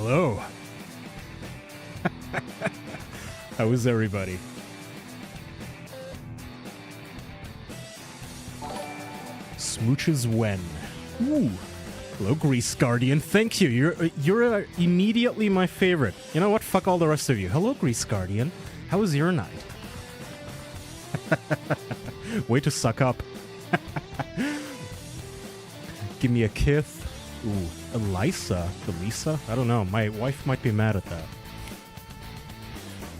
Hello. How is everybody? Smooches when? Ooh. Hello, Grease Guardian. Thank you. You're immediately my favorite. You know what? Fuck all the rest of you. Hello, Grease Guardian. How was your night? Way to suck up. Give me a kiss. Ooh, Elisa? I don't know. My wife might be mad at that.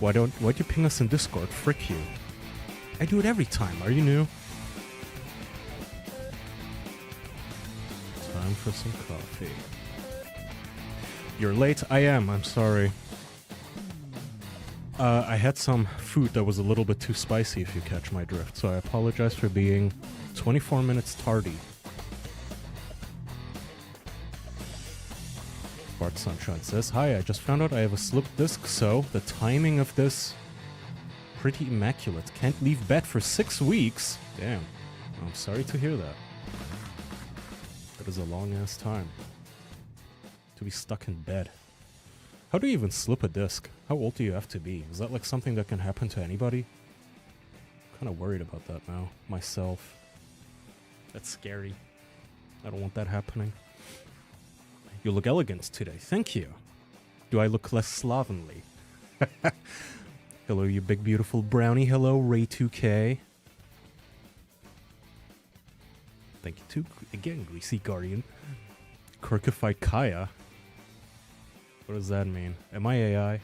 Why'd you ping us in Discord? Frick you. I do it every time. Are you new? Time for some coffee. You're late? I am. I'm sorry. I had some food that was a little bit too spicy, if you catch my drift, so I apologize for being 24 minutes tardy. Bart Sunshine says, hi, I just found out I have a slipped disc, so the timing of this pretty immaculate. Can't leave bed for 6 weeks. Damn. I'm sorry to hear that. That is a long-ass time to be stuck in bed. How do you even slip a disc? How old do you have to be? Is that like something that can happen to anybody? I'm kind of worried about that now, myself. That's scary. I don't want that happening. You look elegant today. Thank you. Do I look less slovenly? Hello, you big beautiful brownie. Hello, Ray2K. Thank you too. Again, Greasy Guardian. Kirkified Kaya. What does that mean? Am I AI?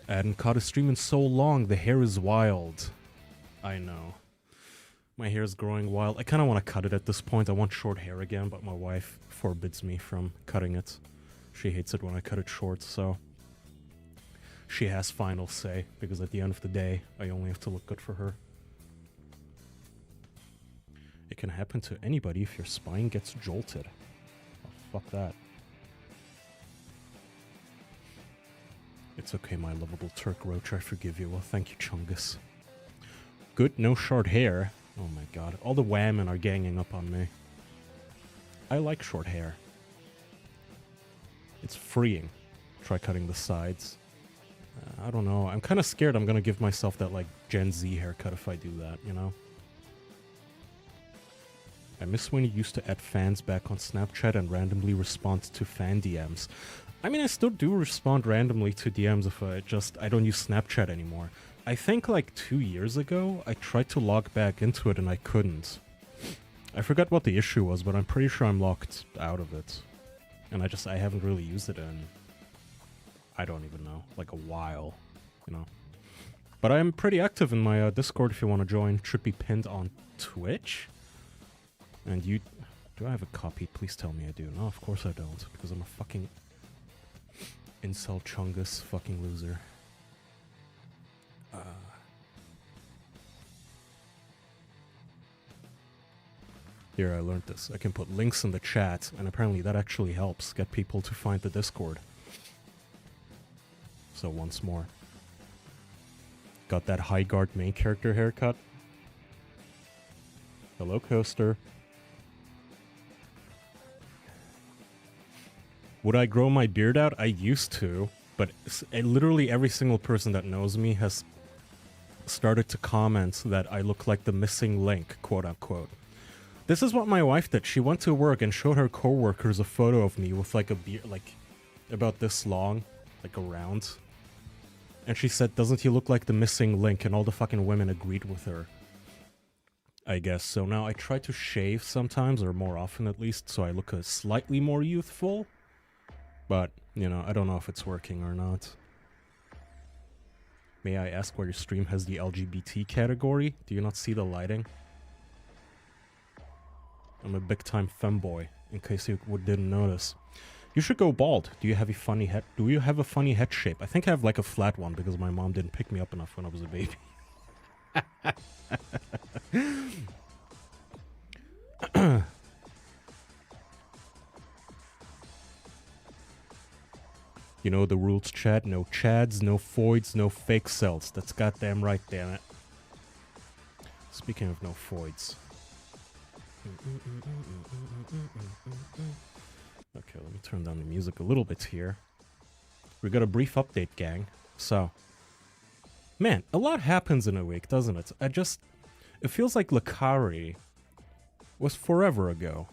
I hadn't caught a stream in so long. The hair is wild. I know. My hair is growing wild. I kind of want to cut it at this point. I want short hair again, but my wife forbids me from cutting it. She hates it when I cut it short, so she has final say, because at the end of the day, I only have to look good for her. It can happen to anybody if your spine gets jolted. Oh, fuck that. It's okay, my lovable Turk Roach, I forgive you. Well, thank you, Chungus. Good, no short hair. Oh my god, all the women are ganging up on me. I like short hair. It's freeing. Try cutting the sides. I don't know, I'm kind of scared I'm gonna give myself that, like, Gen Z haircut if I do that, you know? I miss when you used to add fans back on Snapchat and randomly respond to fan DMs. I mean, I still do respond randomly to DMs if I don't use Snapchat anymore. I think like 2 years ago, I tried to log back into it and I couldn't. I forgot what the issue was, but I'm pretty sure I'm locked out of it. And I haven't really used it in, I don't even know, like a while, you know. But I'm pretty active in my Discord if you want to join. It should be pinned on Twitch. And you... Do I have a copy? Please tell me I do. No, of course I don't, because I'm a fucking... incel chungus fucking loser. Here, I learned this. I can put links in the chat, and apparently that actually helps get people to find the Discord. So once more. Got that High Guard main character haircut. Hello, Coaster. Would I grow my beard out? I used to, but literally every single person that knows me has started to comment that I look like the missing link, quote unquote. This is what my wife did. She went to work and showed her coworkers a photo of me with like a beard, like about this long, like around. And she said, doesn't he look like the missing link? And all the fucking women agreed with her. I guess. So now I try to shave sometimes, or more often at least, so I look slightly more youthful. But, you know, I don't know if it's working or not. May I ask why your stream has the LGBT category? Do you not see the lighting? I'm a big-time femboy, in case you didn't notice. You should go bald. Do you have a funny head? Do you have a funny head shape? I think I have like a flat one because my mom didn't pick me up enough when I was a baby. You know the rules, Chad. No chads, no foids, no fake cells. That's goddamn right, damn it. Speaking of no foids. Okay, let me turn down the music a little bit here. We got a brief update, gang. So, man, a lot happens in a week, doesn't it? It feels like Lakari was forever ago,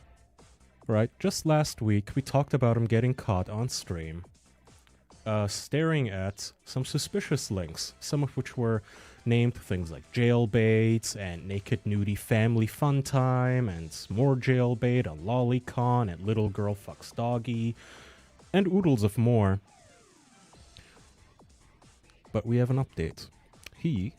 right? Just last week, we talked about him getting caught on stream, staring at some suspicious links, some of which were named things like jailbait and naked nudie family fun time and more jailbait, a lolicon and little girl fucks doggy, and oodles of more. But we have an update. He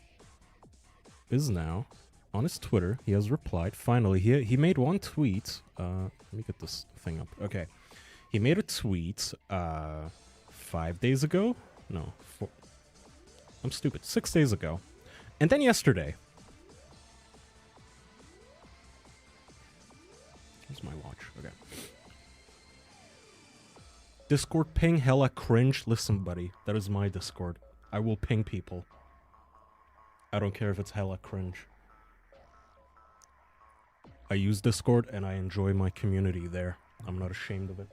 is now on his Twitter. He has replied. Finally, he made one tweet. Let me get this thing up. Okay. He made a tweet 5 days ago? No, I'm stupid. 6 days ago. And then yesterday. Here's my watch. Okay. Discord ping hella cringe. Listen, buddy. That is my Discord. I will ping people. I don't care if it's hella cringe. I use Discord and I enjoy my community there. I'm not ashamed of it.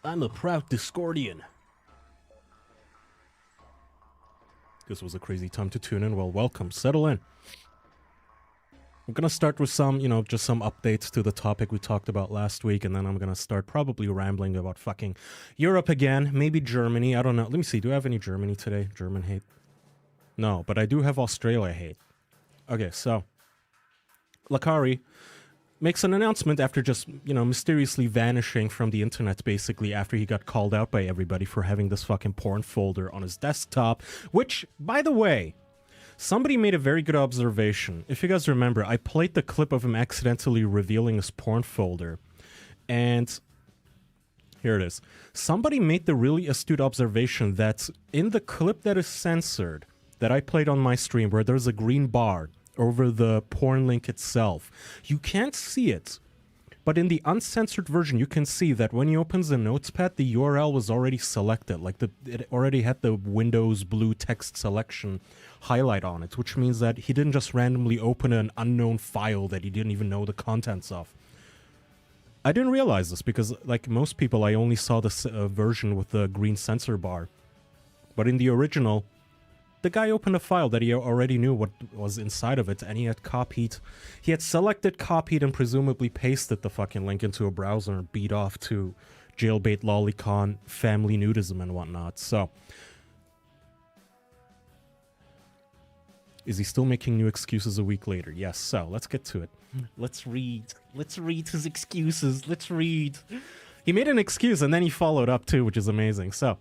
I'm a proud Discordian. This was a crazy time to tune in. Well, welcome. Settle in. I'm gonna start with some, just some updates to the topic we talked about last week, and then I'm gonna start probably rambling about fucking Europe again, maybe Germany, I don't know. Let me see, do I have any Germany today? German hate? No, but I do have Australia hate. Okay, so Lakari makes an announcement after just, mysteriously vanishing from the internet, basically, after he got called out by everybody for having this fucking porn folder on his desktop, which, by the way, somebody made a very good observation. If you guys remember, I played the clip of him accidentally revealing his porn folder, and here it is. Somebody made the really astute observation that in the clip that is censored, that I played on my stream, where there's a green bar over the porn link itself, you can't see it, but in the uncensored version you can see that when he opens the notepad, the URL was already selected, like it already had the Windows blue text selection highlight on it, which means that he didn't just randomly open an unknown file that he didn't even know the contents of. I didn't realize this because, like most people, I only saw the version with the green censor bar, but in the original, the guy opened a file that he already knew what was inside of it, and he had selected, copied, and presumably pasted the fucking link into a browser and beat off to jailbait, lolicon, family nudism, and whatnot. So, is he still making new excuses a week later? Yes, so let's get to it. Let's read his excuses. Let's read. He made an excuse and then he followed up too, which is amazing. So,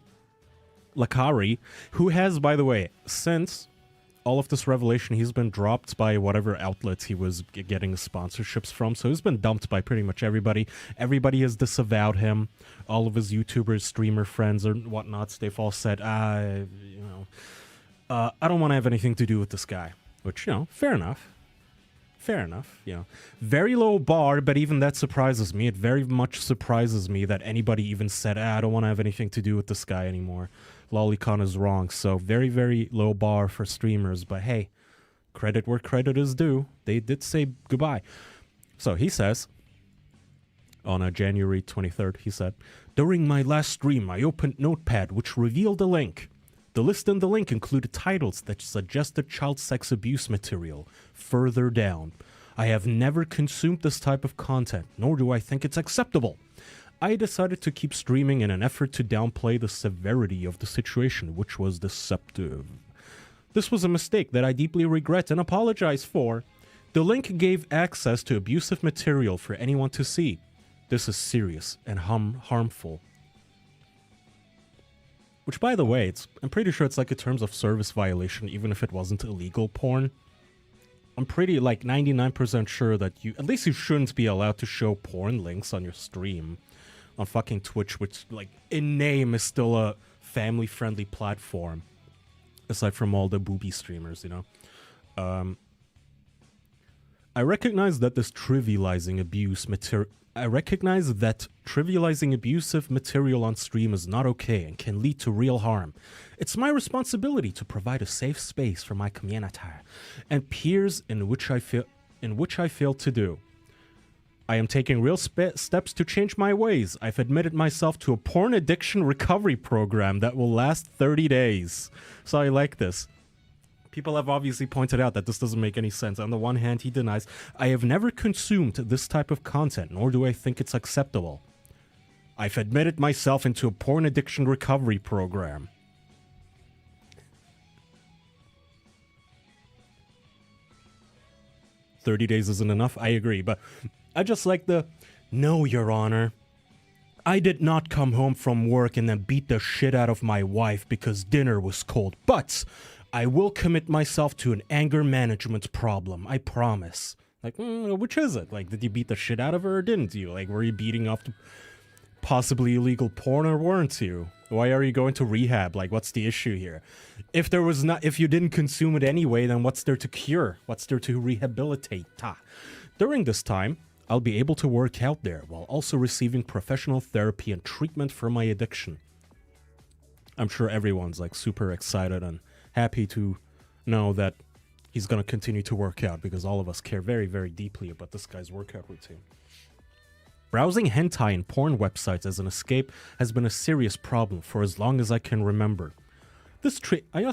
Lakari, who has, by the way, since all of this revelation, he's been dropped by whatever outlets he was getting sponsorships from. So he's been dumped by pretty much everybody. Everybody has disavowed him. All of his YouTubers, streamer friends, or whatnots, they've all said, I don't want to have anything to do with this guy. Which, fair enough. Fair enough, Very low bar, but even that surprises me. It very much surprises me that anybody even said, I don't want to have anything to do with this guy anymore. Lolicon is wrong. So very, very low bar for streamers. But hey, credit where credit is due. They did say goodbye. So he says, on January 23rd, he said, during my last stream, I opened Notepad, which revealed a link. The list and the link included titles that suggested child sex abuse material. Further down, I have never consumed this type of content, nor do I think it's acceptable. I decided to keep streaming in an effort to downplay the severity of the situation, which was deceptive. This was a mistake that I deeply regret and apologize for. The link gave access to abusive material for anyone to see. This is serious and harmful. Which, by the way, I'm pretty sure it's like a terms of service violation, even if it wasn't illegal porn. I'm pretty, 99% sure that at least you shouldn't be allowed to show porn links on your stream on fucking Twitch, which, in name is still a family-friendly platform, aside from all the booby streamers, I recognize that trivializing abusive material on stream is not okay and can lead to real harm. It's my responsibility to provide a safe space for my community and peers in which I fail to do. I am taking real steps to change my ways. I've admitted myself to a porn addiction recovery program that will last 30 days. So I like this. People have obviously pointed out that this doesn't make any sense. On the one hand, he denies, I have never consumed this type of content, nor do I think it's acceptable. I've admitted myself into a porn addiction recovery program. "30 days isn't enough." I agree, but I just like the, "No, Your Honor. I did not come home from work and then beat the shit out of my wife because dinner was cold. But I will commit myself to an anger management problem. I promise." Like, which is it? Like, did you beat the shit out of her or didn't you? Like, were you beating off to possibly illegal porn or weren't you? Why are you going to rehab? Like, what's the issue here? If you didn't consume it anyway, then what's there to cure? What's there to rehabilitate? During this time, I'll be able to work out there while also receiving professional therapy and treatment for my addiction. I'm sure everyone's like super excited and happy to know that he's going to continue to work out, because all of us care very, very deeply about this guy's workout routine. Browsing hentai and porn websites as an escape has been a serious problem for as long as I can remember. I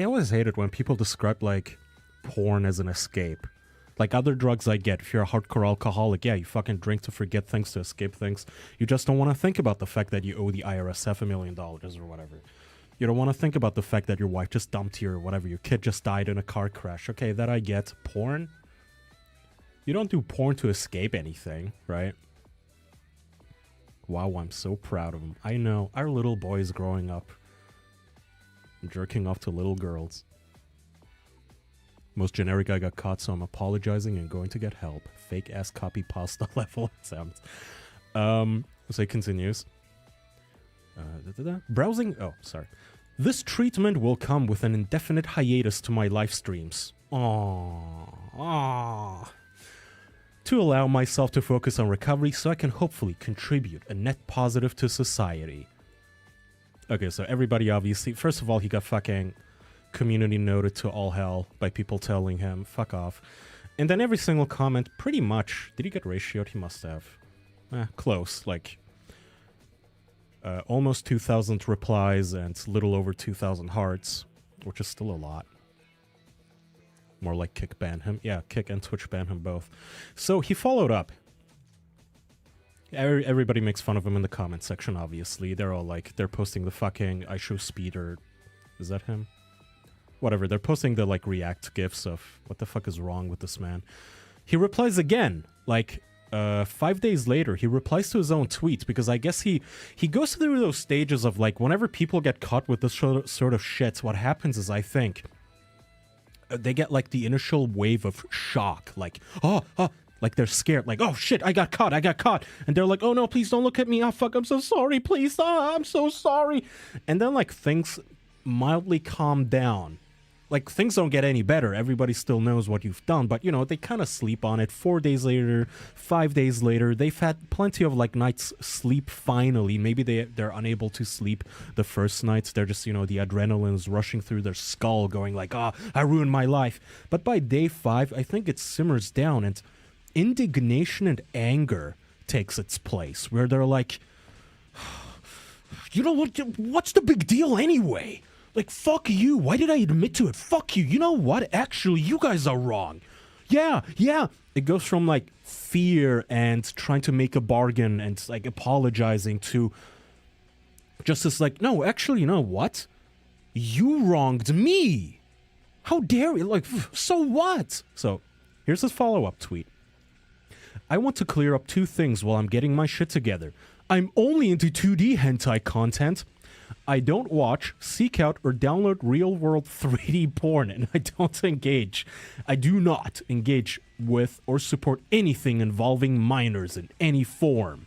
always hate it when people describe like porn as an escape. Like other drugs I get, if you're a hardcore alcoholic, yeah, you fucking drink to forget things, to escape things. You just don't want to think about the fact that you owe the IRS $500,000 or whatever. You don't want to think about the fact that your wife just dumped you or whatever, your kid just died in a car crash. Okay, that I get. Porn? You don't do porn to escape anything, right? Wow, I'm so proud of him. I know, our little boy is growing up. Jerking off to little girls. Most generic, I got caught, so I'm apologizing and going to get help. Fake ass copy pasta level attempt. So it continues. Browsing. Oh, sorry. This treatment will come with an indefinite hiatus to my live streams. Aww. To allow myself to focus on recovery so I can hopefully contribute a net positive to society. Okay, so everybody obviously, first of all, he got fucking community noted to all hell by people telling him, fuck off. And then every single comment, pretty much, did he get ratioed? He must have. Close, like, almost 2,000 replies and little over 2,000 hearts, which is still a lot. More like Kick ban him. Yeah, Kick and Twitch ban him both. So he followed up. Everybody makes fun of him in the comment section, obviously. They're all like, they're posting the fucking I show speeder. Is that him? Whatever, they're posting the like react gifs of what the fuck is wrong with this man. He replies again, like 5 days later, he replies to his own tweet, because I guess he goes through those stages of like, whenever people get caught with this sort of shit, what happens is, I think, they get like the initial wave of shock, like, like they're scared, like, oh shit, I got caught. And they're like, oh no, please don't look at me. Oh fuck, I'm so sorry, please. I'm so sorry. And then like things mildly calm down. Like things don't get any better. Everybody still knows what you've done, but you know, they kind of sleep on it. 4 days later, 5 days later, they've had plenty of like nights sleep finally. Maybe they're unable to sleep the first nights. They're just, you know, the adrenaline's rushing through their skull going like, I ruined my life. But by day 5, I think it simmers down and indignation and anger takes its place, where they're like, you know what, what's the big deal anyway? Like, fuck you. Why did I admit to it? Fuck you. You know what? Actually, you guys are wrong. Yeah. It goes from, like, fear and trying to make a bargain and, like, apologizing to just this, like, no, actually, you know what? You wronged me. How dare you? Like, so what? So, here's his follow-up tweet. I want to clear up 2 things while I'm getting my shit together. I'm only into 2D hentai content. I don't watch, seek out, or download real-world 3D porn, and I do not engage with or support anything involving minors in any form.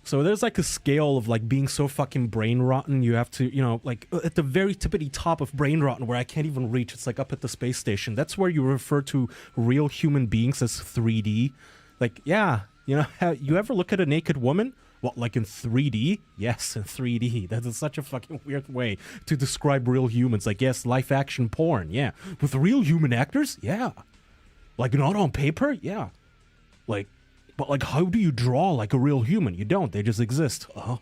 So there's like a scale of like being so fucking brain rotten, you have to, you know, like at the very tippity top of brain rotten where I can't even reach, it's like up at the space station. That's where you refer to real human beings as 3D. Like, yeah, you know, you ever look at a naked woman? What, like in 3D? Yes, in 3D. That is such a fucking weird way to describe real humans. Like, yes, live action porn, yeah. With real human actors? Yeah. Like, not on paper? Yeah. Like, but like, how do you draw like a real human? You don't. They just exist. Oh.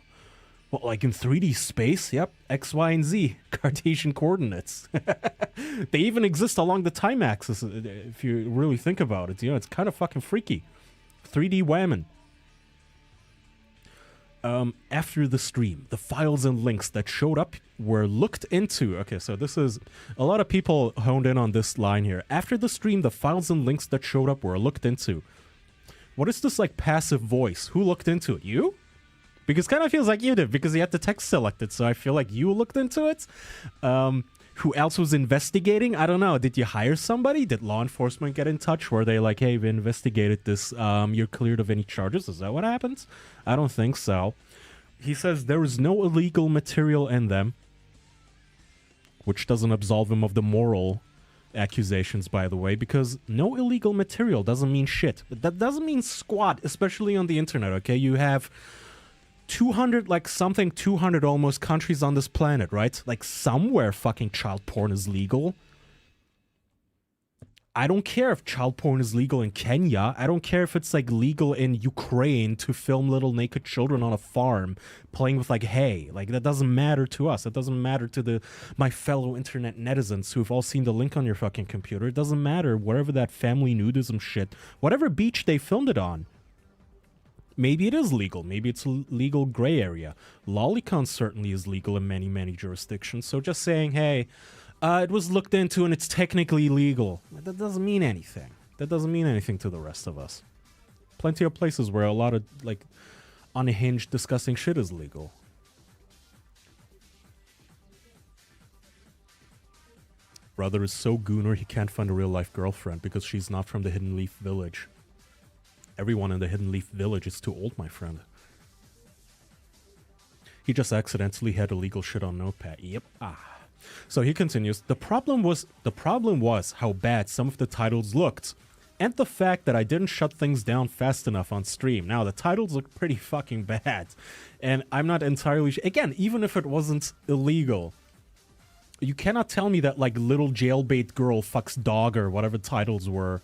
Well, like in 3D space? Yep. X, Y, and Z. Cartesian coordinates. They even exist along the time axis, if you really think about it. You know, it's kind of fucking freaky. 3D whammon. After the stream, the files and links that showed up were looked into. Okay, so this is... A lot of people honed in on this line here. After the stream, the files and links that showed up were looked into. What is this, like, passive voice? Who looked into it? You? Because it kind of feels like you did, because you had the text selected, so I feel like you looked into it. Who else was investigating? I don't know. Did you hire somebody? Did law enforcement get in touch? Were they like, hey, we investigated this, you're cleared of any charges? Is that what happens? I don't think so. He says there is no illegal material in them, which doesn't absolve him of the moral accusations, by the way, because no illegal material doesn't mean shit. That doesn't mean squat, especially on the internet, okay? You have 200, like something, 200 almost countries on this planet, right? Like somewhere fucking child porn is legal. I don't care if child porn is legal in Kenya. I don't care if it's like legal in Ukraine to film little naked children on a farm playing with like hay. Like that doesn't matter to us. It doesn't matter to my fellow internet netizens who've all seen the link on your fucking computer. It doesn't matter wherever that family nudism shit, whatever beach they filmed it on. Maybe it is legal. Maybe it's a legal gray area. Lolicon certainly is legal in many, many jurisdictions. So just saying, hey, it was looked into and it's technically legal. That doesn't mean anything. That doesn't mean anything to the rest of us. Plenty of places where a lot of, like, unhinged, disgusting shit is legal. Brother is so gooner he can't find a real-life girlfriend because she's not from the Hidden Leaf Village. Everyone in the Hidden Leaf Village is too old, my friend. He just accidentally had illegal shit on Notepad. Yep. So he continues, the problem was how bad some of the titles looked, and the fact that I didn't shut things down fast enough on stream. Now, the titles look pretty fucking bad, and I'm not entirely sure. Again, even if it wasn't illegal, you cannot tell me that, like, Little Jailbait Girl Fucks Dog or whatever titles were.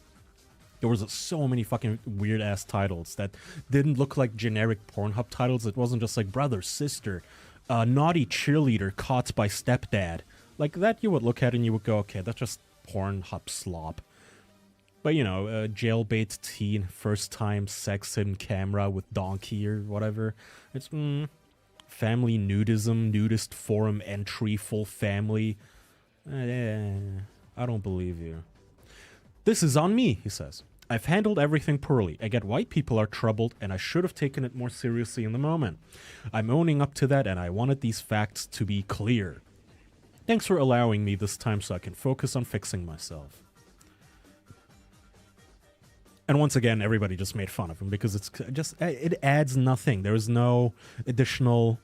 There was so many fucking weird-ass titles that didn't look like generic Pornhub titles. It wasn't just like brother, sister, naughty cheerleader caught by stepdad. Like that you would look at and you would go, okay, that's just Pornhub slop. But, you know, jailbait teen, first time sex in camera with donkey or whatever. It's, family nudism, nudist forum entry, full family. I don't believe you. This is on me, he says. I've handled everything poorly. I get why people are troubled, and I should have taken it more seriously in the moment. I'm owning up to that, and I wanted these facts to be clear. Thanks for allowing me this time so I can focus on fixing myself. And once again, everybody just made fun of him because it's just, it adds nothing. There is no additional,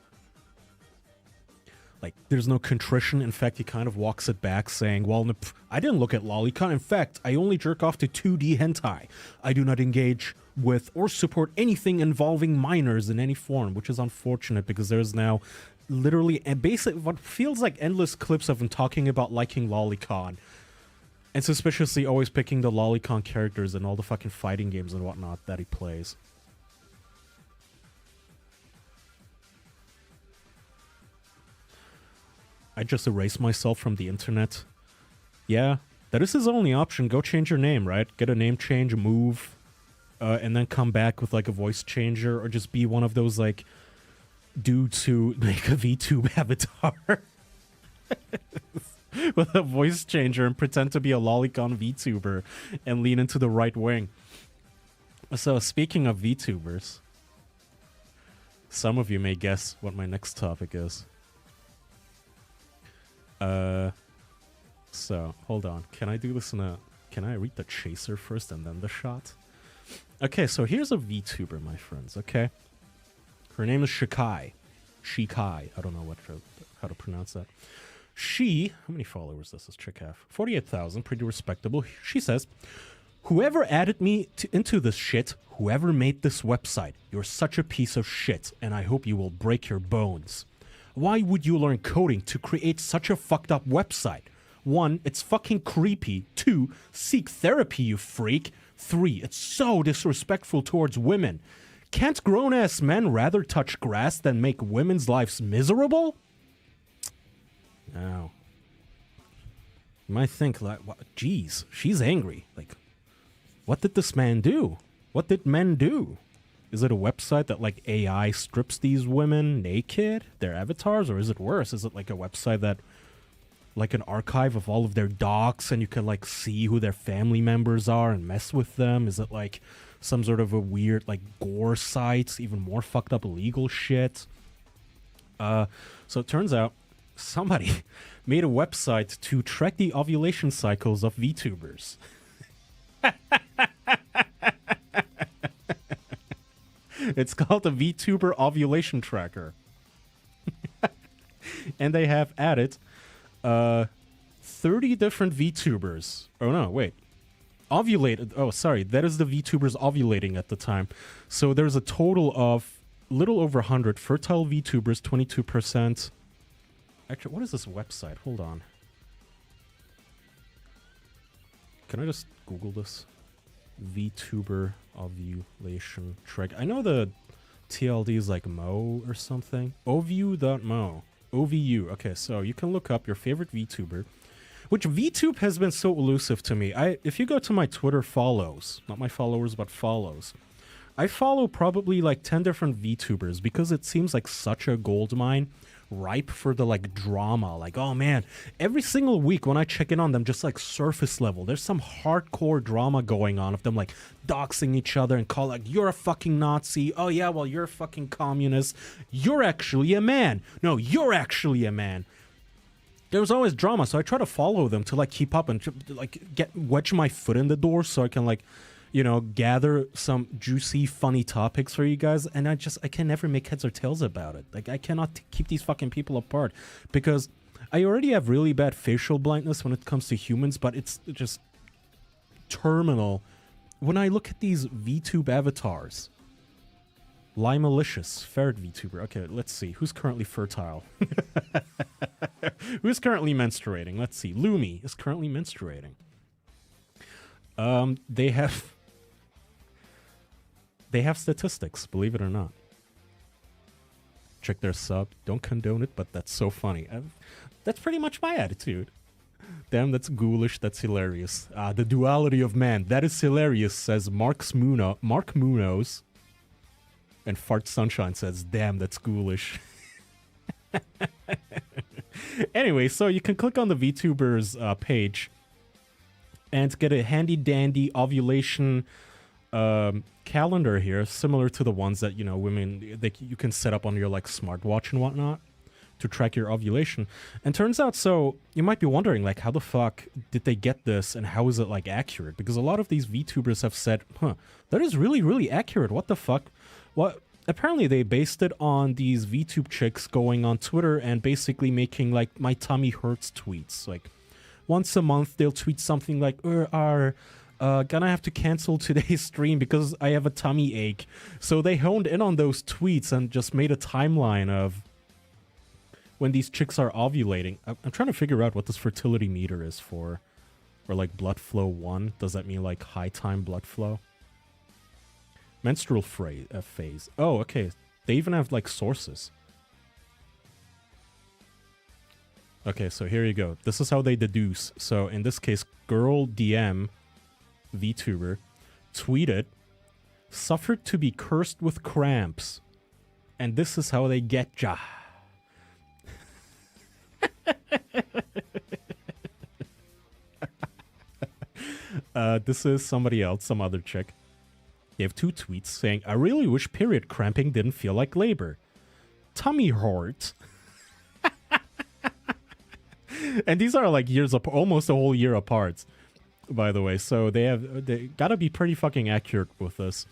like, there's no contrition. In fact, he kind of walks it back saying, well, I didn't look at Lolicon. In fact, I only jerk off to 2D hentai. I do not engage with or support anything involving minors in any form, which is unfortunate because there's now literally a basic, what feels like endless clips of him talking about liking Lolicon. And suspiciously always picking the Lolicon characters in all the fucking fighting games and whatnot that he plays. I just erased myself from the internet. Yeah, that is his only option. Go change your name, right? Get a name change, move, and then come back with like a voice changer, or just be one of those like dudes who make a VTube avatar. With a voice changer and pretend to be a Lolicon VTuber and lean into the right wing. So, speaking of VTubers, some of you may guess what my next topic is. So, hold on. Can I do this in a... Can I read the chaser first and then the shot? Okay, so here's a VTuber, my friends, okay? Her name is Shikai. Shikai. I don't know how to pronounce that. She, how many followers does this chick have? 48,000, pretty respectable. She says, whoever added me into this shit, whoever made this website, you're such a piece of shit, and I hope you will break your bones. Why would you learn coding to create such a fucked up website? 1, it's fucking creepy. 2, seek therapy, you freak. 3. It's so disrespectful towards women. Can't grown-ass men rather touch grass than make women's lives miserable? Now, you might think, like, geez, she's angry. Like, what did this man do? What did men do? Is it a website that, like, AI strips these women naked, their avatars? Or is it worse? Is it, like, a website that, like, an archive of all of their docs and you can, like, see who their family members are and mess with them? Is it, like, some sort of a weird, like, gore site, even more fucked up illegal shit? So it turns out somebody made a website to track the ovulation cycles of VTubers. It's called the VTuber Ovulation Tracker. And they have added 30 different VTubers. Oh no, wait. Ovulated. Oh, sorry. That is the VTubers ovulating at the time. So there's a total of little over 100 fertile VTubers, 22%. Actually, what is this website? Hold on. Can I just Google this? VTuber ovulation track. I know the TLD is like Mo or something. Ovu.mo. OVU. Okay, so you can look up your favorite VTuber, which VTube has been so elusive to me. If you go to my Twitter follows, not my followers, but follows, I follow probably like 10 different VTubers because it seems like such a gold mine, ripe for the like drama. Like, oh man, every single week when I check in on them, just like surface level, there's some hardcore drama going on of them like doxing each other and call like, you're a fucking Nazi. Oh yeah, well, you're a fucking communist. You're actually a man. No, you're actually a man. There's always drama, so I try to follow them to like keep up and like wedge my foot in the door so I can like, you know, gather some juicy, funny topics for you guys, and I can never make heads or tails about it. Like, I cannot keep these fucking people apart, because I already have really bad facial blindness when it comes to humans, but it's just terminal when I look at these VTube avatars. Limalicious, ferret VTuber. Okay, let's see. Who's currently fertile? Who's currently menstruating? Let's see. Lumi is currently menstruating. They have statistics, believe it or not. Check their sub. Don't condone it, but that's so funny. That's pretty much my attitude. Damn, that's ghoulish. That's hilarious. The duality of man. That is hilarious, says Mark Munoz. And Fart Sunshine says, damn, that's ghoulish. Anyway, so you can click on the VTubers page and get a handy-dandy ovulation calendar here, similar to the ones that, you know, women, you can set up on your, like, smartwatch and whatnot to track your ovulation. And turns out, so, you might be wondering, like, how the fuck did they get this and how is it, like, accurate? Because a lot of these VTubers have said, that is really, really accurate. What the fuck? What? Apparently they based it on these VTube chicks going on Twitter and basically making, like, my tummy hurts tweets. Like, once a month they'll tweet something like, gonna have to cancel today's stream because I have a tummy ache. So they honed in on those tweets and just made a timeline of when these chicks are ovulating. I'm trying to figure out what this fertility meter is for. Or like blood flow 1. Does that mean like high time blood flow? Menstrual phase. Oh, okay. They even have like sources. Okay, so here you go. This is how they deduce. So in this case, girl DM VTuber tweeted, suffered to be cursed with cramps. And this is how they get ya. This is somebody else, some other chick. They have 2 tweets saying, I really wish period cramping didn't feel like labor. Tummy hurt. And these are like years apart, almost a whole year apart, by the way. So they gotta be pretty fucking accurate with this,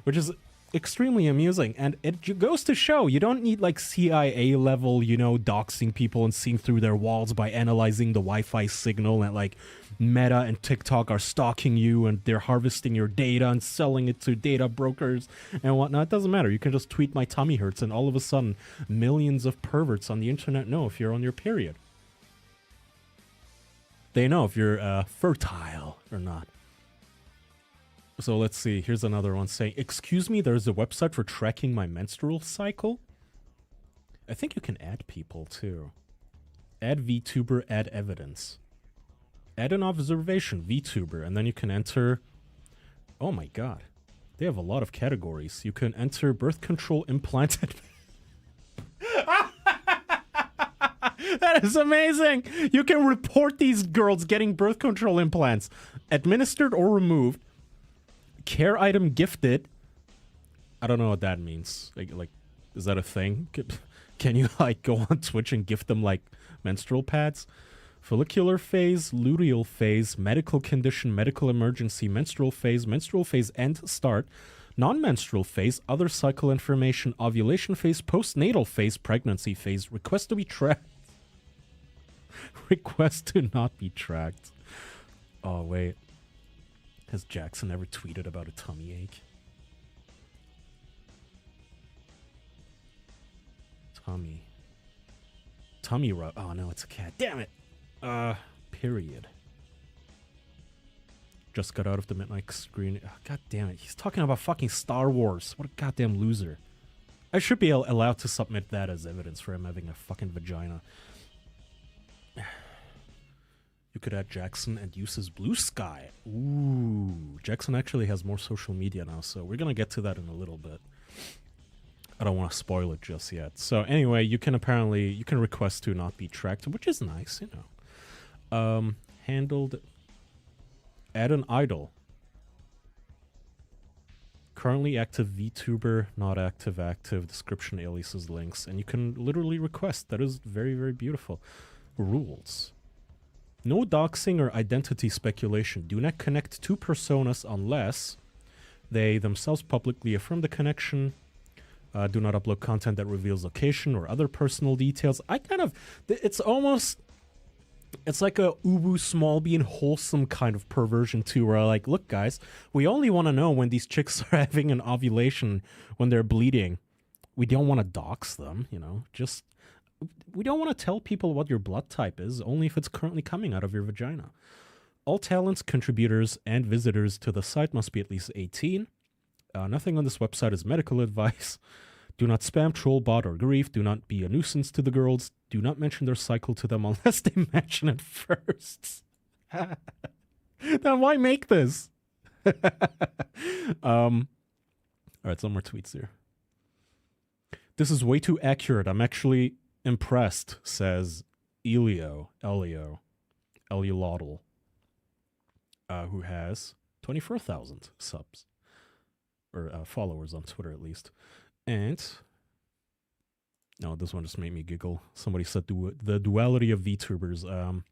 which is extremely amusing. And it goes to show you don't need like CIA level, you know, doxing people and seeing through their walls by analyzing the Wi-Fi signal, and like Meta and TikTok are stalking you and they're harvesting your data and selling it to data brokers and whatnot. It doesn't matter. You can just tweet my tummy hurts and all of a sudden millions of perverts on the internet know if you're on your period. They know if you're fertile or not. So let's see. Here's another one saying, "Excuse me, there's a website for tracking my menstrual cycle." I think you can add people too. Add VTuber, add evidence. Add an observation, VTuber, and then you can enter... Oh my god. They have a lot of categories. You can enter birth control implanted... That is amazing! You can report these girls getting birth control implants, administered or removed. Care item gifted. I don't know what that means. Like, is that a thing? Can you, like, go on Twitch and gift them, like, menstrual pads? Follicular phase, luteal phase, medical condition, medical emergency, menstrual phase end start, non-menstrual phase, other cycle information, ovulation phase, postnatal phase, pregnancy phase, request to be tracked. Request to not be tracked. Oh, wait. Has Jackson ever tweeted about a tummy ache? Tummy rub. Oh, no, it's a cat. Damn it. Period. Just got out of the midnight screen. Oh, God damn it. He's talking about fucking Star Wars. What a goddamn loser. I should be allowed to submit that as evidence for him having a fucking vagina. You could add Jackson and use his blue sky. Ooh. Jackson actually has more social media now, so we're gonna get to that in a little bit. I don't want to spoil it just yet. So anyway, you can request to not be tracked, which is nice, you know. Handled. Add an idol. Currently active VTuber, not active, description, aliases, links, and you can literally request. That is very, very beautiful. Rules. No doxing or identity speculation. Do not connect two personas unless they themselves publicly affirm the connection. Do not upload content that reveals location or other personal details. It's like a ubu small bean wholesome kind of perversion too, where like, look guys, we only want to know when these chicks are having an ovulation, when they're bleeding. We don't want to dox them, you know, we don't want to tell people what your blood type is, only if it's currently coming out of your vagina. All talents, contributors, and visitors to the site must be at least 18. Nothing on this website is medical advice. Do not spam, troll, bot, or grief. Do not be a nuisance to the girls. Do not mention their cycle to them unless they mention it first. Then why make this? All right, some more tweets here. This is way too accurate. I'm actually impressed, says Eliolotl, who has 24,000 subs. Or followers on Twitter, at least. And... no, this one just made me giggle. Somebody said the duality of VTubers.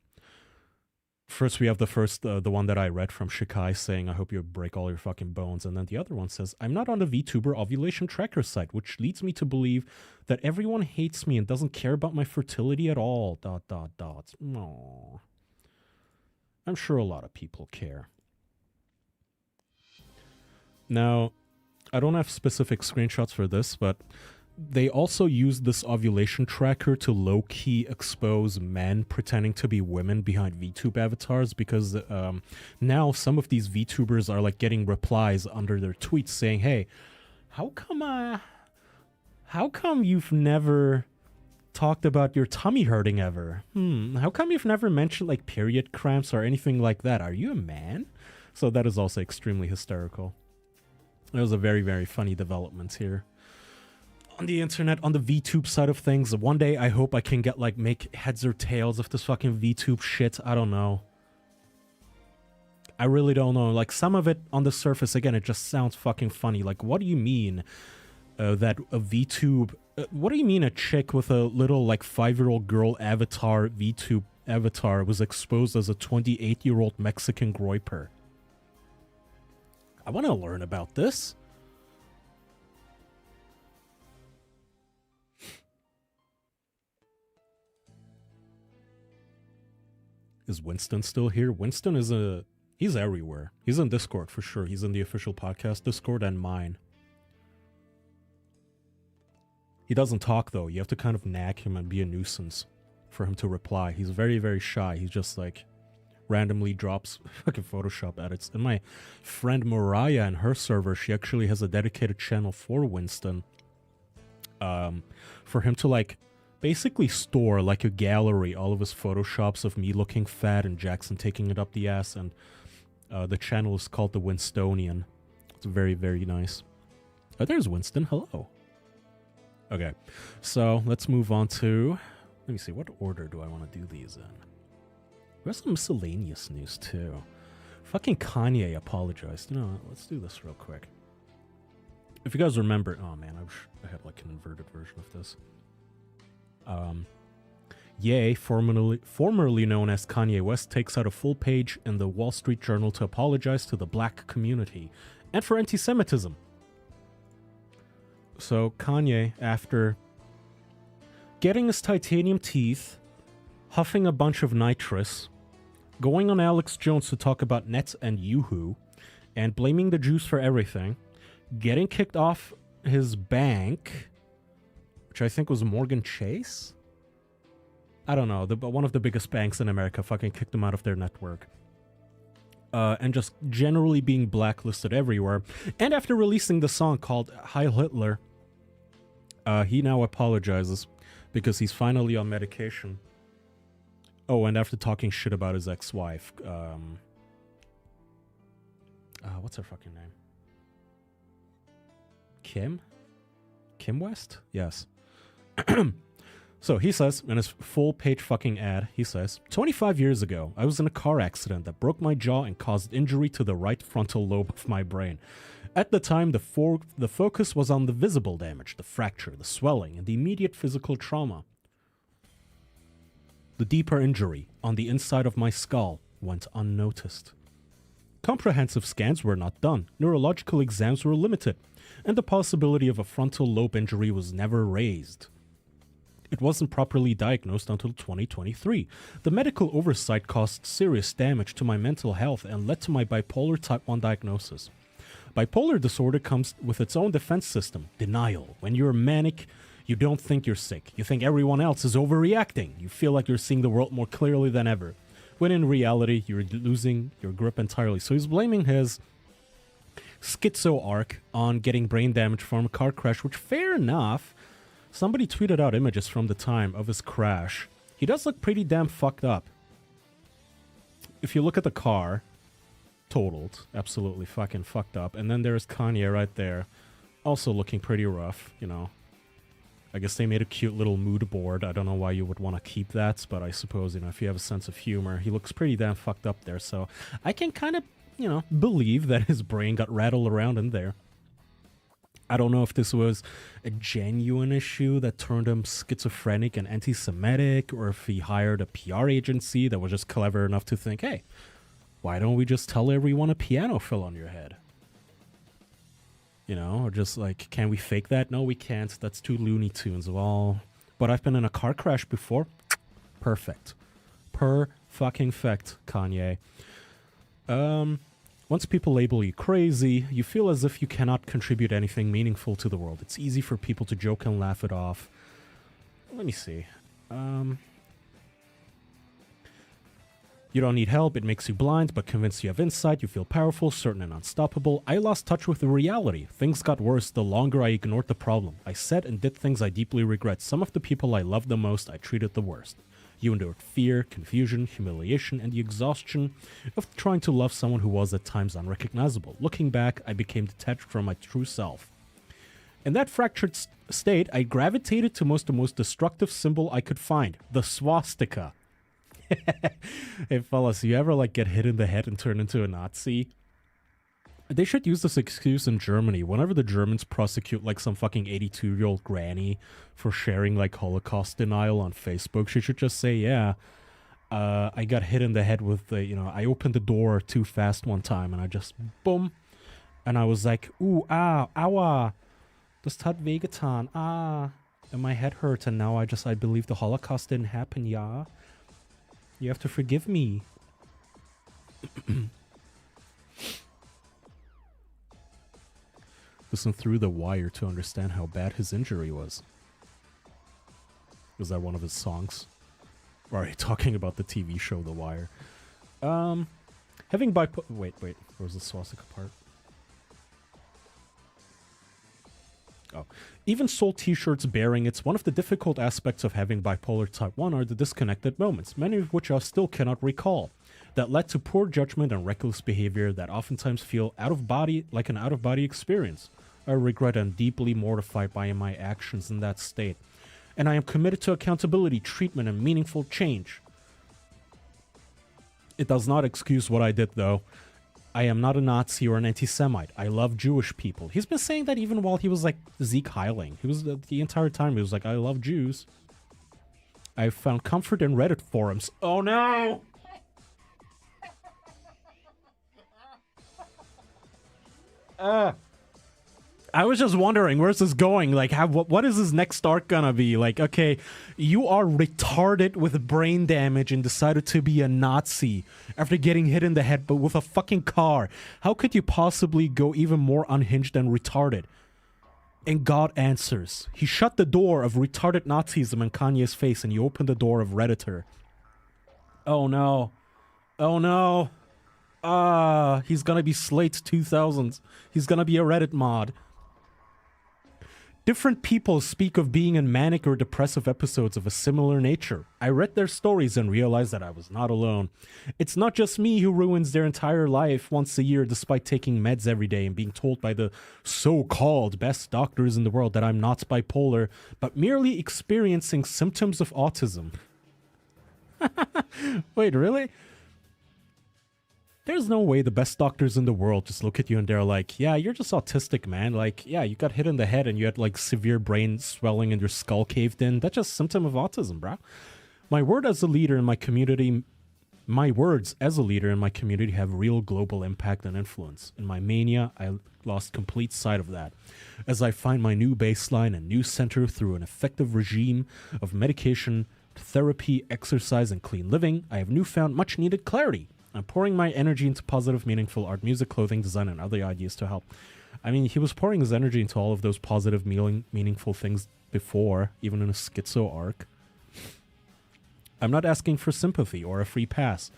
First, we have the one that I read from Shikai saying, I hope you break all your fucking bones. And then the other one says, I'm not on the VTuber ovulation tracker site, which leads me to believe that everyone hates me and doesn't care about my fertility at all. ... Aww. I'm sure a lot of people care. Now, I don't have specific screenshots for this, but they also use this ovulation tracker to low-key expose men pretending to be women behind VTube avatars, because now some of these VTubers are like getting replies under their tweets saying, hey, how come you've never talked about your tummy hurting ever? How come you've never mentioned like period cramps or anything like that? Are you a man? So that is also extremely hysterical. It was a very, very funny development here on the internet, on the VTube side of things. One day I hope I can get, like, make heads or tails of this fucking VTube shit. I don't know. I really don't know. Like, some of it on the surface, again, it just sounds fucking funny. Like, what do you mean that a VTube... what do you mean a chick with a little, like, 5-year-old girl avatar, VTube avatar, was exposed as a 28-year-old Mexican groiper? I want to learn about this. Is Winston still here? Winston is he's everywhere. He's in Discord for sure. He's in the official podcast Discord and mine. He doesn't talk though. You have to kind of nag him and be a nuisance for him to reply. He's very, very shy. He's just like randomly drops fucking Photoshop edits. And my friend Mariah and her server, she actually has a dedicated channel for Winston. For him to like basically store like a gallery, all of his Photoshops of me looking fat and Jackson taking it up the ass. And the channel is called The Winstonian. It's very, very nice. Oh, there's Winston. Hello. Okay, so let's move on to... Let me see, what order do I want to do these in? We have some miscellaneous news, too. Fucking Kanye apologized. You know what? Let's do this real quick. If you guys remember... Oh, man, I wish I had, like, an inverted version of this. Ye, formerly known as Kanye West, takes out a full page in the Wall Street Journal to apologize to the black community and for anti-Semitism. So Kanye, after getting his titanium teeth, huffing a bunch of nitrous, going on Alex Jones to talk about Nets and Yoohoo, and blaming the Jews for everything, getting kicked off his bank, which I think was Morgan Chase? I don't know, but one of the biggest banks in America fucking kicked him out of their network. And just generally being blacklisted everywhere. And after releasing the song called Heil Hitler, he now apologizes because he's finally on medication. Oh, and after talking shit about his ex-wife, what's her fucking name? Kim? Kim West? Yes. So he says, in his full-page fucking ad, he says, 25 years ago, I was in a car accident that broke my jaw and caused injury to the right frontal lobe of my brain. At the time, the focus was on the visible damage, the fracture, the swelling, and the immediate physical trauma. The deeper injury on the inside of my skull went unnoticed. Comprehensive scans were not done, neurological exams were limited, and the possibility of a frontal lobe injury was never raised. It wasn't properly diagnosed until 2023. The medical oversight caused serious damage to my mental health and led to my bipolar type 1 diagnosis. Bipolar disorder comes with its own defense system, denial. When you're manic, you don't think you're sick. You think everyone else is overreacting. You feel like you're seeing the world more clearly than ever, when in reality, you're losing your grip entirely. So he's blaming his schizo arc on getting brain damage from a car crash, which, fair enough. Somebody tweeted out images from the time of his crash. He does look pretty damn fucked up. If you look at the car, totaled, absolutely fucking fucked up. And then there's Kanye right there, also looking pretty rough, you know. I guess they made a cute little mood board. I don't know why you would want to keep that, but I suppose, you know, if you have a sense of humor, he looks pretty damn fucked up there. So I can kind of, you know, believe that his brain got rattled around in there. I don't know if this was a genuine issue that turned him schizophrenic and anti-Semitic, or if he hired a PR agency that was just clever enough to think, hey, why don't we just tell everyone a piano fell on your head? You know, or just like, can we fake that? No, we can't. That's too Looney Tunes. Well, but I've been in a car crash before. Perfect. Per-fucking-fect, Kanye. Once people label you crazy, you feel as if you cannot contribute anything meaningful to the world. It's easy for people to joke and laugh it off. Let me see. You don't need help, it makes you blind, but convinced you have insight, you feel powerful, certain and unstoppable. I lost touch with the reality. Things got worse the longer I ignored the problem. I said and did things I deeply regret. Some of the people I loved the most, I treated the worst. You endured fear, confusion, humiliation, and the exhaustion of trying to love someone who was at times unrecognizable. Looking back, I became detached from my true self. In that fractured state, I gravitated to the most destructive symbol I could find, the swastika. Hey fellas, you ever like get hit in the head and turn into a Nazi? They should use this excuse in Germany. Whenever the Germans prosecute like some fucking 82-year-old granny for sharing like Holocaust denial on Facebook, she should just say, yeah, I got hit in the head with the, you know, I opened the door too fast one time and I just, boom. And I was like, ooh, ah, aua, das hat wehgetan, ah. And my head hurt and now I believe the Holocaust didn't happen, yeah. You have to forgive me. Listen through the wire to understand how bad his injury was. Was that one of his songs? Or are you talking about the TV show The Wire? Having bipolar... Wait. Where's the swastika part? Oh. Even sold t-shirts bearing it's one of the difficult aspects of having bipolar type 1 are the disconnected moments, many of which I still cannot recall, that led to poor judgment and reckless behavior that oftentimes feel out of body, like an out-of-body experience. I regret and deeply mortified by my actions in that state, and I am committed to accountability, treatment, and meaningful change. It does not excuse what I did, though. I am not a Nazi or an anti-Semite. I love Jewish people. He's been saying that even while he was like Zeke Heiling. He was the entire time he was like, I love Jews. I found comfort in Reddit forums. Oh no! I was just wondering, where's this going? Like, what is his next arc gonna be? Like, okay, you are retarded with brain damage and decided to be a Nazi after getting hit in the head, but with a fucking car. How could you possibly go even more unhinged and retarded? And God answers. He shut the door of retarded Nazism in Kanye's face, and he opened the door of Redditor. Oh no. Oh no. He's gonna be Slate 2000s. He's gonna be a Reddit mod. Different people speak of being in manic or depressive episodes of a similar nature. I read their stories and realized that I was not alone. It's not just me who ruins their entire life once a year despite taking meds every day and being told by the so-called best doctors in the world that I'm not bipolar, but merely experiencing symptoms of autism. Wait, really? There's no way the best doctors in the world just look at you and they're like, yeah, you're just autistic, man. Like, yeah, you got hit in the head and you had like severe brain swelling and your skull caved in. That's just a symptom of autism, bro. My words as a leader in my community have real global impact and influence. In my mania, I lost complete sight of that. As I find my new baseline and new center through an effective regime of medication, therapy, exercise, and clean living, I have newfound much needed clarity. I'm pouring my energy into positive, meaningful art, music, clothing, design, and other ideas to help. I mean, he was pouring his energy into all of those positive, meaningful things before, even in a schizo arc. I'm not asking for sympathy or a free pass,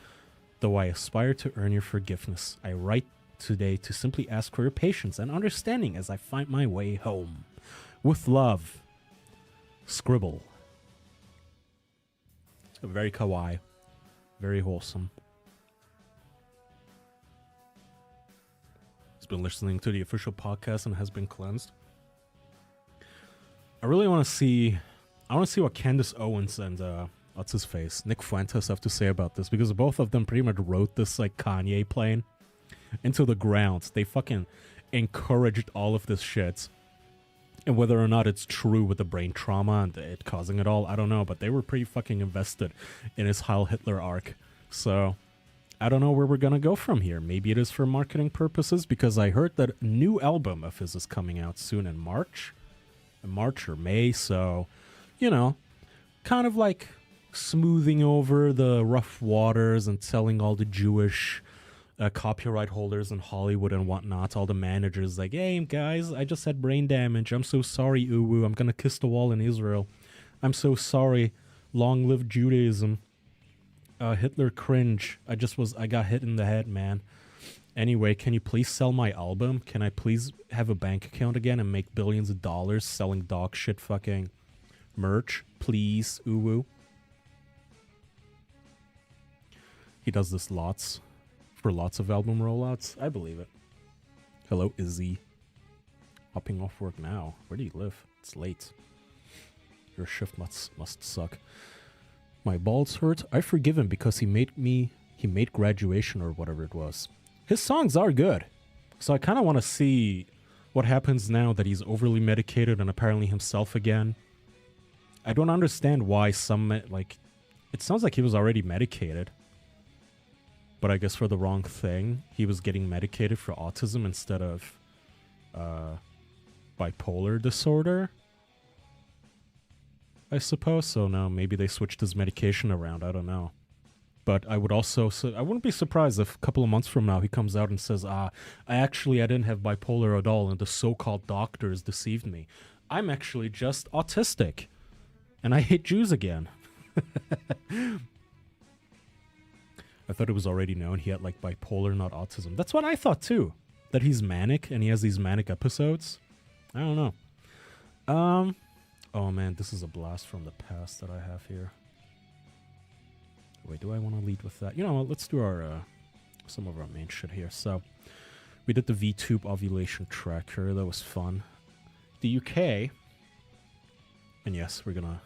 though I aspire to earn your forgiveness. I write today to simply ask for your patience and understanding as I find my way home. With love, Scribble. Very kawaii. Very wholesome. Been listening to the official podcast and has been cleansed. I really want to see what Candace Owens and what's his face, Nick Fuentes have to say about this, because both of them pretty much wrote this like Kanye plane into the ground. They fucking encouraged all of this shit, and whether or not it's true with the brain trauma and it causing it all, I don't know, but they were pretty fucking invested in his Heil Hitler arc. So I don't know where we're gonna go from here. Maybe it is for marketing purposes, because I heard that a new album of his is coming out soon in March or May, so, you know, kind of like smoothing over the rough waters and telling all the Jewish copyright holders in Hollywood and whatnot, all the managers, like, hey guys, I just had brain damage. I'm so sorry, Uwu. I'm gonna kiss the wall in Israel. I'm so sorry. Long live Judaism. Hitler cringe. I got hit in the head, man. Anyway, can you please sell my album? Can I please have a bank account again and make billions of dollars selling dog shit fucking merch? Please, Uwu. He does this for lots of album rollouts. I believe it. Hello, Izzy. Hopping off work now. Where do you live? It's late. Your shift must suck. My balls hurt. I forgive him because he made Graduation or whatever it was. His songs are good. So I kind of want to see what happens now that he's overly medicated and apparently himself again. I don't understand why it sounds like he was already medicated. But I guess for the wrong thing. He was getting medicated for autism instead of bipolar disorder, I suppose. So now maybe they switched his medication around. I don't know. But I wouldn't be surprised if a couple of months from now he comes out and says, I didn't have bipolar at all and the so-called doctors deceived me. I'm actually just autistic. And I hate Jews again. I thought it was already known he had like bipolar, not autism. That's what I thought too. That he's manic and he has these manic episodes. I don't know. Oh man, this is a blast from the past that I have here. Wait, do I want to lead with that? You know what, let's do our some of our main shit here. So we did the VTube ovulation tracker. That was fun. The UK, and yes, we're gonna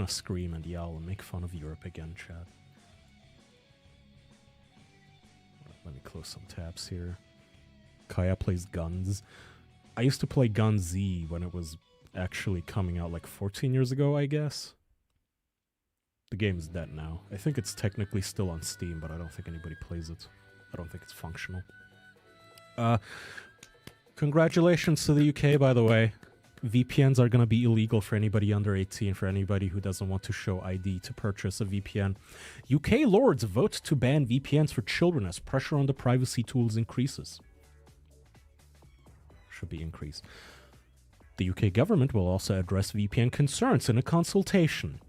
scream and yell and make fun of Europe again, chat. Let me close some tabs here. Kaya plays Guns. I used to play Gun Z when it was actually coming out like 14 years ago, I guess. The game is dead now. I think it's technically still on Steam, but I don't think anybody plays it. I don't think it's functional. Congratulations to the UK, by the way. VPNs are going to be illegal for anybody under 18, for anybody who doesn't want to show ID to purchase a VPN. UK lords vote to ban VPNs for children as pressure on the privacy tools increases. Should be increased. The UK government will also address VPN concerns in a consultation.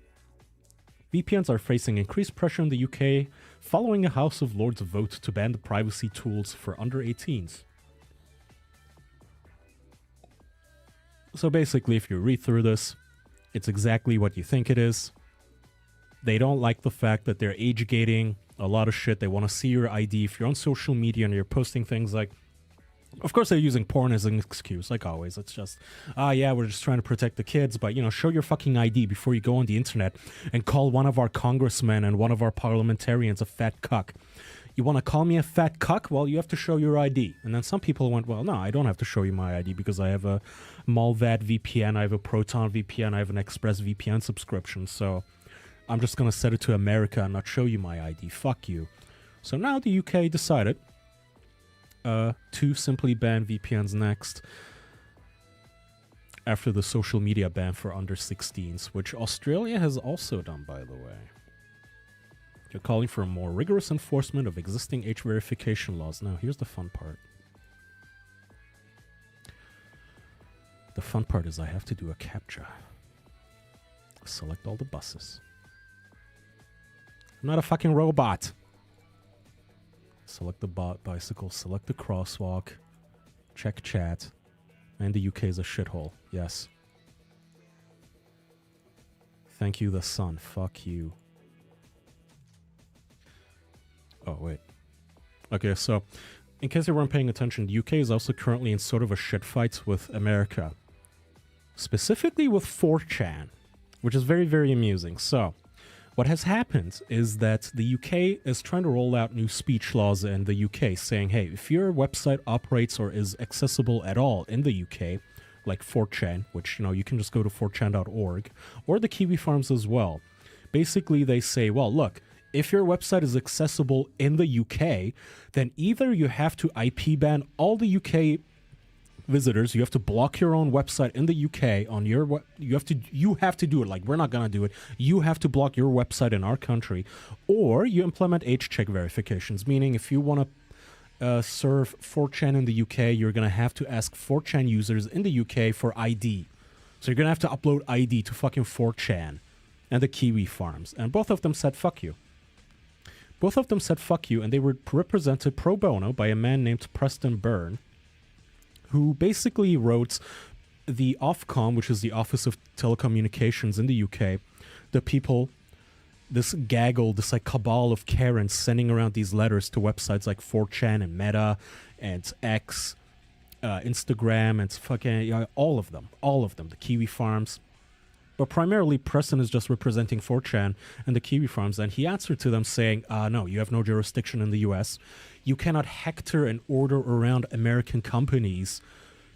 VPNs are facing increased pressure in the UK following a House of Lords vote to ban the privacy tools for under 18s. So basically, if you read through this, it's exactly what you think it is. They don't like the fact that they're age gating a lot of shit. They want to see your ID. If you're on social media and you're posting things like... Of course, they're using porn as an excuse, like always. It's just, yeah, we're just trying to protect the kids, but, you know, show your fucking ID before you go on the internet and call one of our congressmen and one of our parliamentarians a fat cuck. You want to call me a fat cuck? Well, you have to show your ID. And then some people went, well, no, I don't have to show you my ID because I have a Malvad VPN, I have a Proton VPN, I have an Express VPN subscription, so I'm just going to set it to America and not show you my ID. Fuck you. So now the UK decided to simply ban VPNs next after the social media ban for under 16s, which Australia has also done, by the way. They're calling for a more rigorous enforcement of existing age verification laws. Now, here's the fun part. The fun part is I have to do a CAPTCHA. Select all the buses. I'm not a fucking robot. Select the bicycle, select the crosswalk, check chat, and the UK is a shithole. Yes. Thank you, the sun. Fuck you. Oh, wait. Okay, so, in case you weren't paying attention, the UK is also currently in sort of a shit fight with America. Specifically with 4chan, which is very, very amusing. So, what has happened is that the UK is trying to roll out new speech laws in the UK, saying, hey, if your website operates or is accessible at all in the UK, like 4chan, which, you know, you can just go to 4chan.org, or the Kiwi Farms as well. Basically, they say, well, look, if your website is accessible in the UK, then either you have to IP ban all the UK visitors, you have to block your own website in the UK on your you have to do it. Like, we're not gonna do it. You have to block your website in our country, or you implement age check verifications, meaning if you want to serve 4chan in the UK, you're gonna have to ask 4chan users in the UK for ID. So you're gonna have to upload ID to fucking 4chan and the Kiwi Farms, and both of them said fuck you. Both of them said fuck you, and they were represented pro bono by a man named Preston Byrne, who basically wrote the Ofcom, which is the Office of Telecommunications in the UK, the people, this gaggle, this like cabal of Karens sending around these letters to websites like 4chan and Meta and X, Instagram, and fucking all of them, the Kiwi Farms. But primarily, Preston is just representing 4chan and the Kiwi Farms, and he answered to them saying, no, you have no jurisdiction in the US. You cannot hector and order around American companies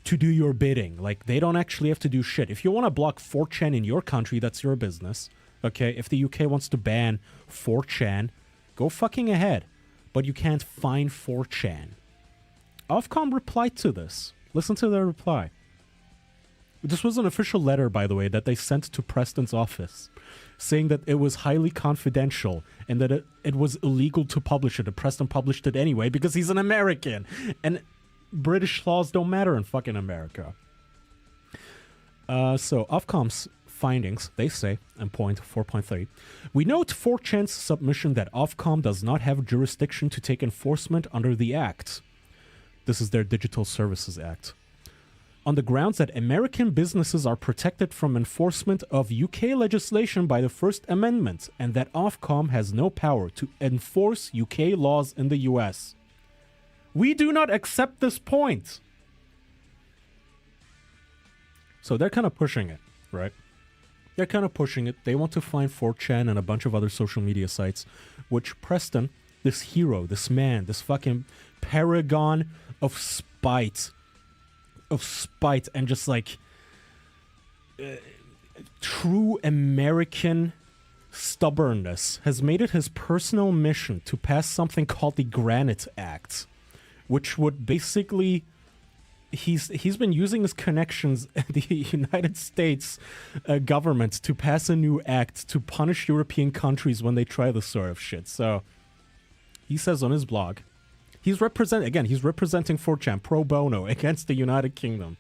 to do your bidding. Like, they don't actually have to do shit. If you want to block 4chan in your country, that's your business. Okay, if the UK wants to ban 4chan, go fucking ahead. But you can't fine 4chan. Ofcom replied to this. Listen to their reply. This was an official letter, by the way, that they sent to Preston's office, saying that it was highly confidential and that it was illegal to publish it. And Preston published it anyway because he's an American. And British laws don't matter in fucking America. So Ofcom's findings, they say, in point 4.3, we note 4chan's submission that Ofcom does not have jurisdiction to take enforcement under the Act. This is their Digital Services Act. On the grounds that American businesses are protected from enforcement of UK legislation by the First Amendment, and that Ofcom has no power to enforce UK laws in the US. We do not accept this point. So they're kind of pushing it, right? They're kind of pushing it. They want to find 4chan and a bunch of other social media sites, which Preston, this hero, this man, this fucking paragon of spite, and just like true American stubbornness, has made it his personal mission to pass something called the Granite Act, which would basically... He's been using his connections in the United States government to pass a new act to punish European countries when they try this sort of shit. So he says on his blog, he's representing 4chan pro bono against the United Kingdom.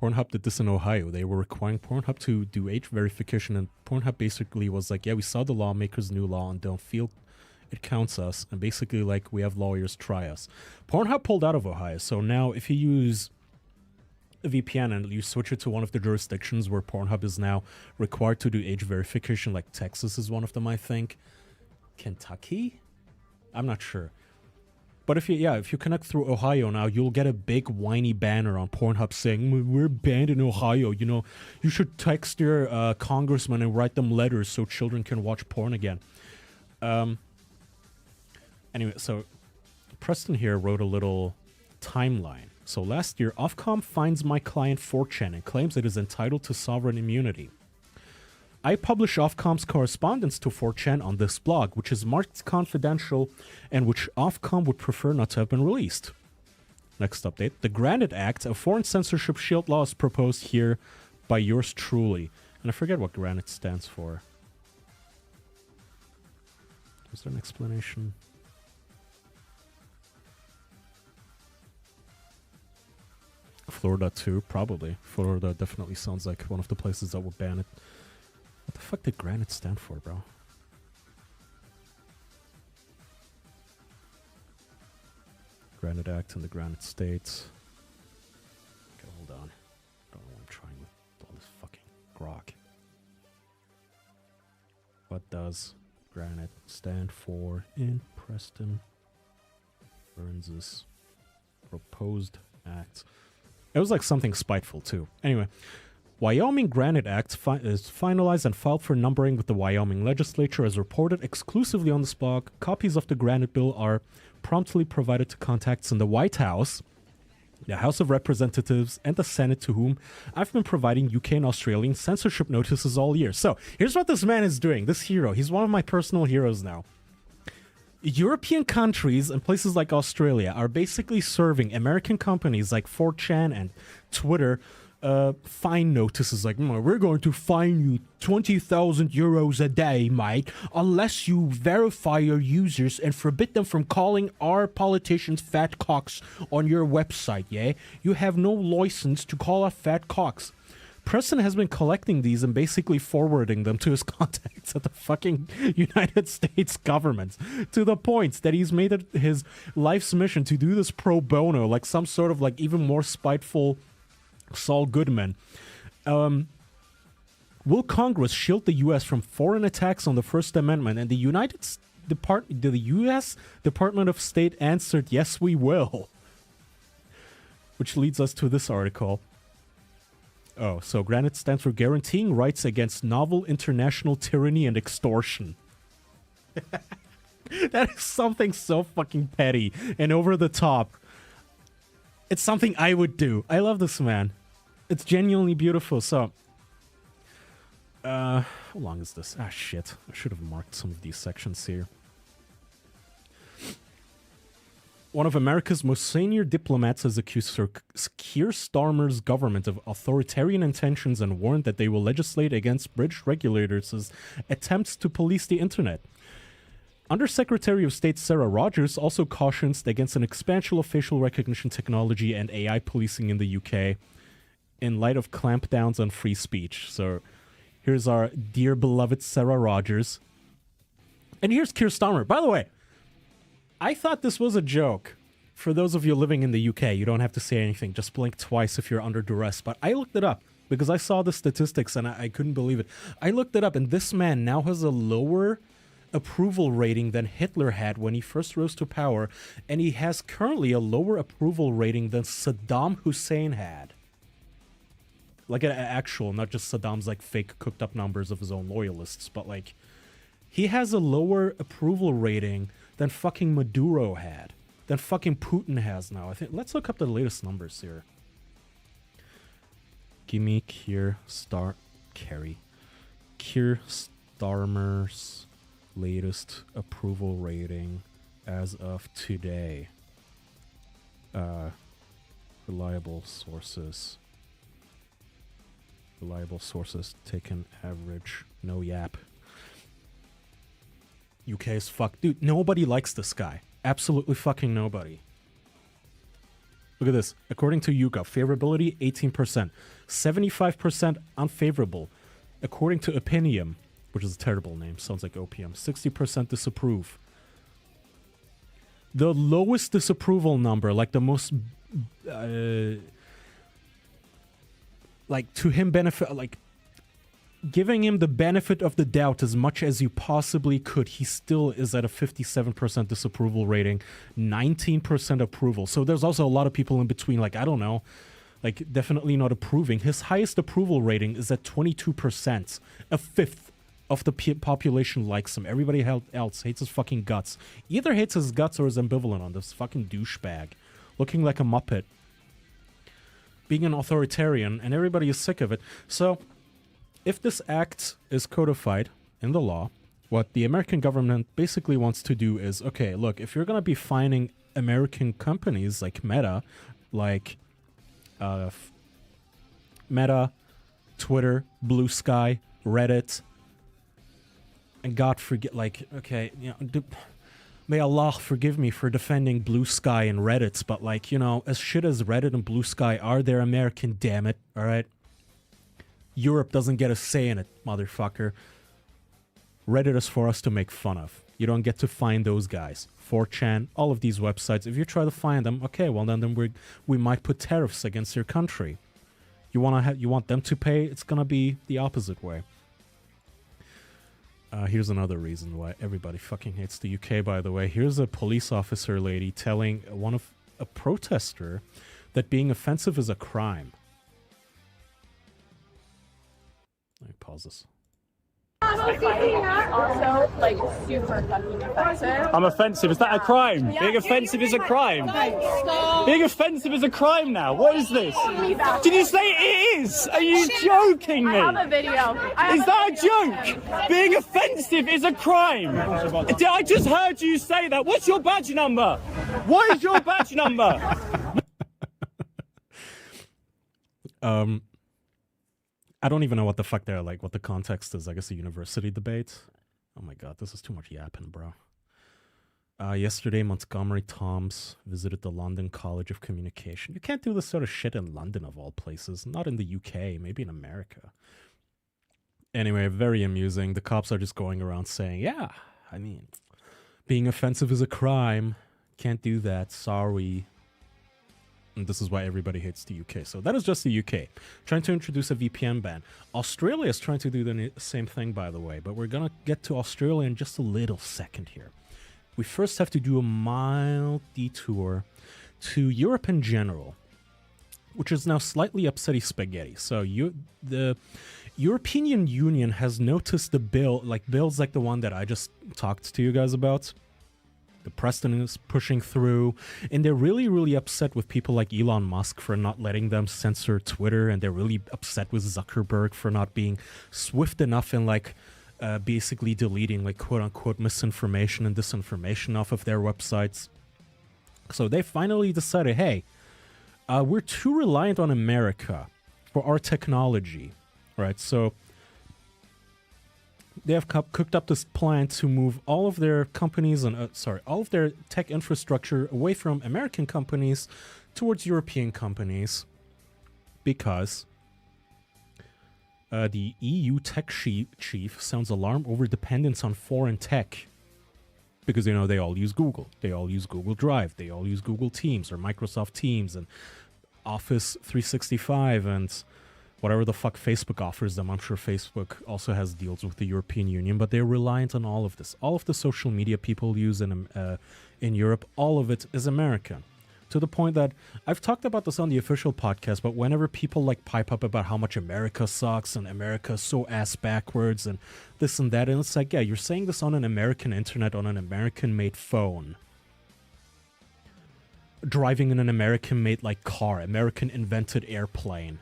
Pornhub did this in Ohio. They were requiring Pornhub to do age verification, and Pornhub basically was like, yeah, we saw the lawmakers' new law and don't feel it counts us, and basically like we have lawyers try us. Pornhub pulled out of Ohio, so now if you use a VPN and you switch it to one of the jurisdictions where Pornhub is now required to do age verification, like Texas is one of them, I think. Kentucky? I'm not sure. But if you connect through Ohio now, you'll get a big whiny banner on Pornhub saying, we're banned in Ohio, you know, you should text your congressman and write them letters so children can watch porn again. Anyway, so Preston here wrote a little timeline. So last year, Ofcom finds my client 4chan and claims it is entitled to sovereign immunity. I publish Ofcom's correspondence to 4chan on this blog, which is marked confidential and which Ofcom would prefer not to have been released. Next update. The Granite Act, a foreign censorship shield law, is proposed here by yours truly. And I forget what Granite stands for. Is there an explanation? Florida too, probably. Florida definitely sounds like one of the places that would ban it. What the fuck did Granite stand for, bro? Granite Act and the Granite States. Okay, hold on. I don't know what I'm trying with all this fucking grok. What does Granite stand for in Preston Burns's proposed act? It was like something spiteful, too. Anyway, Wyoming Granite Act is finalized and filed for numbering with the Wyoming legislature as reported exclusively on this blog. Copies of the Granite Bill are promptly provided to contacts in the White House, the House of Representatives, and the Senate, to whom I've been providing UK and Australian censorship notices all year. So, here's what this man is doing. This hero. He's one of my personal heroes now. European countries and places like Australia are basically serving American companies like 4chan and Twitter fine notices like, we're going to fine you 20,000 euros a day, mate, unless you verify your users and forbid them from calling our politicians fat cocks on your website, yeah? You have no license to call us fat cocks. Preston has been collecting these and basically forwarding them to his contacts at the fucking United States government, to the point that he's made it his life's mission to do this pro bono, like some sort of like even more spiteful Saul Goodman. Will Congress shield the U.S. from foreign attacks on the First Amendment? And the U.S. Department of State answered, yes, we will. Which leads us to this article. Oh, so Granite stands for Guaranteeing Rights Against Novel International Tyranny and Extortion. That is something so fucking petty and over the top. It's something I would do. I love this man. It's genuinely beautiful. So, how long is this? Ah, shit. I should have marked some of these sections here. One of America's most senior diplomats has accused Keir Starmer's government of authoritarian intentions and warned that they will legislate against British regulators' attempts to police the internet. Undersecretary of State Sarah Rogers also cautions against an expansion of facial recognition technology and AI policing in the UK. in light of clampdowns on free speech. So here's our dear beloved Sarah Rogers. And here's Keir Starmer. By the way, I thought this was a joke. For those of you living in the UK, you don't have to say anything. Just blink twice if you're under duress. But I looked it up because I saw the statistics and I couldn't believe it. I looked it up, and this man now has a lower approval rating than Hitler had when he first rose to power, and he has currently a lower approval rating than Saddam Hussein had. Like an actual, not just Saddam's like fake cooked up numbers of his own loyalists, but like he has a lower approval rating than fucking Maduro had, than fucking Putin has now. I think let's look up the latest numbers here. Gimme Keir Starmer's latest approval rating as of today. Reliable sources. Reliable sources taken average. No yap. UK is fuck. Dude, nobody likes this guy. Absolutely fucking nobody. Look at this. According to YouGov, favorability 18%. 75% unfavorable. According to Opinium, which is a terrible name, sounds like opium, 60% disapprove. The lowest disapproval number, like the most like to him benefit, like giving him the benefit of the doubt as much as you possibly could, he still is at a 57% disapproval rating, 19% approval. So there's also a lot of people in between, like, I don't know, like definitely not approving. His highest approval rating is at 22%. A fifth of the population likes him. Everybody else hates his fucking guts. Either hates his guts or is ambivalent on this fucking douchebag. Looking like a Muppet. Being an authoritarian, and everybody is sick of it. So, if this act is codified in the law, what the American government basically wants to do is, okay, look, if you're going to be fining American companies like Meta, like Meta, Twitter, Blue Sky, Reddit, and God forget, like, okay, you know, may Allah forgive me for defending Blue Sky and Reddit, but like, you know, as shit as Reddit and Blue Sky are, they're American, damn it, all right? Europe doesn't get a say in it, motherfucker. Reddit is for us to make fun of. You don't get to find those guys. 4chan, all of these websites. If you try to find them, okay, well then we might put tariffs against your country. You want them to pay? It's gonna be the opposite way. Here's another reason why everybody fucking hates the UK, by the way. Here's a police officer lady telling a protester that being offensive is a crime. Let me pause this. Also, like, super fucking offensive. I'm offensive. Is that a crime? Yeah, Being offensive is a crime. So Being offensive is a crime now. What is this? Did you say it is? Are you joking me? I have a video. Is that a joke? Being offensive is a crime. I just heard you say that. What's your badge number? What is your badge number? I don't even know what the fuck they're like, what the context is. I guess a university debate. Oh my god, this is too much yapping, bro. Yesterday, Montgomery Toms visited the London College of Communication. You can't do this sort of shit in London, of all places. Not in the UK, maybe in America. Anyway, very amusing. The cops are just going around saying, yeah, I mean, being offensive is a crime. Can't do that. Sorry. And this is why everybody hates the UK. So that is just the UK. Trying to introduce a VPN ban. Australia is trying to do the same thing, by the way. But we're going to get to Australia in just a little second here. We first have to do a mild detour to Europe in general, which is now slightly upsetty spaghetti. So the European Union has noticed the bill, like bills like the one that I just talked to you guys about. The Preston is pushing through, and they're really, really upset with people like Elon Musk for not letting them censor Twitter, and they're really upset with Zuckerberg for not being swift enough in like basically deleting like quote-unquote misinformation and disinformation off of their websites. So they finally decided, hey, we're too reliant on America for our technology, right? So they have cooked up this plan to move all of their companies and all of their tech infrastructure away from American companies towards European companies, because The EU tech chief sounds alarm over dependence on foreign tech. Because, you know, they all use Google. They all use Google Drive. They all use Google Teams or Microsoft Teams and Office 365 and whatever the fuck Facebook offers them. I'm sure Facebook also has deals with the European Union, but they're reliant on all of this. All of the social media people use in Europe, all of it is American. To the point that I've talked about this on the official podcast, but whenever people like pipe up about how much America sucks and America's so ass backwards and this and that, and it's like, yeah, you're saying this on an American internet, on an American-made phone. Driving in an American-made like car, American-invented airplane.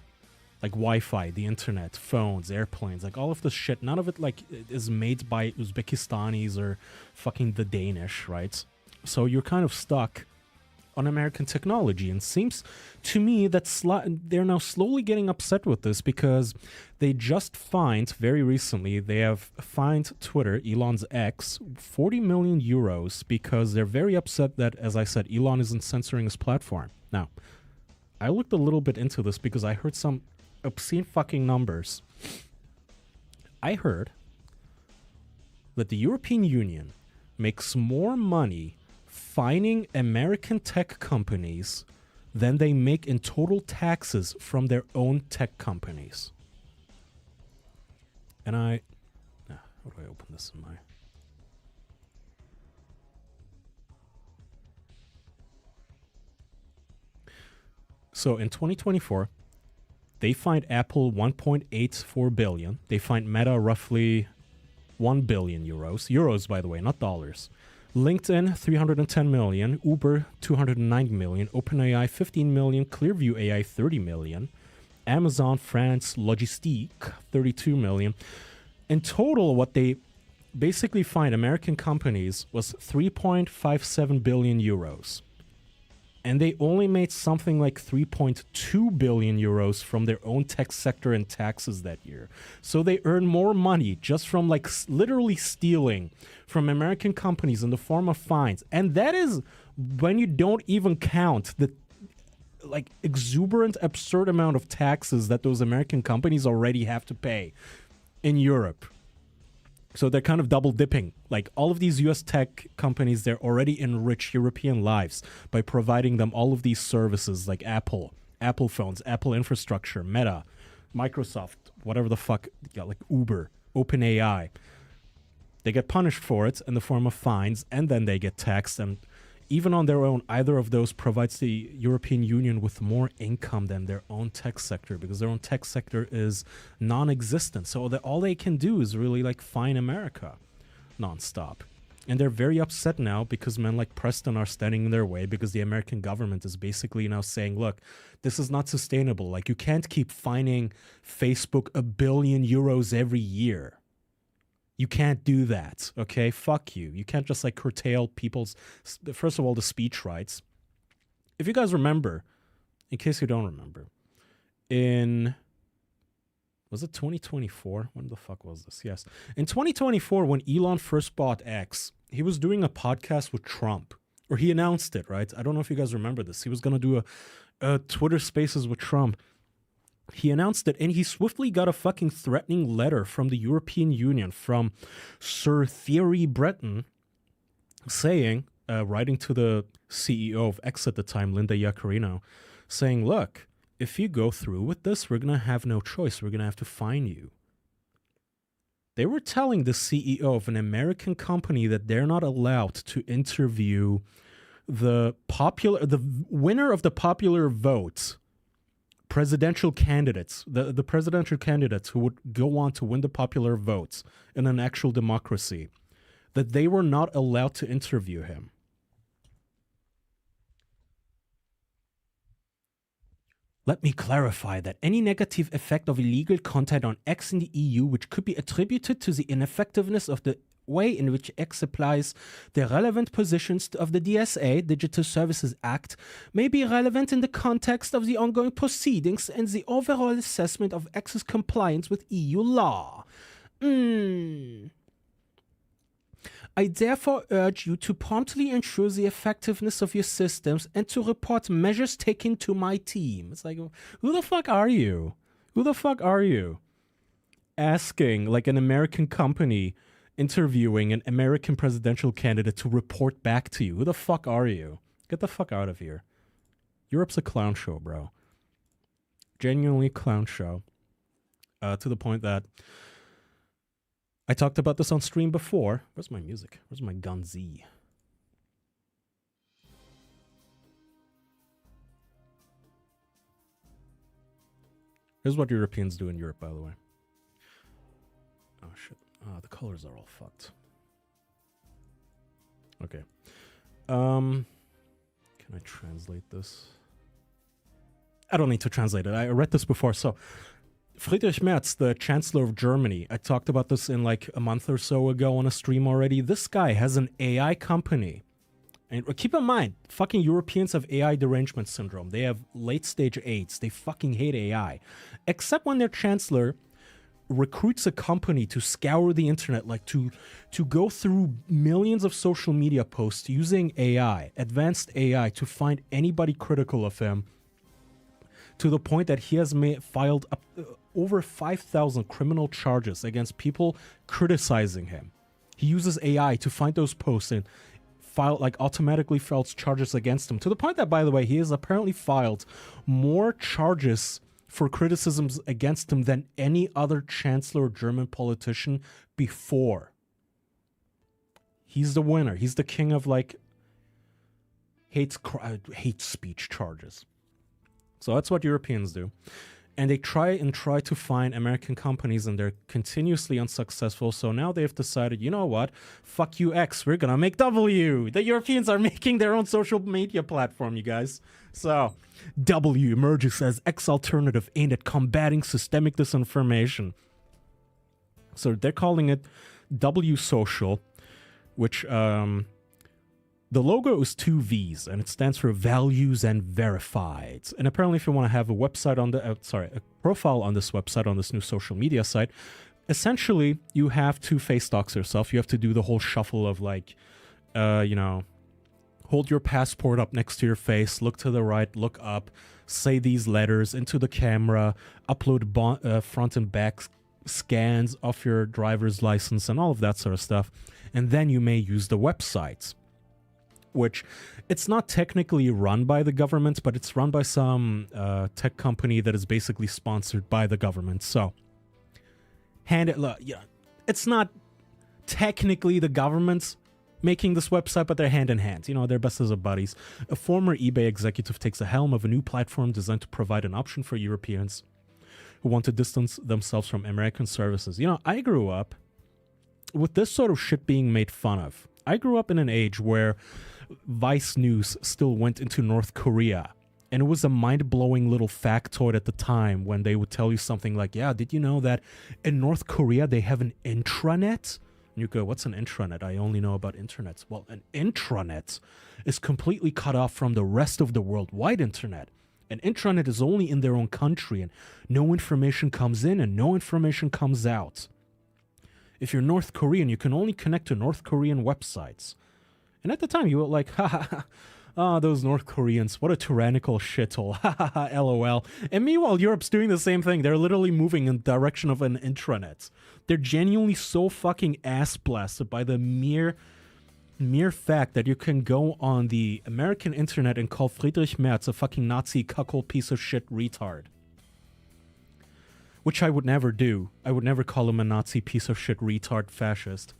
Like Wi-Fi, the internet, phones, airplanes, like all of this shit, none of it like is made by Uzbekistanis or fucking the Danish, right? So you're kind of stuck on American technology, and seems to me that they're now slowly getting upset with this because they just fined, very recently, they have fined Twitter, Elon's X, 40 million euros because they're very upset that, as I said, Elon isn't censoring his platform. Now, I looked a little bit into this because I heard some obscene fucking numbers. I heard that the European Union makes more money fining American tech companies than they make in total taxes from their own tech companies. And how do I open this in my... So in 2024, they fined Apple 1.84 billion. They fined Meta roughly 1 billion euros. Euros, by the way, not dollars. LinkedIn, 310 million. Uber, 209 million. OpenAI, 15 million. Clearview AI, 30 million. Amazon France Logistique, 32 million. In total, what they basically fined American companies was 3.57 billion euros. And they only made something like 3.2 billion euros from their own tech sector and taxes that year. So they earn more money just from like literally stealing from American companies in the form of fines. And that is when you don't even count the like exuberant, absurd amount of taxes that those American companies already have to pay in Europe. So they're kind of double dipping. Like all of these US tech companies, they're already enrich European lives by providing them all of these services like Apple phones, Apple infrastructure, Meta, Microsoft, whatever the fuck, yeah, like Uber, OpenAI. They get punished for it in the form of fines, and then they get taxed. And even on their own, either of those provides the European Union with more income than their own tech sector, because their own tech sector is non-existent. So all they can do is really like fine America nonstop. And they're very upset now because men like Preston are standing in their way, because the American government is basically now saying, look, this is not sustainable. Like, you can't keep fining Facebook 1 billion euros every year. You can't do that, okay? Fuck you. You can't just like curtail people's, first of all, the speech rights. If you guys remember, in case you don't remember, was it 2024? When the fuck was this? Yes. In 2024, when Elon first bought X, he was doing a podcast with Trump, or he announced it, right? I don't know if you guys remember this. He was going to do a Twitter Spaces with Trump. He announced it, and he swiftly got a fucking threatening letter from the European Union from Sir Thierry Breton saying, writing to the CEO of X at the time, Linda Yaccarino, saying, look, if you go through with this, we're going to have no choice. We're going to have to fine you. They were telling the CEO of an American company that they're not allowed to interview the winner of the popular vote, presidential candidates, the presidential candidates who would go on to win the popular votes in an actual democracy, that they were not allowed to interview him. Let me clarify that any negative effect of illegal content on X in the EU, which could be attributed to the ineffectiveness of the way in which X applies the relevant positions of the DSA, Digital Services Act, may be relevant in the context of the ongoing proceedings and the overall assessment of X's compliance with EU law. I therefore urge you to promptly ensure the effectiveness of your systems and to report measures taken to my team. It's like, who the fuck are you? Who the fuck are you? asking like an American company interviewing an American presidential candidate to report back to you. Who the fuck are you? Get the fuck out of here. Europe's a clown show, bro. Genuinely clown show. To the point that I talked about this on stream before. Where's my music? Where's my Gunzi? Here's what Europeans do in Europe, by the way. Oh, shit. The colors are all fucked. Okay. Can I translate this? I don't need to translate it. I read this before. So, Friedrich Merz, the Chancellor of Germany, I talked about this in like a month or so ago on a stream already. This guy has an AI company. And keep in mind, fucking Europeans have AI derangement syndrome. They have late-stage AIDS. They fucking hate AI. Except when their chancellor recruits a company to scour the internet, like to go through millions of social media posts using AI, advanced AI, to find anybody critical of him, to the point that he has filed over 5,000 criminal charges against people criticizing him. He uses AI to find those posts and automatically files charges against him, to the point that, by the way, he has apparently filed more charges for criticisms against him than any other chancellor or German politician before. He's the winner. He's the king of like hate speech charges. So that's what Europeans do. And they try to find American companies, and they're continuously unsuccessful. So now they've decided, you know what? Fuck you, X. We're going to make W. The Europeans are making their own social media platform, you guys. So W emerges as X alternative aimed at combating systemic disinformation. So they're calling it W Social, which the logo is 2 V's, and it stands for Values and Verified. And apparently, if you want to have a website on the, a profile on this website, on this new social media site, essentially, you have to face dox yourself. You have to do the whole shuffle of like, hold your passport up next to your face, look to the right, look up, say these letters into the camera, upload front and back scans of your driver's license and all of that sort of stuff. And then you may use the websites, which it's not technically run by the government, but it's run by some tech company that is basically sponsored by the government. So, it's not technically the government's making this website, but they're hand in hand. You know, they're best as buddies. A former eBay executive takes the helm of a new platform designed to provide an option for Europeans who want to distance themselves from American services. You know, I grew up with this sort of shit being made fun of. I grew up in an age where Vice News still went into North Korea. And it was a mind-blowing little factoid at the time when they would tell you something like, yeah, did you know that in North Korea they have an intranet? And you go, what's an intranet? I only know about internets. Well, an intranet is completely cut off from the rest of the worldwide internet. An intranet is only in their own country, and no information comes in and no information comes out. If you're North Korean, you can only connect to North Korean websites. And at the time, you were like, ha ha ha, ah, those North Koreans, what a tyrannical shithole, ha ha ha, lol. And meanwhile, Europe's doing the same thing. They're literally moving in the direction of an intranet. They're genuinely so fucking ass-blasted by the mere fact that you can go on the American internet and call Friedrich Merz a fucking Nazi cuckold piece of shit retard. Which I would never do. I would never call him a Nazi piece of shit retard fascist.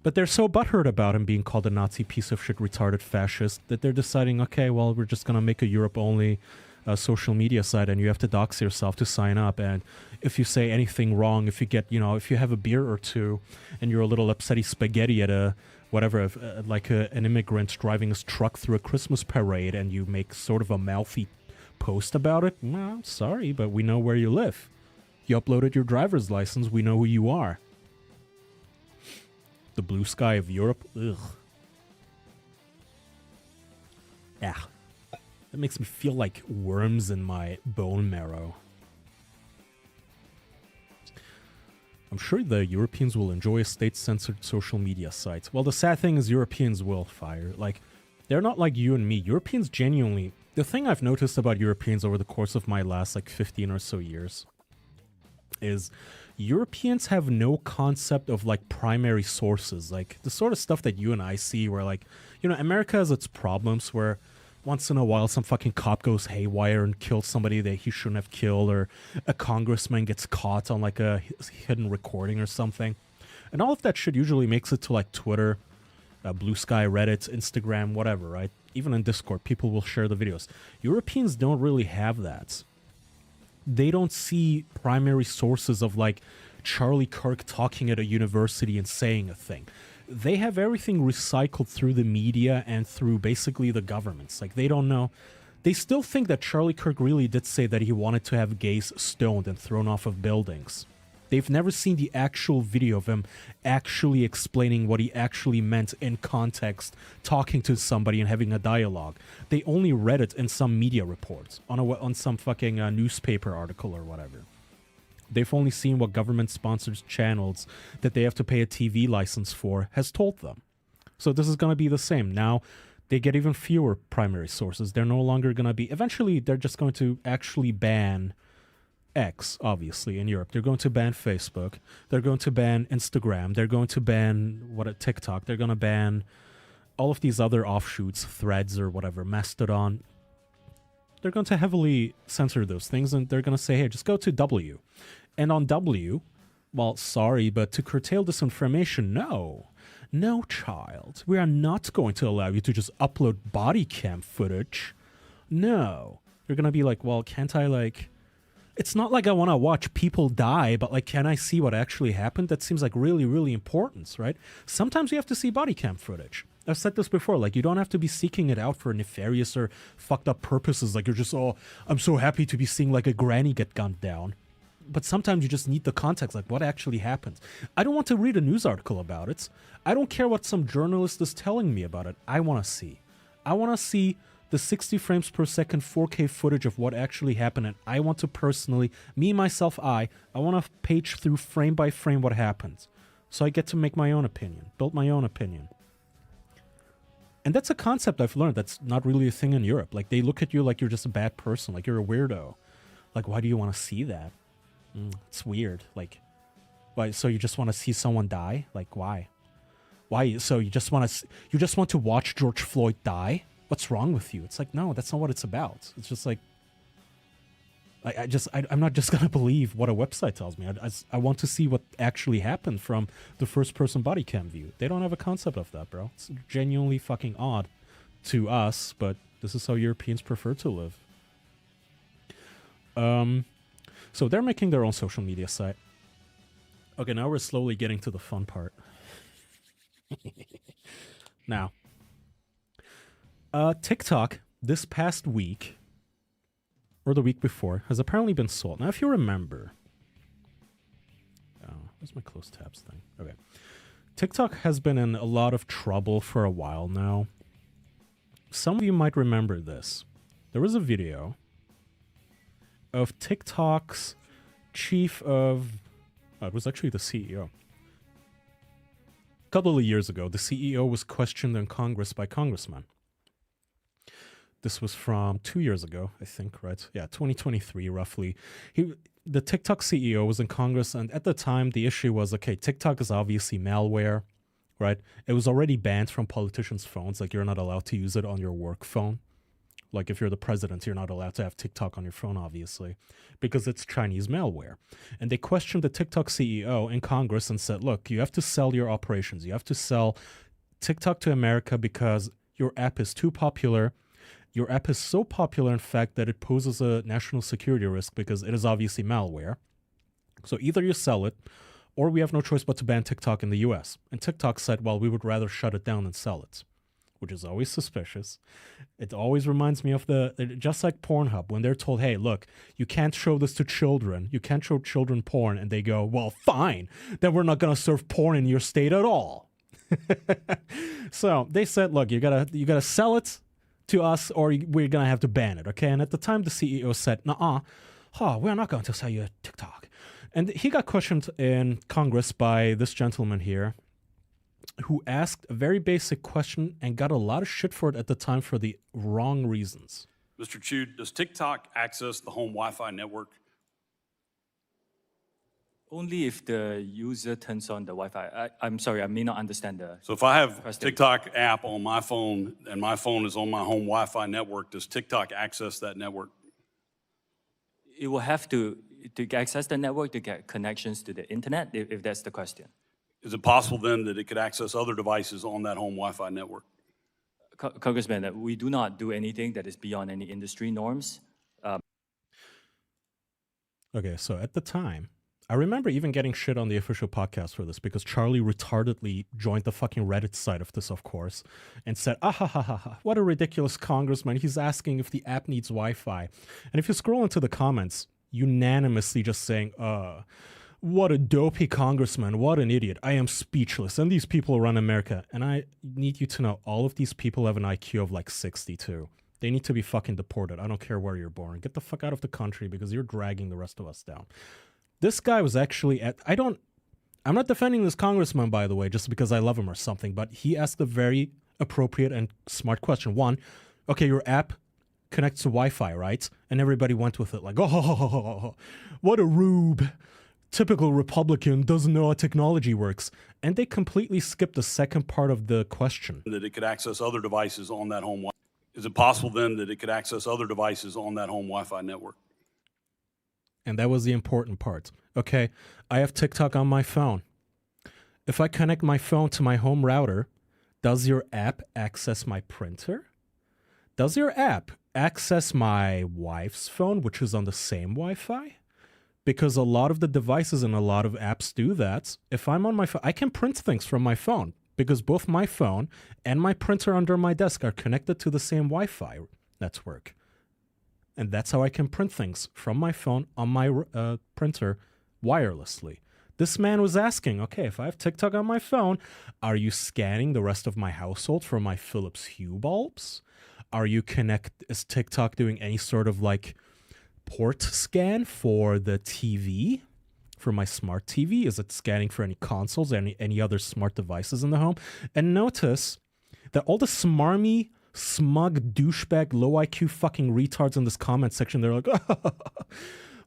But they're so butthurt about him being called a Nazi piece of shit retarded fascist that they're deciding, okay, well, we're just going to make a Europe-only social media site, and you have to dox yourself to sign up. And if you say anything wrong, if you get, if you have a beer or two and you're a little upsetty spaghetti at an immigrant driving his truck through a Christmas parade, and you make sort of a mouthy post about it, well, I'm sorry, but we know where you live. You uploaded your driver's license, we know who you are. The blue sky of Europe, ugh. Yeah. That makes me feel like worms in my bone marrow. I'm sure the Europeans will enjoy a state-censored social media site. Well, the sad thing is Europeans will fire. Like, they're not like you and me. Europeans genuinely... The thing I've noticed about Europeans over the course of my last, 15 or so years is Europeans have no concept of like primary sources, like the sort of stuff that you and I see where like, you know, America has its problems where once in a while some fucking cop goes haywire and kills somebody that he shouldn't have killed, or a congressman gets caught on like a hidden recording or something. And all of that shit usually makes it to like Twitter, Blue Sky, Reddit, Instagram, whatever, right? Even in Discord, people will share the videos. Europeans don't really have that. They don't see primary sources of like Charlie Kirk talking at a university and saying a thing. They have everything recycled through the media and through basically the governments. Like, they don't know. They still think that Charlie Kirk really did say that he wanted to have gays stoned and thrown off of buildings. They've never seen the actual video of him actually explaining what he actually meant in context, talking to somebody and having a dialogue. They only read it in some media reports, on some fucking newspaper article or whatever. They've only seen what government-sponsored channels that they have to pay a TV license for has told them. So this is going to be the same. Now, they get even fewer primary sources. They're no longer going to be... Eventually, they're just going to actually ban X, obviously, in Europe. They're going to ban Facebook. They're going to ban Instagram. They're going to ban TikTok. They're going to ban all of these other offshoots, Threads or whatever, Mastodon. They're going to heavily censor those things, and they're going to say, hey, just go to W. And on W, well, sorry, but to curtail disinformation, no. No, child. We are not going to allow you to just upload body cam footage. No. You're going to be like, well, can't I, like... It's not like I want to watch people die, but, like, can I see what actually happened? That seems, like, really, really important, right? Sometimes you have to see body cam footage. I've said this before, like, you don't have to be seeking it out for nefarious or fucked up purposes. Like, you're just, oh, I'm so happy to be seeing, like, a granny get gunned down. But sometimes you just need the context, like, what actually happened. I don't want to read a news article about it. I don't care what some journalist is telling me about it. I want to see. I want to see the 60 frames per second 4K footage of what actually happened, and I want to personally, me, myself, I want to page through frame by frame what happened. So I get to make my own opinion, build my own opinion. And that's a concept I've learned that's not really a thing in Europe. Like, they look at you like you're just a bad person, like you're a weirdo. Like, why do you want to see that? It's weird. Like, why? So you just want to see someone die? Like, why? Why? So you just want to watch George Floyd die? What's wrong with you? It's like, no, that's not what it's about. It's just like, I'm not just gonna believe what a website tells me. I want to see what actually happened from the first-person body cam view. They don't have a concept of that, bro. It's genuinely fucking odd to us, but this is how Europeans prefer to live. So they're making their own social media site. Okay, now we're slowly getting to the fun part. Now, TikTok this past week, or the week before, has apparently been sold. Now, if you remember... Oh, where's my closed tabs thing? Okay. TikTok has been in a lot of trouble for a while now. Some of you might remember this. There was a video of TikTok's chief of... it was actually the CEO. A couple of years ago, the CEO was questioned in Congress by congressmen. This was from 2 years ago, I think, right? Yeah, 2023, roughly. The TikTok CEO was in Congress, and at the time, the issue was, okay, TikTok is obviously malware, right? It was already banned from politicians' phones. Like, you're not allowed to use it on your work phone. Like, if you're the president, you're not allowed to have TikTok on your phone, obviously, because it's Chinese malware. And they questioned the TikTok CEO in Congress and said, look, you have to sell your operations. You have to sell TikTok to America because your app is too popular. Your app is so popular, in fact, that it poses a national security risk because it is obviously malware. So either you sell it, or we have no choice but to ban TikTok in the US. And TikTok said, well, we would rather shut it down than sell it, which is always suspicious. It always reminds me of just like Pornhub, when they're told, hey, look, you can't show this to children. You can't show children porn. And they go, well, fine, then we're not going to serve porn in your state at all. So they said, look, you gotta sell it to us, or we're going to have to ban it, okay? And at the time, the CEO said, we're not going to sell you TikTok. And he got questioned in Congress by this gentleman here, who asked a very basic question and got a lot of shit for it at the time for the wrong reasons. Mr. Chu, does TikTok access the home Wi-Fi network? Only if the user turns on the Wi-Fi. I'm sorry, I may not understand the. So if I have Question. TikTok app on my phone and my phone is on my home Wi-Fi network, does TikTok access that network? It will have to access the network to get connections to the internet, if that's the question. Is it possible then that it could access other devices on that home Wi-Fi network? Congressman, we do not do anything that is beyond any industry norms. Okay, so at the time, I remember even getting shit on the official podcast for this because Charlie retardedly joined the fucking Reddit side of this, of course, and said, ah ha ha ha ha, what a ridiculous congressman. He's asking if the app needs Wi-Fi. And if you scroll into the comments, unanimously just saying, what a dopey congressman, what an idiot. I am speechless. And these people run America. And I need you to know, all of these people have an IQ of like 62. They need to be fucking deported. I don't care where you're born. Get the fuck out of the country because you're dragging the rest of us down. This guy was actually I'm not defending this congressman, by the way, just because I love him or something, but he asked a very appropriate and smart question. One, okay, your app connects to Wi-Fi, right? And everybody went with it like, oh, what a rube. Typical Republican, doesn't know how technology works. And they completely skipped the second part of the question. That it could access other devices on that home Wi-Fi. Is it possible then that it could access other devices on that home Wi-Fi network? And that was the important part. Okay, I have TikTok on my phone. If I connect my phone to my home router, does your app access my printer? Does your app access my wife's phone, which is on the same Wi-Fi? Because a lot of the devices and a lot of apps do that. If I'm on my phone, I can print things from my phone because both my phone and my printer under my desk are connected to the same Wi-Fi network. And that's how I can print things from my phone on my printer wirelessly. This man was asking, okay, if I have TikTok on my phone, are you scanning the rest of my household for my Philips Hue bulbs? Is TikTok doing any sort of like port scan for the TV, for my smart TV? Is it scanning for any consoles, any other smart devices in the home? And notice that all the smarmy, smug, douchebag, low IQ fucking retards in this comment section, they're like,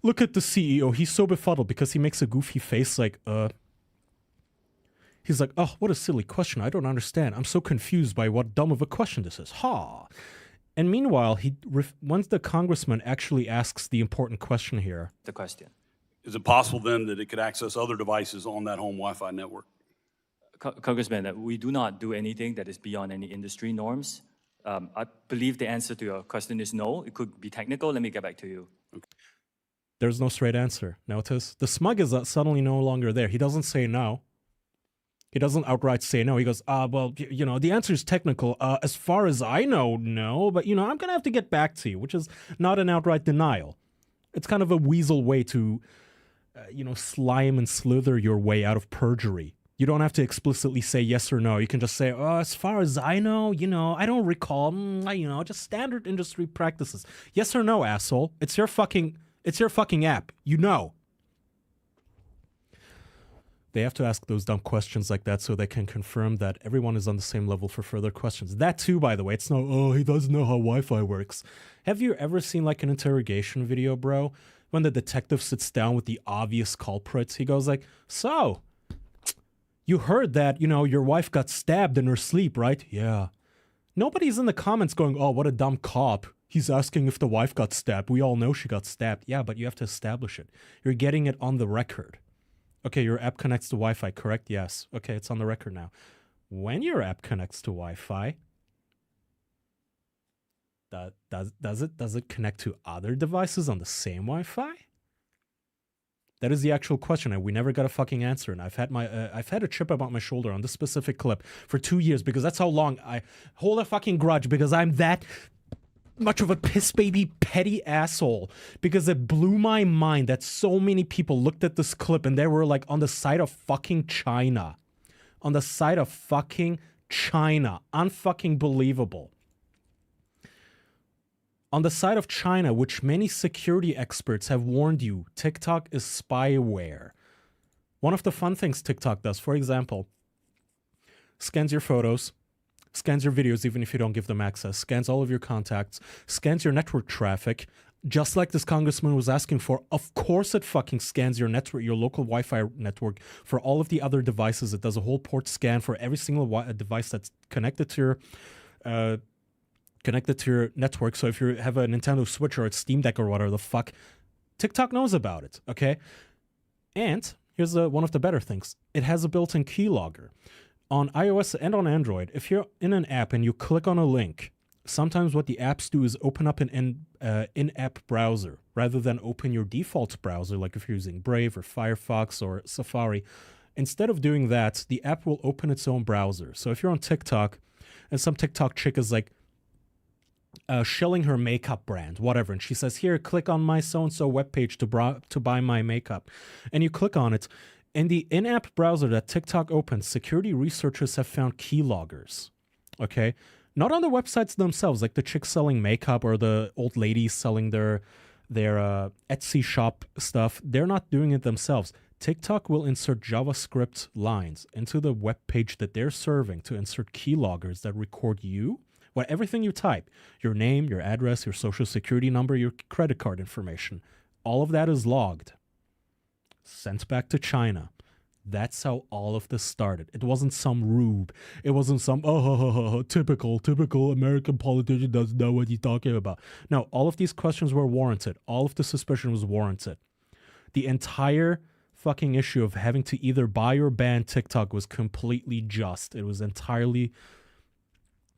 look at the CEO, he's so befuddled because he makes a goofy face like, he's like, oh, what a silly question, I don't understand. I'm so confused by what dumb of a question this is. Ha! And meanwhile, once the congressman actually asks the important question here. The question. Is it possible then that it could access other devices on that home Wi-Fi network? Congressman, we do not do anything that is beyond any industry norms. I believe the answer to your question is no. It could be technical. Let me get back to you. Okay. There's no straight answer. Notice the smug is suddenly no longer there. He doesn't say no. He doesn't outright say no. He goes, well, the answer is technical. As far as I know, no. But, I'm going to have to get back to you, which is not an outright denial. It's kind of a weasel way to, slime and slither your way out of perjury. You don't have to explicitly say yes or no. You can just say, as far as I know, I don't recall, just standard industry practices. Yes or no, asshole. It's your fucking app. They have to ask those dumb questions like that so they can confirm that everyone is on the same level for further questions. That too, by the way, it's no, he doesn't know how Wi-Fi works. Have you ever seen like an interrogation video, bro? When the detective sits down with the obvious culprits, he goes like, so, you heard that, your wife got stabbed in her sleep, right? Yeah. Nobody's in the comments going, oh, what a dumb cop. He's asking if the wife got stabbed. We all know she got stabbed. Yeah, but you have to establish it. You're getting it on the record. Okay, your app connects to Wi-Fi, correct? Yes. Okay, it's on the record now. When your app connects to Wi-Fi, does it connect to other devices on the same Wi-Fi? That is the actual question, and we never got a fucking answer. And I've had a chip about my shoulder on this specific clip for 2 years because that's how long I hold a fucking grudge, because I'm that much of a piss baby petty asshole, because it blew my mind that so many people looked at this clip and they were like on the side of fucking China. On the side of fucking China. Unfucking believable. On the side of China, which many security experts have warned you, TikTok is spyware. One of the fun things TikTok does, for example, scans your photos, scans your videos even if you don't give them access, scans all of your contacts, scans your network traffic, Just like this congressman was asking for, of course it fucking scans your network, your local Wi-Fi network for all of the other devices. It does a whole port scan for every single device that's connected to your network. So if you have a Nintendo Switch or a Steam Deck or whatever the fuck, TikTok knows about it, okay? And here's one of the better things. It has a built-in keylogger. On iOS and on Android, if you're in an app and you click on a link, sometimes what the apps do is open up an in-app browser rather than open your default browser, like if you're using Brave or Firefox or Safari. Instead of doing that, the app will open its own browser. So if you're on TikTok and some TikTok chick is like shilling her makeup brand, whatever, and she says, here, click on my so-and-so webpage to buy my makeup. And you click on it. In the in-app browser that TikTok opens, security researchers have found keyloggers, okay? Not on the websites themselves, like the chicks selling makeup or the old ladies selling their Etsy shop stuff. They're not doing it themselves. TikTok will insert JavaScript lines into the web page that they're serving to insert keyloggers that record everything you type, your name, your address, your social security number, your credit card information. All of that is logged, sent back to China. That's how all of this started. It wasn't some rube. It wasn't some, typical American politician doesn't know what he's talking about. No, all of these questions were warranted. All of the suspicion was warranted. The entire fucking issue of having to either buy or ban TikTok was completely just. It was entirely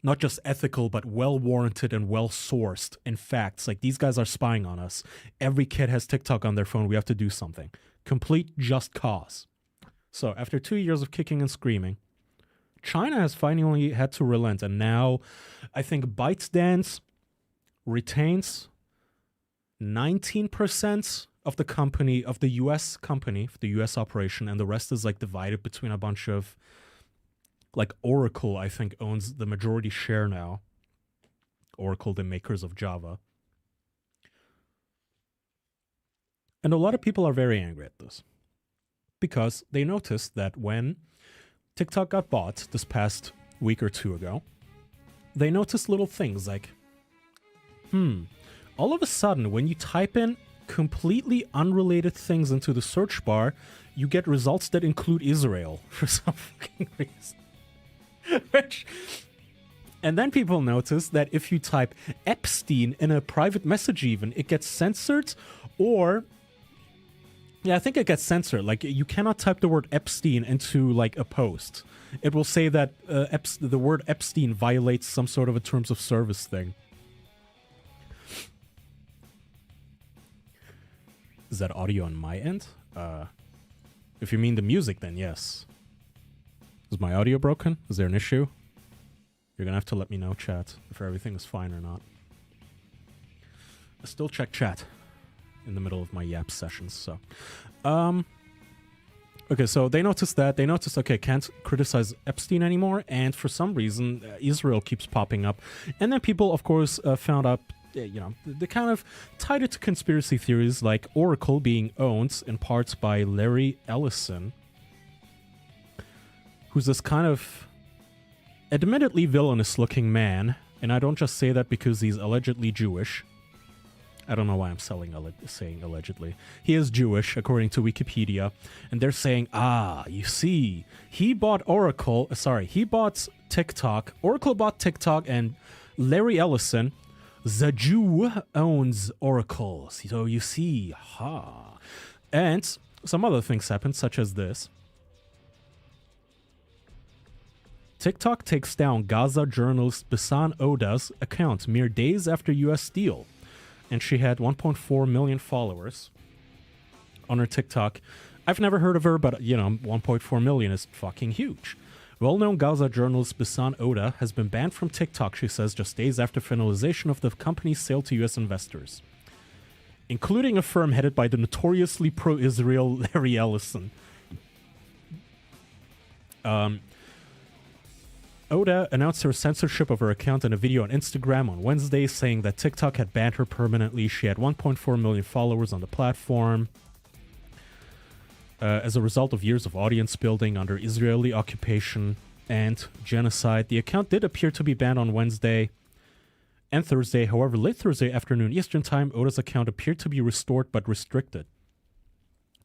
not just ethical, but well-warranted and well-sourced in facts. Like, these guys are spying on us. Every kid has TikTok on their phone. We have to do something. Complete just cause. So, after 2 years of kicking and screaming, China has finally had to relent. And now, I think ByteDance retains 19% of the company, of the US company, the US operation, and the rest is like divided between a bunch of, like Oracle, I think, owns the majority share now. Oracle, the makers of Java. And a lot of people are very angry at this, because they noticed that when TikTok got bought this past week or two ago, they noticed little things like, all of a sudden, when you type in completely unrelated things into the search bar, you get results that include Israel for some fucking reason. And then people notice that if you type Epstein in a private message even, it gets censored, or... yeah, I think it gets censored. Like, you cannot type the word Epstein into, like, a post. It will say that the word Epstein violates some sort of a terms of service thing. Is that audio on my end? If you mean the music, then yes. Is my audio broken? Is there an issue? You're gonna have to let me know, chat, if everything is fine or not. I still check chat in the middle of my Yap sessions, so. Okay, so they noticed that. They noticed, okay, can't criticize Epstein anymore, and for some reason, Israel keeps popping up. And then people, of course, found out, they kind of tied it to conspiracy theories, like Oracle being owned in parts by Larry Ellison, who's this kind of admittedly villainous-looking man, and I don't just say that because he's allegedly Jewish. I don't know why I'm saying allegedly. He is Jewish, according to Wikipedia, and they're saying, you see, he bought TikTok. Oracle bought TikTok, and Larry Ellison, the Jew, owns Oracle. So you see, And some other things happened, such as this. TikTok takes down Gaza journalist Bisan Oda's account mere days after U.S. deal. And she had 1.4 million followers on her TikTok. I've never heard of her, but, 1.4 million is fucking huge. Well-known Gaza journalist Bisan Oda has been banned from TikTok, she says, just days after finalization of the company's sale to U.S. investors, including a firm headed by the notoriously pro-Israel Larry Ellison. Oda announced her censorship of her account in a video on Instagram on Wednesday, saying that TikTok had banned her permanently. She had 1.4 million followers on the platform. As a result of years of audience building under Israeli occupation and genocide, the account did appear to be banned on Wednesday. and Thursday. However, late Thursday afternoon Eastern Time, Oda's account appeared to be restored but restricted.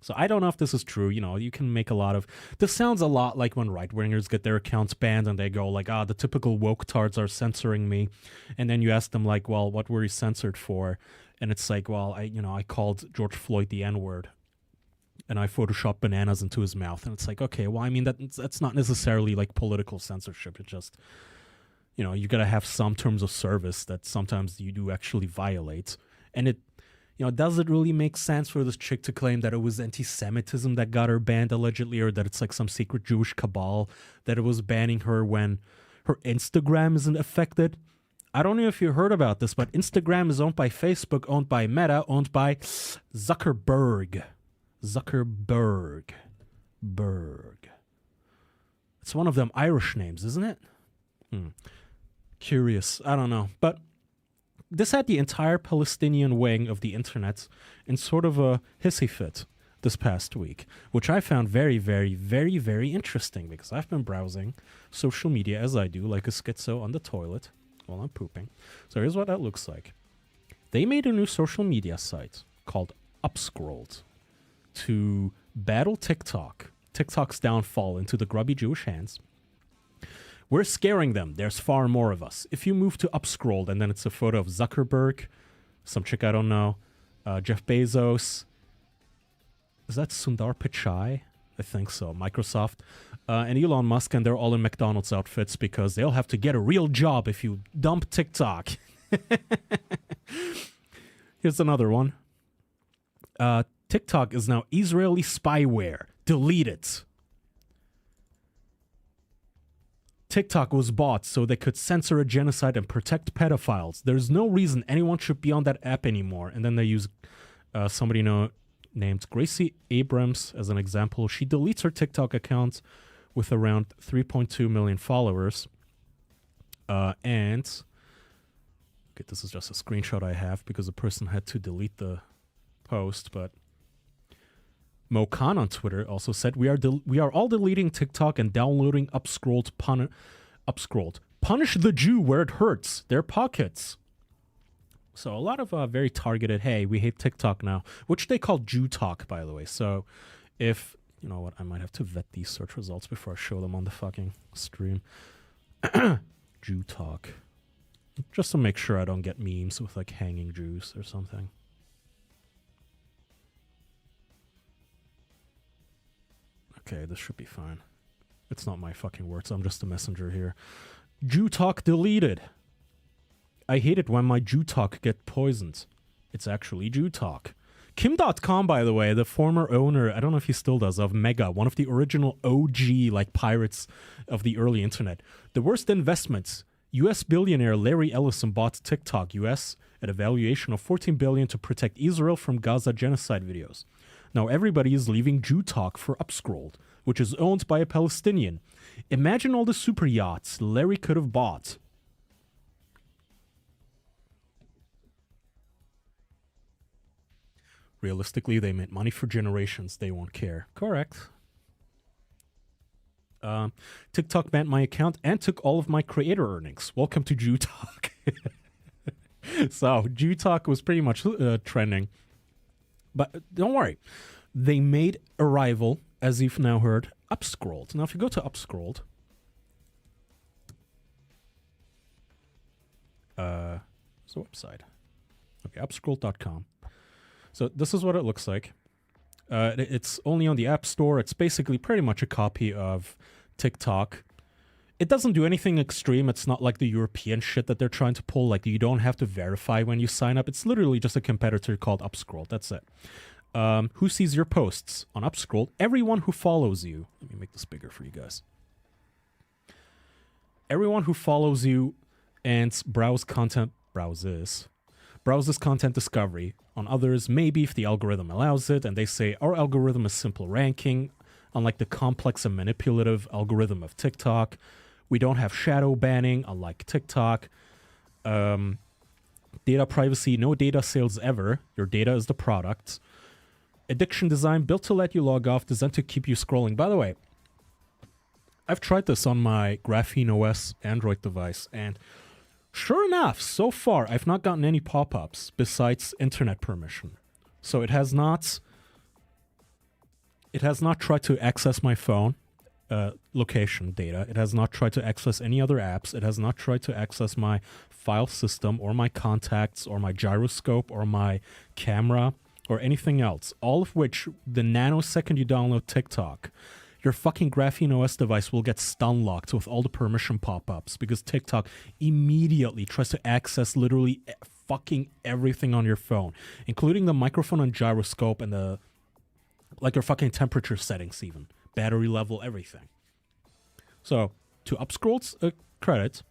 So I don't know if this is true. You know, you can make a lot of... This sounds a lot like when right-wingers get their accounts banned and they go like, the typical woke-tards are censoring me. And then you ask them like, well, what were you censored for? And it's like, well, I called George Floyd the N-word. And I photoshopped bananas into his mouth. And it's like, okay, well, I mean, that's not necessarily like political censorship. It just, you got to have some terms of service that sometimes you do actually violate. And it, does it really make sense for this chick to claim that it was anti-Semitism that got her banned allegedly, or that it's like some secret Jewish cabal that it was banning her when her Instagram isn't affected? I don't know if you heard about this, but Instagram is owned by Facebook, owned by Meta, owned by Zuckerberg. It's one of them Irish names, isn't it? Curious. I don't know. But this had the entire Palestinian wing of the internet in sort of a hissy fit this past week, which I found very, very, very, very interesting because I've been browsing social media as I do, like a schizo on the toilet while I'm pooping. So here's what that looks like. They made a new social media site called Upscrolled to battle TikTok, TikTok's downfall into the grubby Jewish hands. We're scaring them. There's far more of us. If you move to Upscrolled, and then it's a photo of Zuckerberg, some chick I don't know, Jeff Bezos. Is that Sundar Pichai? I think so. Microsoft. And Elon Musk, and they're all in McDonald's outfits because they'll have to get a real job if you dump TikTok. Here's another one. TikTok is now Israeli spyware. Delete it. TikTok was bought so they could censor a genocide and protect pedophiles. There's no reason anyone should be on that app anymore. And then they use somebody named Gracie Abrams as an example. She deletes her TikTok account with around 3.2 million followers. And okay, this is just a screenshot I have because the person had to delete the post, but Mo Khan on Twitter also said, we are all deleting TikTok and downloading Upscrolled. Punish the Jew where it hurts, their pockets. So a lot of very targeted, hey, we hate TikTok now, which they call Jew Talk, by the way. So if, you know what, I might have to vet these search results before I show them on the fucking stream. Jew Talk. Just to make sure I don't get memes with like hanging Jews or something. Okay, this should be fine. It's not my fucking words. I'm just a messenger here. Jew Talk deleted. I hate it when my Jew Talk get poisoned. It's actually Jew Talk. Kim.com, by the way, the former owner, I don't know if he still does, of Mega, one of the original OG, like, pirates of the early internet. The worst investments. U.S. billionaire Larry Ellison bought TikTok US at a valuation of $14 billion to protect Israel from Gaza genocide videos. Now everybody is leaving Jew Talk for Upscrolled, which is owned by a Palestinian. Imagine all the super yachts Larry could have bought. Realistically, they made money for generations. They won't care. Correct. TikTok banned my account and took all of my creator earnings. Welcome to Jew Talk. So, Jew Talk was pretty much trending. But don't worry. They made a rival, as you've now heard, Upscrolled. Now, if you go to Upscrolled, it's a website. Okay, upscrolled.com. So this is what it looks like. It's only on the App Store. It's basically pretty much a copy of TikTok. It doesn't do anything extreme. It's not like the European shit that they're trying to pull. Like, you don't have to verify when you sign up. It's literally just a competitor called Upscrolled. That's it. Who sees your posts on Upscrolled? Everyone who follows you. Let me make this bigger for you guys. Everyone who follows you and browses content discovery. On others, maybe if the algorithm allows it, and they say our algorithm is simple ranking, unlike the complex and manipulative algorithm of TikTok. We don't have shadow banning, unlike TikTok. Data privacy, no data sales ever. Your data is the product. Addiction design, built to let you log off, designed to keep you scrolling. By the way, I've tried this on my Graphene OS Android device, and Sure enough, so far I've not gotten any pop-ups besides internet permission. So it has not tried to access my phone location data. It has not tried to access any other apps. It has not tried to access my file system or my contacts or my gyroscope or my camera or anything else. All of which, the nanosecond you download TikTok, your fucking Graphene OS device will get stun locked with all the permission pop-ups because TikTok immediately tries to access literally fucking everything on your phone, including the microphone and gyroscope and the your fucking temperature settings, even battery level, everything. So to Upscroll's credit,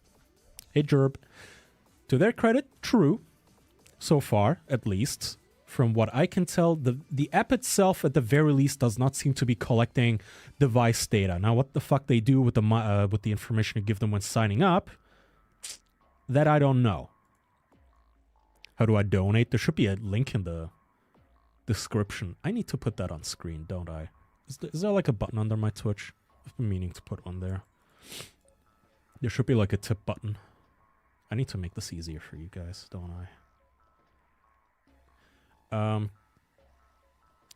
hey Jerb, to their credit, true so far, at least. From what I can tell, the app itself, at the very least, does not seem to be collecting device data. Now, what the fuck they do with the information you give them when signing up, that I don't know. How do I donate? There should be a link in the description. I need to put that on screen, don't I? Is there like a button under my Twitch? I've been meaning to put one there. There should be like a tip button. I need to make this easier for you guys, don't I?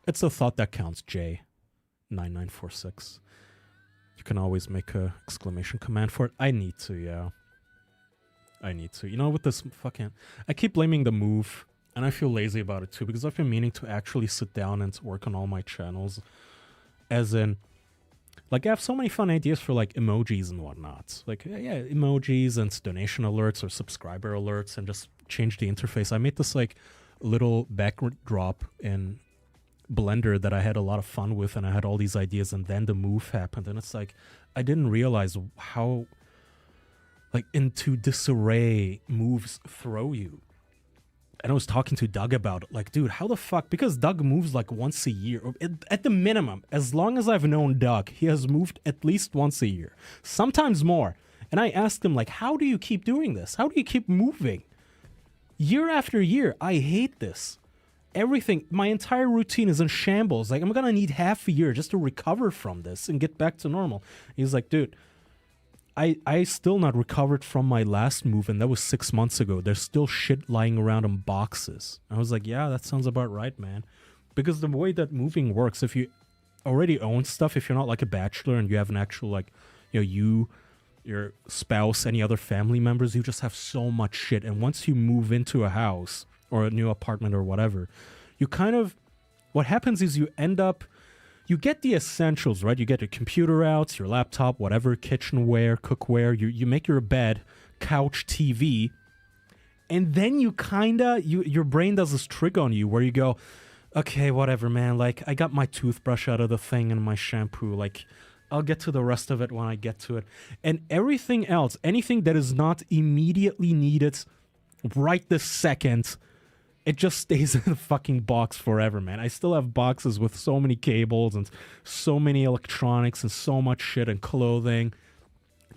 It's a thought that counts, J9946. You can always make a exclamation command for it. I need to, yeah. I need to. You know, with this fucking... I keep blaming the move, and I feel lazy about it too, because I've been meaning to actually sit down and work on all my channels. As in... Like, I have so many fun ideas for, like, emojis and whatnot. Like, yeah, emojis and donation alerts or subscriber alerts and just change the interface. I made this, like... little backdrop in Blender that I had a lot of fun with, and I had all these ideas, and then the move happened, and it's like I didn't realize how like into disarray moves throw you. And I was talking to Doug about it, like, dude, how the fuck, because Doug moves like once a year, at the minimum, as long as I've known Doug, he has moved at least once a year, sometimes more. And I asked him, like, how do you keep doing this? How do you keep moving? Year after year, I hate this. Everything, my entire routine is in shambles. Like, I'm gonna need half a year just to recover from this and get back to normal. He's like, dude, I still not recovered from my last move, and that was 6 months ago. There's still shit lying around in boxes. I was like, yeah, that sounds about right, man. Because the way that moving works, if you already own stuff, if you're not like a bachelor and you have an actual, like, you know, your spouse, any other family members, you just have so much shit. And once you move into a house or a new apartment or whatever, you kind of, what happens is you end up, you get the essentials, right? You get your computer out, your laptop, whatever, kitchenware, cookware, you make your bed, couch, TV, and then you kinda, your brain does this trick on you where you go, okay, whatever, man, like, I got my toothbrush out of the thing and my shampoo, like, I'll get to the rest of it when I get to it. And everything else, anything that is not immediately needed right this second, it just stays in the fucking box forever, man. I still have boxes with so many cables and so many electronics and so much shit and clothing.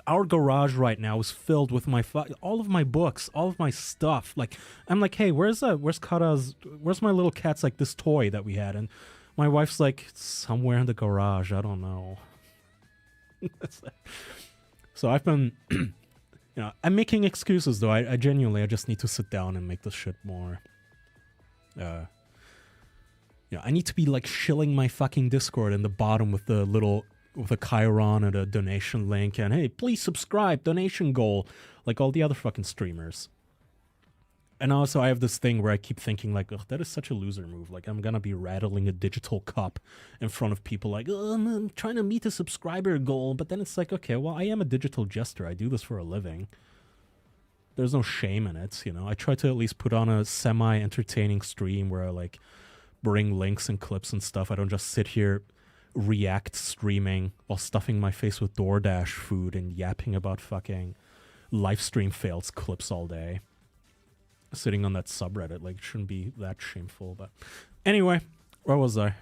Our garage right now is filled with my all of my books, all of my stuff. Like, I'm like, hey, where's Kara's, where's my little cat's, like, this toy that we had? And my wife's like, somewhere in the garage, I don't know. So I've been, you know, I'm making excuses though. I genuinely, I just need to sit down and make this shit more, you know, I need to be like shilling my fucking Discord in the bottom with the little, with a Chiron and a donation link and hey, please subscribe, donation goal, like all the other fucking streamers. And also I have this thing where I keep thinking like, oh, that is such a loser move. Like, I'm gonna be rattling a digital cup in front of people like, oh, I'm trying to meet a subscriber goal. But then it's like, okay, well, I am a digital jester. I do this for a living. There's no shame in it, you know. I try to at least put on a semi-entertaining stream where I like bring links and clips and stuff. I don't just sit here react streaming while stuffing my face with DoorDash food and yapping about fucking live stream fails clips all day. Sitting on that subreddit, like, it shouldn't be that shameful. But anyway, where was I?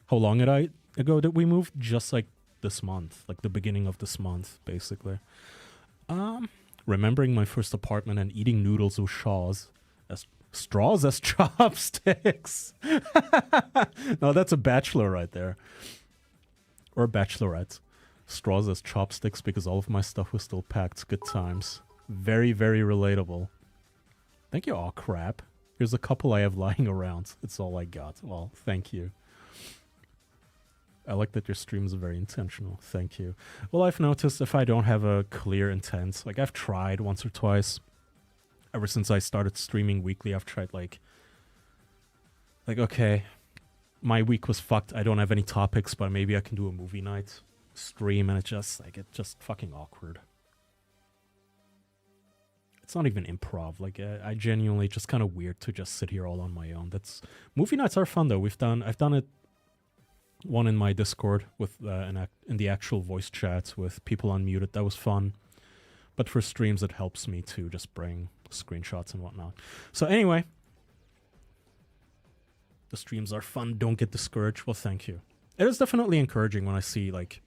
How long ago did we move? Just like this month, like the beginning of this month, basically. Remembering my first apartment and eating noodles with straws as chopsticks. No, that's a bachelor right there, or a bachelorette. Straws as chopsticks because all of my stuff was still packed. Good times. Very, very relatable. Thank you. Aw, crap. Here's a couple I have lying around. It's all I got. Well, thank you. I like that your streams are very intentional. Thank you. Well, I've noticed if I don't have a clear intent, like I've tried once or twice. Ever since I started streaming weekly, I've tried like, okay, my week was fucked. I don't have any topics, but maybe I can do a movie night stream, and it's just fucking awkward. It's not even improv. Like I genuinely just kind of weird to just sit here all on my own. Movie nights are fun though. I've done it. One in my Discord with in the actual voice chats with people unmuted. That was fun. But for streams, it helps me to just bring screenshots and whatnot. So anyway, the streams are fun. Don't get discouraged. Well, thank you. It is definitely encouraging when I see like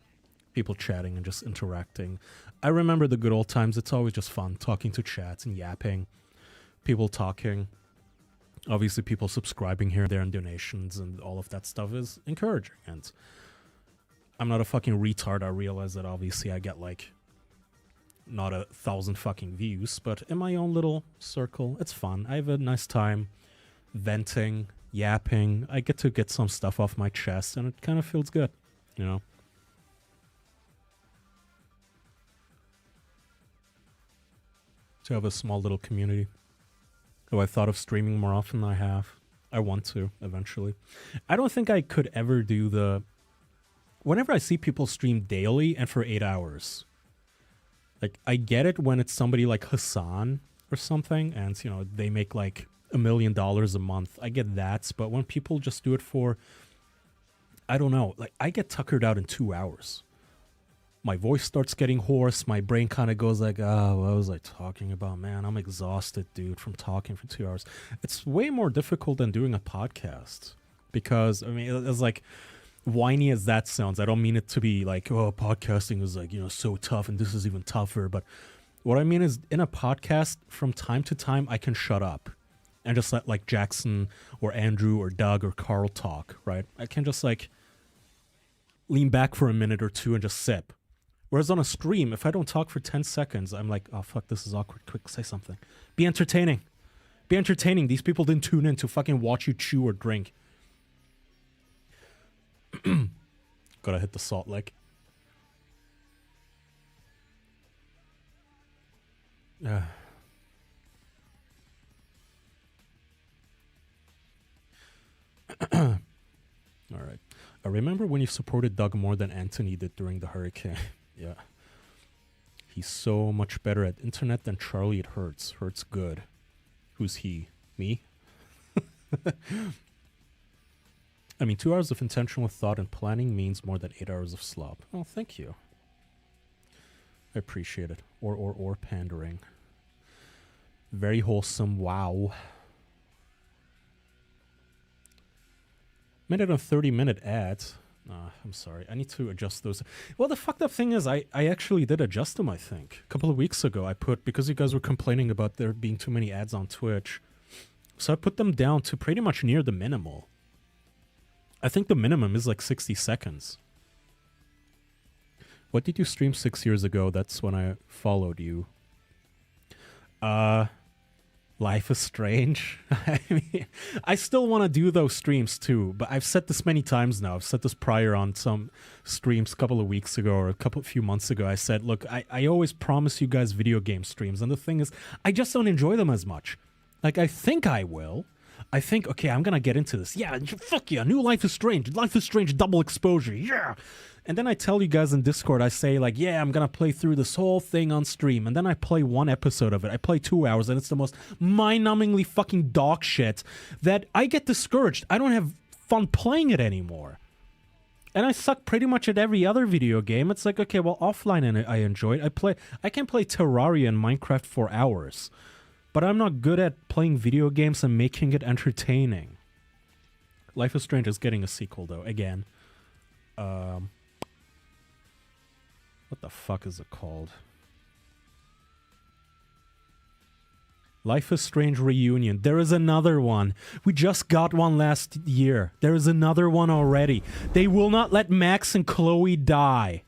people chatting and just interacting. I remember the good old times. It's always just fun talking to chats and yapping, people talking. Obviously, people subscribing here and there and donations and all of that stuff is encouraging. And I'm not a fucking retard. I realize that obviously I get like not 1,000 fucking views, but in my own little circle, it's fun. I have a nice time venting, yapping. I get to get some stuff off my chest and it kind of feels good, you know? To have a small little community. Oh, I thought of streaming more often than I have. I want to, eventually. I don't think I could ever do the... Whenever I see people stream daily and for 8 hours, like, I get it when it's somebody like Hassan or something, and, you know, they make, like, $1 million a month. I get that, but when people just do it for... I don't know. Like, I get tuckered out in 2 hours. My voice starts getting hoarse. My brain kind of goes like, oh, what was I talking about? Man, I'm exhausted, dude, from talking for 2 hours. It's way more difficult than doing a podcast. Because, I mean, it's like, whiny as that sounds, I don't mean it to be like, oh, podcasting is like, you know, so tough and this is even tougher. But what I mean is, in a podcast, from time to time, I can shut up and just let like Jackson or Andrew or Doug or Carl talk, right? I can just like lean back for a minute or two and just sip. Whereas on a stream, if I don't talk for 10 seconds, I'm like, oh, fuck, this is awkward. Quick, say something. Be entertaining. Be entertaining. These people didn't tune in to fucking watch you chew or drink. Gotta hit the salt lick. All right. I remember when you supported Doug more than Anthony did during the hurricane. Yeah. He's so much better at internet than Charlie at Hertz. Hertz good. Who's he? Me? I mean, 2 hours of intentional thought and planning means more than 8 hours of slop. Oh, thank you. I appreciate it. Or pandering. Very wholesome. Wow. Minute and 30-minute ads. I'm sorry. I need to adjust those. Well, the fucked up thing is I actually did adjust them, I think. A couple of weeks ago, I put, because you guys were complaining about there being too many ads on Twitch, so I put them down to pretty much near the minimal. I think the minimum is like 60 seconds. What did you stream 6 years ago? That's when I followed you. Life is Strange. I mean, I still want to do those streams too, but I've said this many times now. I've said this prior on some streams a couple of weeks ago or a few months ago. I said, look, I always promise you guys video game streams, and the thing is, I just don't enjoy them as much. Like, I think I will. I think, okay, I'm going to get into this. Yeah, fuck yeah, new Life is Strange. Life is Strange double exposure, yeah. And then I tell you guys in Discord, I say like, yeah, I'm going to play through this whole thing on stream. And then I play one episode of it. I play 2 hours, and it's the most mind-numbingly fucking dog shit that I get discouraged. I don't have fun playing it anymore. And I suck pretty much at every other video game. It's like, okay, well, offline and I enjoy it. I can play Terraria and Minecraft for hours. But I'm not good at playing video games and making it entertaining. Life is Strange is getting a sequel, though, again. What the fuck is it called? Life is Strange Reunion. There is another one. We just got one last year. There is another one already. They will not let Max and Chloe die.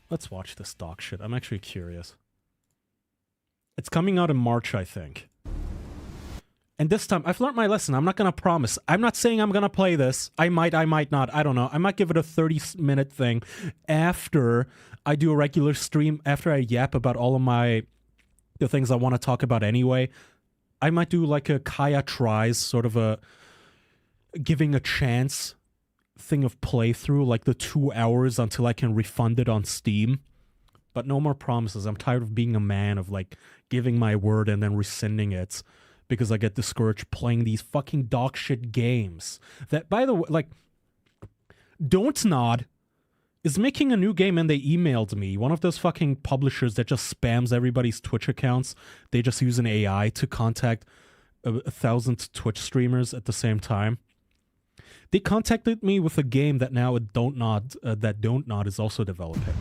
Let's watch this dog shit. I'm actually curious. It's coming out in March, I think. And this time, I've learned my lesson. I'm not going to promise. I'm not saying I'm going to play this. I might not. I don't know. I might give it a 30-minute thing after I do a regular stream, after I yap about all of the things I want to talk about anyway. I might do like a Kaya tries, sort of a giving a chance thing of playthrough, like the 2 hours until I can refund it on Steam. But no more promises. I'm tired of being a man of like giving my word and then rescinding it because I get discouraged playing these fucking dog shit games. That, by the way, like, Don't Nod is making a new game and they emailed me. One of those fucking publishers that just spams everybody's Twitch accounts. They just use an AI to contact 1,000 Twitch streamers at the same time. They contacted me with a game that now Don't Nod is also developing.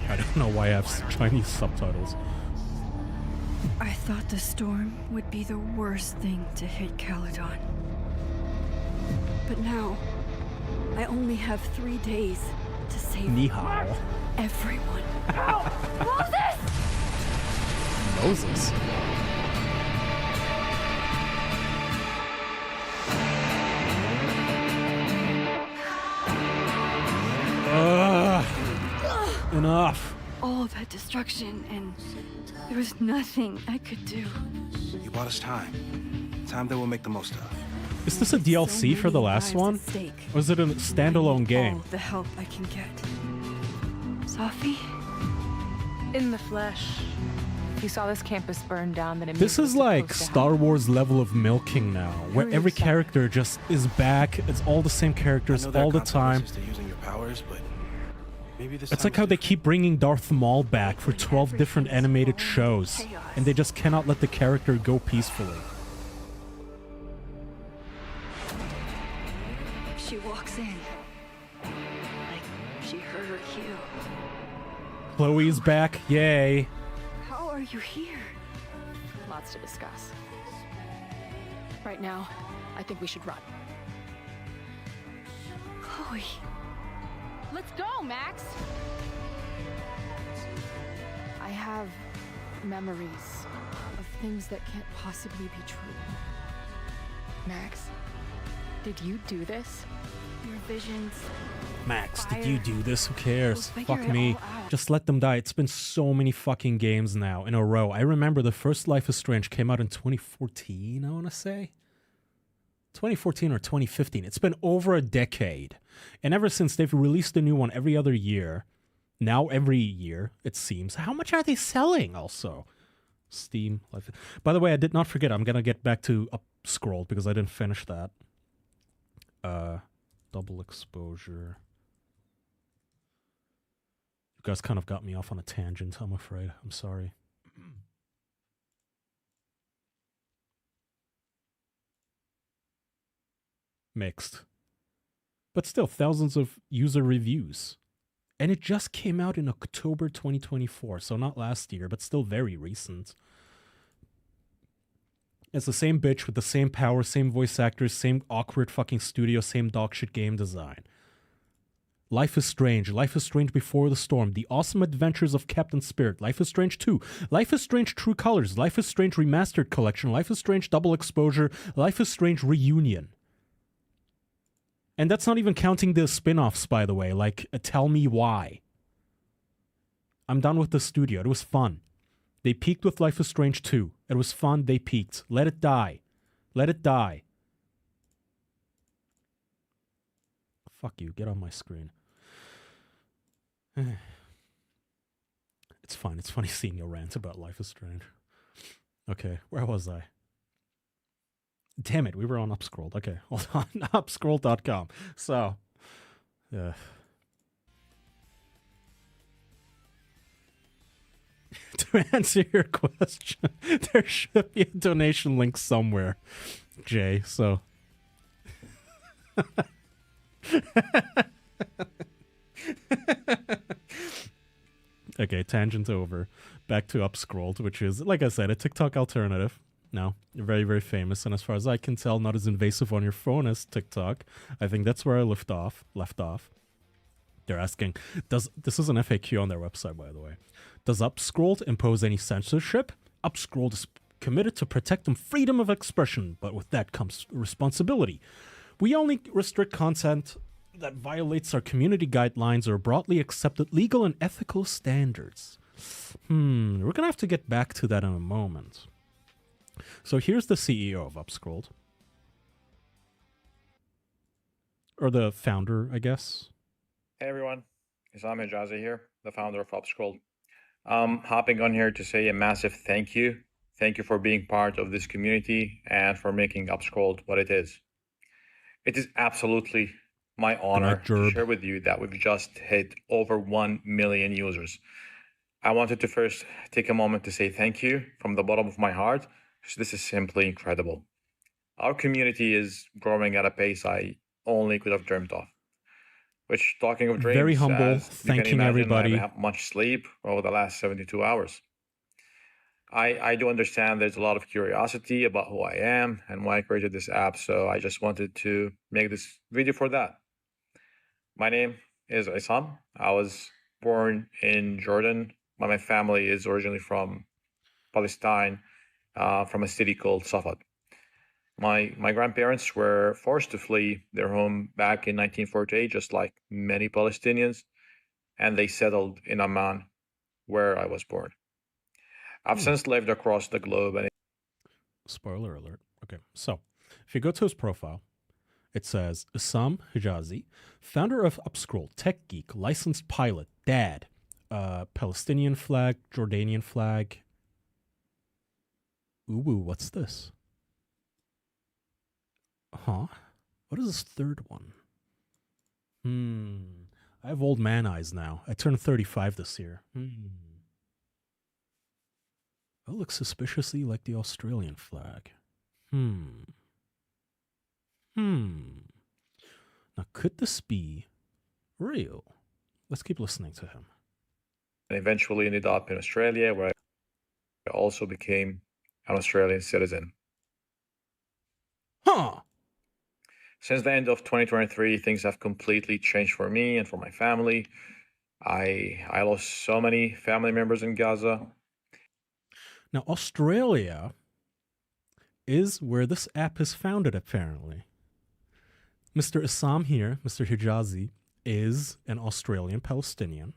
I don't know why I have Chinese subtitles. I thought the storm would be the worst thing to hit Caledon. But now, I only have 3 days to save Ni hao. everyone. Moses. Enough. All that destruction, and there was nothing I could do. You bought us time. Time that we'll make the most of. Is this a DLC for the last one? Or is it a standalone game? All the help I can get. Sophie? In the flesh. If you saw this campus burn down, then it This is like Star Wars level of milking now, where every character just is back. It's all the same characters all the time. Using your powers, but maybe this It's time like how they keep bringing Darth Maul back for 12 different animated shows, and they just cannot let the character go peacefully. She walks in. Like she heard her cue. Chloe's back, yay. How are you here? Lots to discuss. Right now, I think we should run. Chloe. Let's go, Max! I have memories of things that can't possibly be true. Max, did you do this? Your visions. Max, did you do this? Who cares? We'll figure Fuck it me. all out. Just let them die. It's been so many fucking games now in a row. I remember the first Life is Strange came out in 2014, I want to say. 2014 or 2015. It's been over a decade. And ever since, they've released a new one every other year. Now every year, it seems. How much are they selling also? Steam. Life. By the way, I did not forget. I'm going to get back to Upscroll because I didn't finish that. Double exposure. You guys kind of got me off on a tangent, I'm afraid. I'm sorry. Mixed. But still, thousands of user reviews. And it just came out in October 2024, so not last year, but still very recent. It's the same bitch with the same power, same voice actors, same awkward fucking studio, same dogshit game design. Life is Strange, Life is Strange Before the Storm, The Awesome Adventures of Captain Spirit, Life is Strange 2, Life is Strange True Colors, Life is Strange Remastered Collection, Life is Strange Double Exposure, Life is Strange Reunion. And that's not even counting the spin-offs, by the way, like Tell Me Why. I'm done with the studio. It was fun. They peaked with Life is Strange 2. It was fun. They peaked. Let it die. Let it die. Fuck you. Get on my screen. It's fine. It's funny seeing you rant about Life is Strange. Okay, where was I? Damn it, we were on Upscrolled. Okay, hold on. Upscrolled.com. So, to answer your question, there should be a donation link somewhere, Jay. So, okay, tangent over. Back to Upscrolled, which is, like I said, a TikTok alternative. No, you're very, very famous. And as far as I can tell, not as invasive on your phone as TikTok. I think that's where I left off. They're asking, this is an FAQ on their website, by the way. Does Upscrolled impose any censorship? Upscrolled is committed to protecting freedom of expression, but with that comes responsibility. We only restrict content that violates our community guidelines or broadly accepted legal and ethical standards. We're gonna have to get back to that in a moment. So here's the CEO of Upscrolled. Or the founder, I guess. Hey everyone, Isam Hijazi here, the founder of Upscrolled. Hopping on here to say a massive thank you. Thank you for being part of this community and for making Upscrolled what it is. It is absolutely my honor to share with you that we've just hit over 1 million users. I wanted to first take a moment to say thank you from the bottom of my heart. This is simply incredible. Our community is growing at a pace I only could have dreamt of. Which, talking of dreams, very humble, as you can thanking imagine, everybody. I haven't had much sleep over the last 72 hours. I do understand there's a lot of curiosity about who I am and why I created this app, so I just wanted to make this video for that. My name is Isam. I was born in Jordan, but my family is originally from Palestine, from a city called Safad. My grandparents were forced to flee their home back in 1948, just like many Palestinians, and they settled in Amman, where I was born. I've since lived across the globe. And Spoiler alert. Okay, so if you go to his profile, it says Isam Hijazi, founder of Upscroll, tech geek, licensed pilot, dad, Palestinian flag, Jordanian flag. Ooh, what's this? Huh? What is this third one? I have old man eyes now. I turned 35 this year. That looks suspiciously like the Australian flag. Now, could this be real? Let's keep listening to him. eventually ended up in Australia, where I also became an Australian citizen. Huh! Since the end of 2023, things have completely changed for me and for my family. I lost so many family members in Gaza. Now, Australia is where this app is founded, apparently. Mr. Isam here, Mr. Hijazi, is an Australian Palestinian,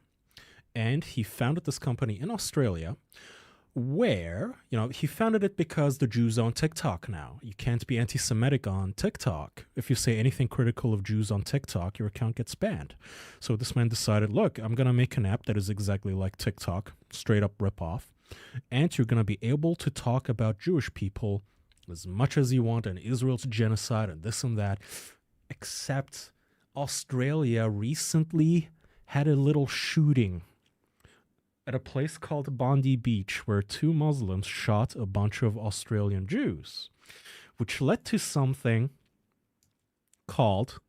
and he founded this company in Australia where, he founded it because the Jews own TikTok now. You can't be anti-Semitic on TikTok. If you say anything critical of Jews on TikTok, your account gets banned. So this man decided, look, I'm going to make an app that is exactly like TikTok, straight up rip-off, and you're going to be able to talk about Jewish people as much as you want and Israel's genocide and this and that, except Australia recently had a little shooting at a place called Bondi Beach where two Muslims shot a bunch of Australian Jews, which led to something called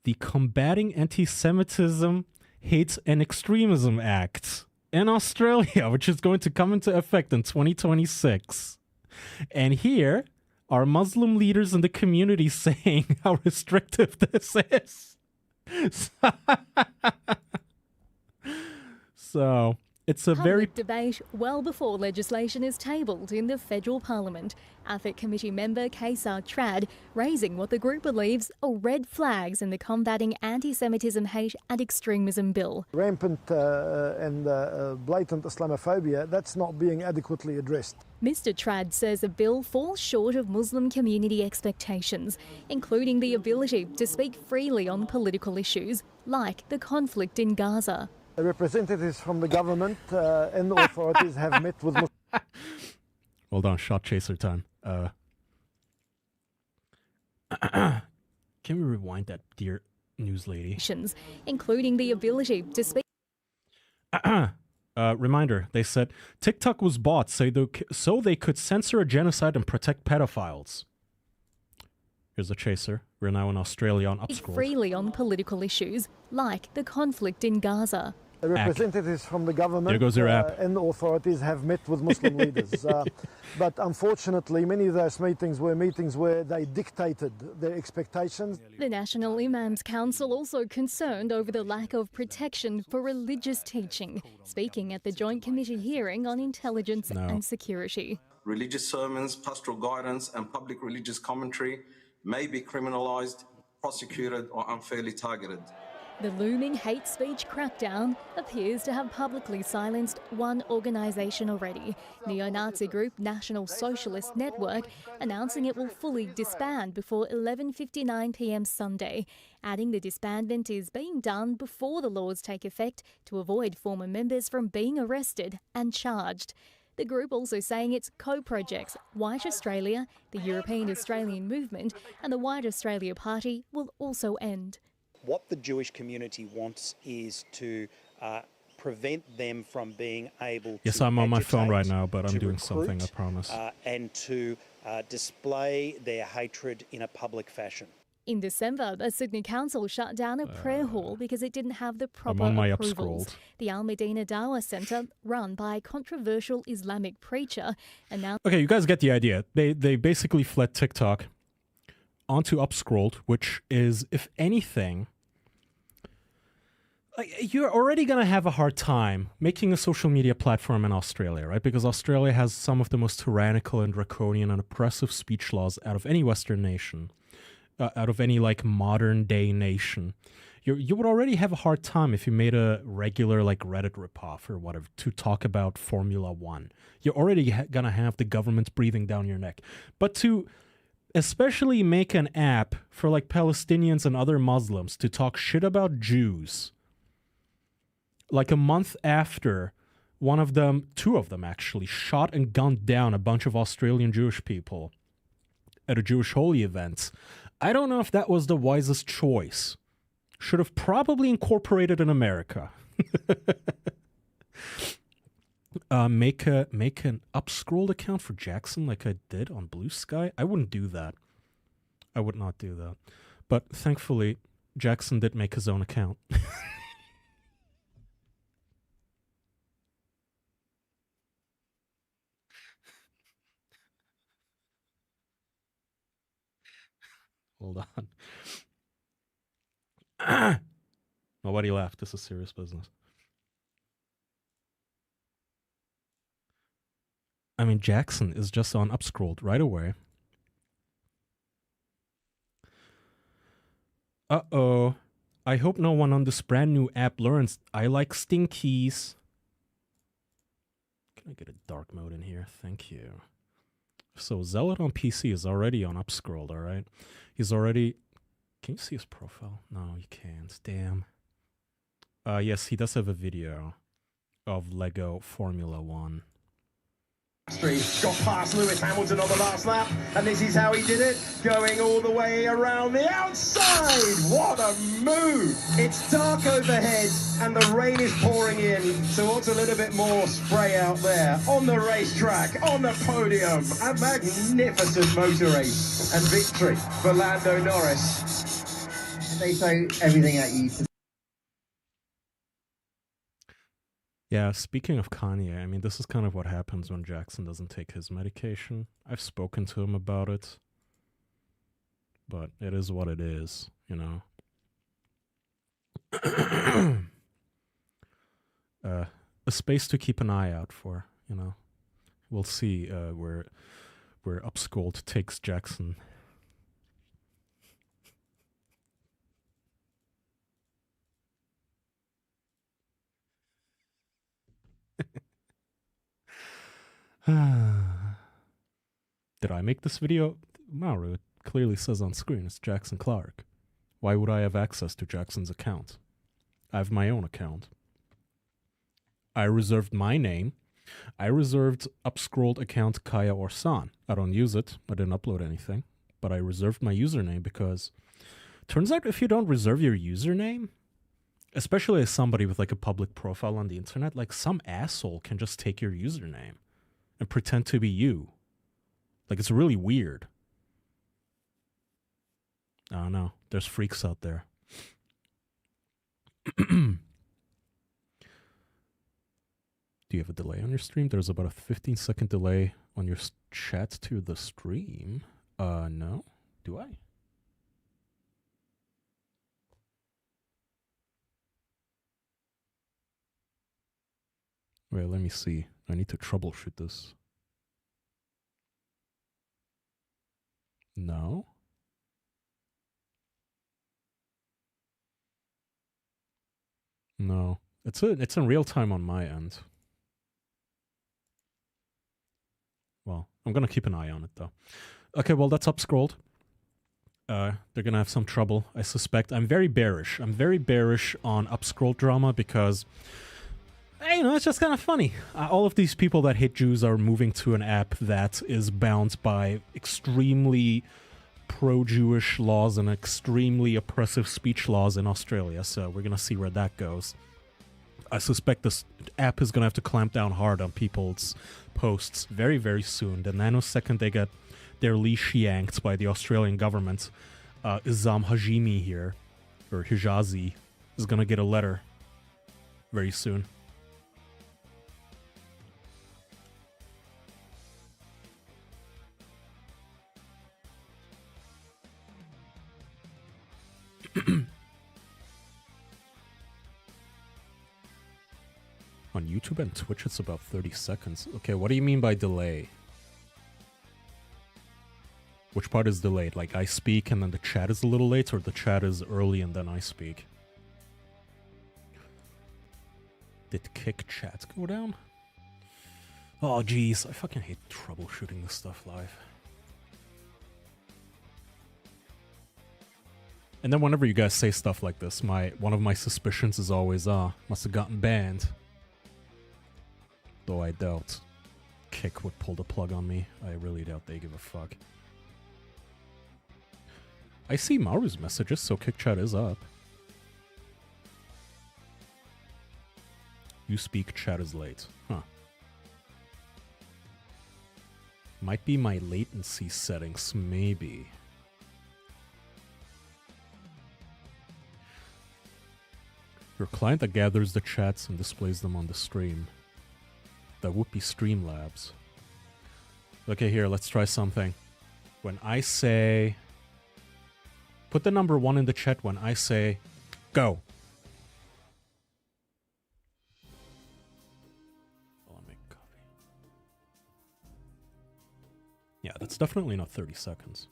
the Combating Anti-Semitism, Hate and Extremism Act in Australia, which is going to come into effect in 2026. And here are Muslim leaders in the community saying how restrictive this is. So it's a very debate well before legislation is tabled in the federal parliament. AFIC committee member Kaysar Trad raising what the group believes are red flags in the Combating Anti-Semitism, Hate and Extremism bill. Rampant and blatant Islamophobia, that's not being adequately addressed. Mr. Trad says the bill falls short of Muslim community expectations, including the ability to speak freely on political issues like the conflict in Gaza. Representatives from the government and the authorities have met with Hold on, shot chaser time. Can we rewind that, dear news lady? Including the ability to speak. Reminder, they said TikTok was bought so they could censor a genocide and protect pedophiles. Here's a chaser. We're now in Australia on Upscroll. Freely on political issues like the conflict in Gaza. Representatives from the government There goes your app. and the authorities have met with Muslim leaders. But unfortunately, many of those meetings were meetings where they dictated their expectations. The National Imams Council also concerned over the lack of protection for religious teaching, speaking at the Joint Committee hearing on intelligence and security. Religious sermons, pastoral guidance and public religious commentary may be criminalised, prosecuted or unfairly targeted. The looming hate speech crackdown appears to have publicly silenced one organisation already, neo-Nazi group National Socialist Network, announcing it will fully disband before 11:59 p.m. Sunday, adding the disbandment is being done before the laws take effect to avoid former members from being arrested and charged. The group also saying its co-projects, White Australia, the European Australian Movement and the White Australia Party will also end. What the Jewish community wants is to prevent them from being able to Yes, I'm on my phone right agitate, now, but I'm to doing recruit, something, I promise. And to display their hatred in a public fashion. In December, the Sydney Council shut down a prayer hall because it didn't have the proper on my approvals. upscrolled. The Al Medina Dawah Centre, run by a controversial Islamic preacher, announced... Okay, you guys get the idea. They basically fled TikTok onto Upscrolled, which is, if anything, you're already going to have a hard time making a social media platform in Australia, right? Because Australia has some of the most tyrannical and draconian and oppressive speech laws out of any Western nation, out of any like modern day nation. You would already have a hard time if you made a regular like Reddit ripoff or whatever to talk about Formula One. You're already going to have the government breathing down your neck. But to especially make an app for like Palestinians and other Muslims to talk shit about Jews, like a month after two of them actually, shot and gunned down a bunch of Australian Jewish people at a Jewish holy event, I don't know if that was the wisest choice. Should have probably incorporated in America. Make an upscrolled account for Jackson like I did on Blue Sky? I wouldn't do that. I would not do that. But thankfully, Jackson did make his own account. Hold on. Nobody laughed. This is serious business. I mean, Jackson is just on Upscrolled right away. Uh-oh. I hope no one on this brand new app learns I like stinkies. Can I get a dark mode in here? Thank you. So Zealot on PC is already on Upscrolled, alright? He's already... Can you see his profile? No, you can't. Damn. Yes, he does have a video of Lego Formula One. Got past Lewis Hamilton on the last lap, and this is how he did it, going all the way around the outside. What a move! It's dark overhead, and the rain is pouring in, so what's a little bit more spray out there? On the racetrack, on the podium, a magnificent motor race, and victory for Lando Norris. They throw everything at you. Yeah, speaking of Kanye, I mean, this is kind of what happens when Jackson doesn't take his medication. I've spoken to him about it, but it is what it is, you know. A space to keep an eye out for, you know. We'll see where Upscrolled takes Jackson. Did I make this video? Mauro, it clearly says on screen it's Jackson Clark. Why would I have access to Jackson's account? I have my own account. I reserved my name. I reserved Upscrolled account Kaya Orsan. I don't use it. I didn't upload anything. But I reserved my username because turns out if you don't reserve your username, especially as somebody with like a public profile on the internet, like some asshole can just take your username and pretend to be you. Like, it's really weird. I don't know. There's freaks out there. Do you have a delay on your stream? There's about a 15-second delay on your chat to the stream. No. Do I? Wait, let me see. I need to troubleshoot this. No. No. It's in real time on my end. Well, I'm gonna keep an eye on it though. Okay, well that's upscrolled. They're gonna have some trouble, I suspect. I'm very bearish. I'm very bearish on upscroll drama because, you know, it's just kind of funny. All of these people that hate Jews are moving to an app that is bound by extremely pro-Jewish laws and extremely oppressive speech laws in Australia. So we're gonna see where that goes. I suspect this app is gonna have to clamp down hard on people's posts very, very soon. The nanosecond they get their leash yanked by the Australian government, Isam Hajimi here, or Hijazi, is gonna get a letter very soon. On YouTube and Twitch, it's about 30 seconds. Okay, what do you mean by delay? Which part is delayed? Like I speak and then the chat is a little late, or the chat is early and then I speak? Did kick chat go down? Oh, jeez. I fucking hate troubleshooting this stuff live. And then whenever you guys say stuff like this, one of my suspicions is always, must have gotten banned. Though I doubt Kick would pull the plug on me. I really doubt they give a fuck. I see Maru's messages, so Kick chat is up. You speak, chat is late. Huh. Might be my latency settings, maybe. Your client that gathers the chats and displays them on the stream. That would be Streamlabs. Okay, here, let's try something. When I say... Put the number 1 in the chat when I say, go. I'll make coffee. Yeah, that's definitely not 30 seconds.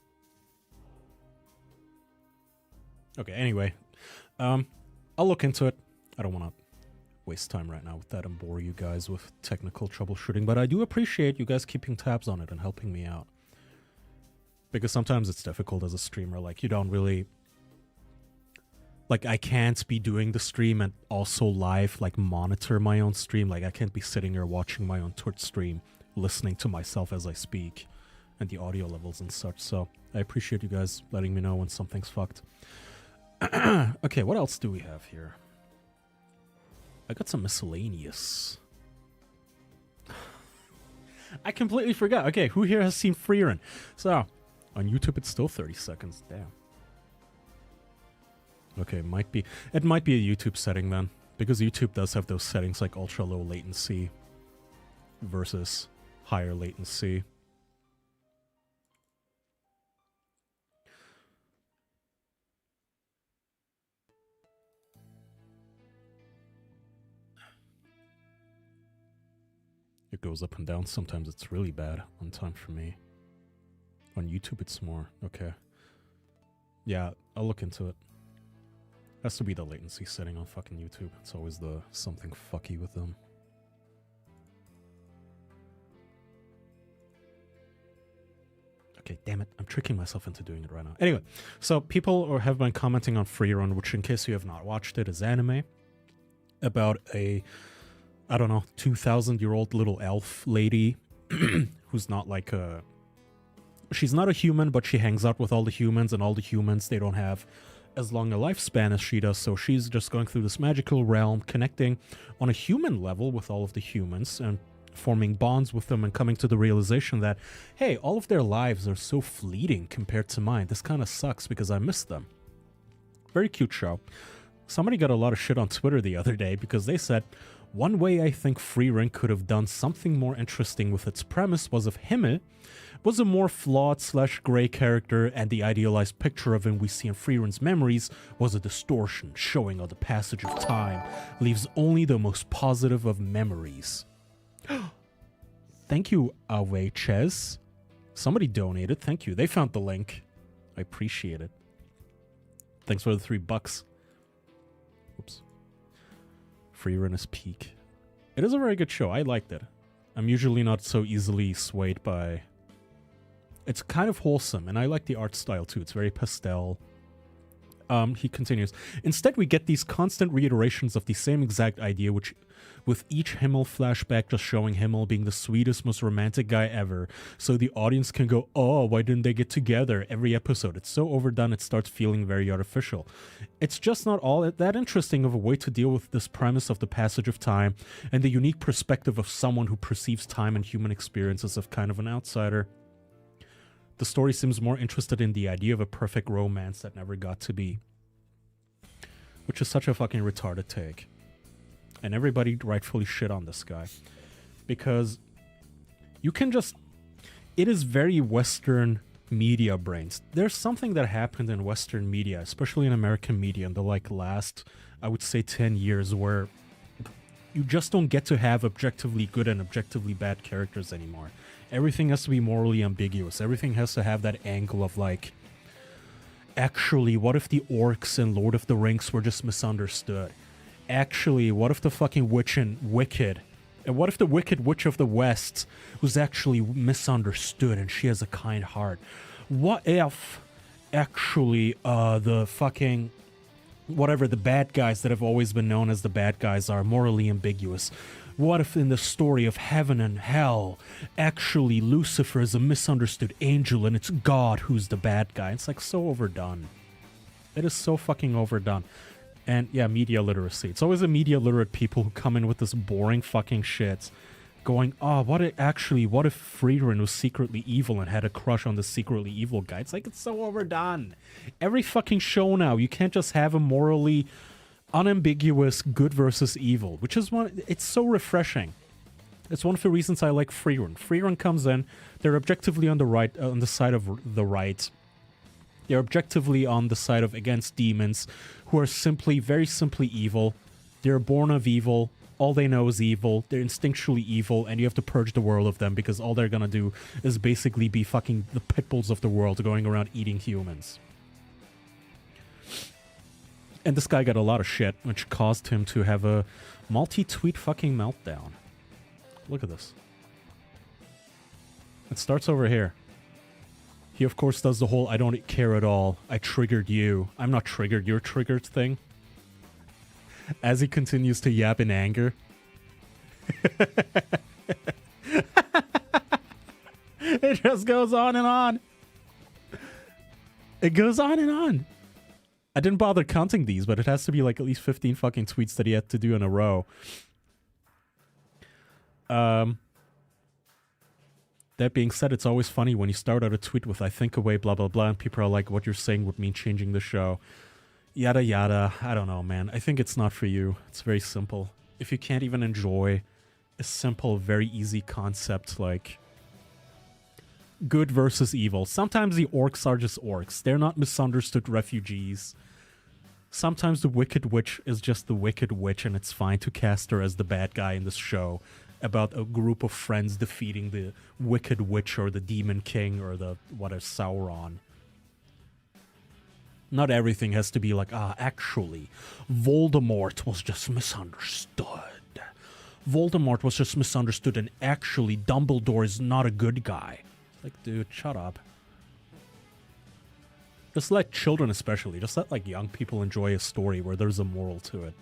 Okay, anyway. I'll look into it. I don't want to waste time right now with that and bore you guys with technical troubleshooting, but I do appreciate you guys keeping tabs on it and helping me out. Because sometimes it's difficult as a streamer, like you don't really... Like I can't be doing the stream and also live, like monitor my own stream, like I can't be sitting here watching my own Twitch stream, listening to myself as I speak, and the audio levels and such, so I appreciate you guys letting me know when something's fucked. Okay, what else do we have here? I got some miscellaneous. I completely forgot. Okay, who here has seen Freerun? So, on YouTube it's still 30 seconds. Damn. Okay, it might be a YouTube setting then. Because YouTube does have those settings like ultra low latency versus higher latency. It goes up and down. Sometimes it's really bad on time for me. On YouTube, it's more. Okay. Yeah, I'll look into it. Has to be the latency setting on fucking YouTube. It's always the something fucky with them. Okay, damn it. I'm tricking myself into doing it right now. Anyway, so people have been commenting on Freerun, which in case you have not watched it, is anime about a... I don't know, 2,000-year-old little elf lady who's not like a... She's not a human, but she hangs out with all the humans, and all the humans, they don't have as long a lifespan as she does, so she's just going through this magical realm, connecting on a human level with all of the humans, and forming bonds with them, and coming to the realization that, hey, all of their lives are so fleeting compared to mine. This kind of sucks because I miss them. Very cute show. Somebody got a lot of shit on Twitter the other day because they said, One way I think Frieren could have done something more interesting with its premise was if Himmel was a more flawed / grey character and the idealized picture of him we see in Frieren's memories was a distortion showing how the passage of time leaves only the most positive of memories. Thank you, Awe Ches. Somebody donated. Thank you. They found the link. I appreciate it. Thanks for the $3. Oops. Frieren is peak. It is a very good show. I liked it. I'm usually not so easily swayed by... It's kind of wholesome, and I like the art style too. It's very pastel. He continues. Instead, we get these constant reiterations of the same exact idea, which, with each Himmel flashback just showing Himmel being the sweetest, most romantic guy ever, so the audience can go, oh, why didn't they get together every episode? It's so overdone, it starts feeling very artificial. It's just not all that interesting of a way to deal with this premise of the passage of time and the unique perspective of someone who perceives time and human experiences as kind of an outsider. The story seems more interested in the idea of a perfect romance that never got to be. Which is such a fucking retarded take. And everybody rightfully shit on this guy. Because you can just... It is very Western media brains. There's something that happened in Western media, especially in American media, in the last, I would say 10 years, where you just don't get to have objectively good and objectively bad characters anymore. Everything has to be morally ambiguous. Everything has to have that angle of actually, what if the orcs in Lord of the Rings were just misunderstood? Actually, what if the fucking witch in Wicked, and what if the Wicked Witch of the West was actually misunderstood and she has a kind heart? What if actually the fucking... whatever, the bad guys that have always been known as the bad guys are morally ambiguous? What if in the story of heaven and hell, actually Lucifer is a misunderstood angel and it's God who's the bad guy? It's so overdone. It is so fucking overdone. And yeah, media literacy. It's always the media literate people who come in with this boring fucking shit going, oh, what if Frieren was secretly evil and had a crush on the secretly evil guy? It's it's so overdone. Every fucking show now, you can't just have a morally unambiguous good versus evil, which is it's so refreshing. It's one of the reasons I like Frieren. Frieren comes in, they're objectively on the side of the right. They're objectively on the side of against demons who are very simply evil. They're born of evil. All they know is evil. They're instinctually evil, and you have to purge the world of them because all they're gonna do is basically be fucking the pit bulls of the world going around eating humans. And this guy got a lot of shit, which caused him to have a multi-tweet fucking meltdown. Look at this. It starts over here. He, of course, does the whole I don't care at all. I triggered you. I'm not triggered. You're triggered thing. As he continues to yap in anger. It just goes on and on. It goes on and on. I didn't bother counting these, but it has to be at least 15 fucking tweets that he had to do in a row. That being said, it's always funny when you start out a tweet with I think away, blah, blah, blah, and people are like, what you're saying would mean changing the show. Yada, yada. I don't know, man. I think it's not for you. It's very simple. If you can't even enjoy a simple, very easy concept like good versus evil. Sometimes the orcs are just orcs. They're not misunderstood refugees. Sometimes the Wicked Witch is just the Wicked Witch, and it's fine to cast her as the bad guy in this show about a group of friends defeating the Wicked Witch or the Demon King or the Sauron. Not everything has to be actually, Voldemort was just misunderstood. Voldemort was just misunderstood, and actually Dumbledore is not a good guy. Dude, shut up. Just let children especially, just let young people enjoy a story where there's a moral to it.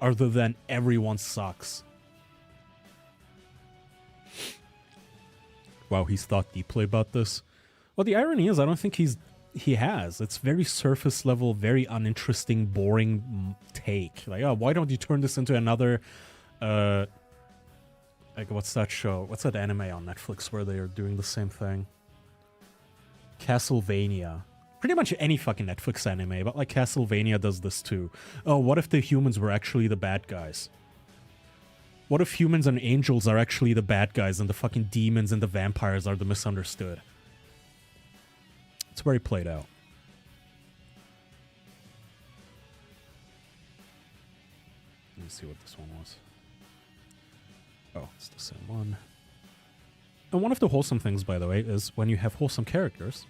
Other than everyone sucks. Wow, he's thought deeply about this. Well, the irony is I don't think he has. It's very surface level, very uninteresting, boring take. Oh, why don't you turn this into another what's that show? What's that anime on Netflix where they are doing the same thing? Castlevania. Pretty much any fucking Netflix anime, but Castlevania does this too. Oh, what if the humans were actually the bad guys? What if humans and angels are actually the bad guys and the fucking demons and the vampires are the misunderstood? It's very played out. Let me see what this one was. Oh, it's the same one. And one of the wholesome things, by the way, is when you have wholesome characters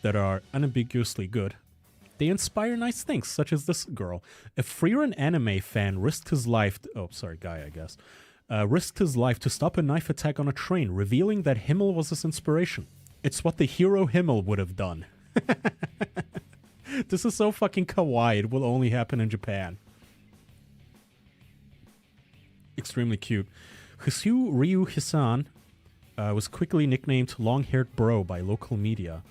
that are unambiguously good, they inspire nice things, such as this girl. A Frieren anime fan risked his life... guy, I guess. Risked his life to stop a knife attack on a train, revealing that Himmel was his inspiration. It's what the hero Himmel would have done. This is so fucking kawaii. It will only happen in Japan. Extremely cute. Hisu Ryu Hisan was quickly nicknamed Long-Haired Bro by local media.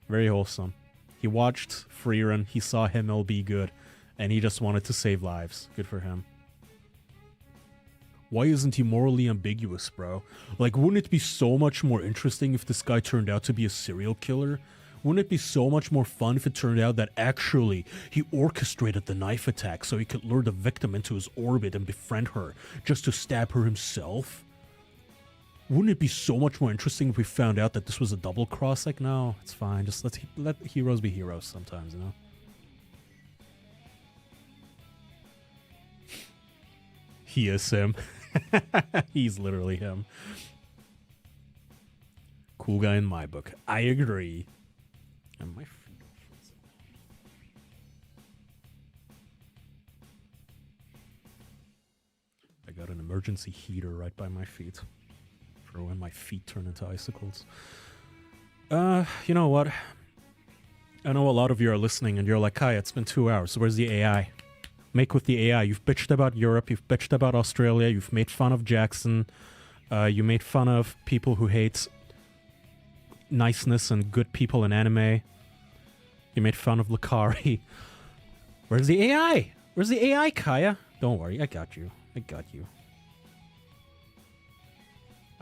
Very wholesome. He watched Frieren, he saw Himmel be good, and he just wanted to save lives. Good for him. Why isn't he morally ambiguous, bro? Like, wouldn't it be so much more interesting if this guy turned out to be a serial killer? Wouldn't it be so much more fun if it turned out that actually he orchestrated the knife attack so he could lure the victim into his orbit and befriend her just to stab her himself? Wouldn't it be so much more interesting if we found out that this was a double cross? Like, no, it's fine. Just let heroes be heroes sometimes, you know? He is him. He's literally him. Cool guy in my book. I agree. And my feet I got an emergency heater right by my feet. For when my feet turn into icicles. You know what? I know a lot of you are listening and you're like, Kai, it's been 2 hours. Where's the AI? Make with the AI. You've bitched about Europe. You've bitched about Australia. You've made fun of Jackson. You made fun of people who hate niceness and good people in anime. You made fun of Lucari. Where's the AI? Where's the AI, Kaya? Don't worry. I got you. I got you.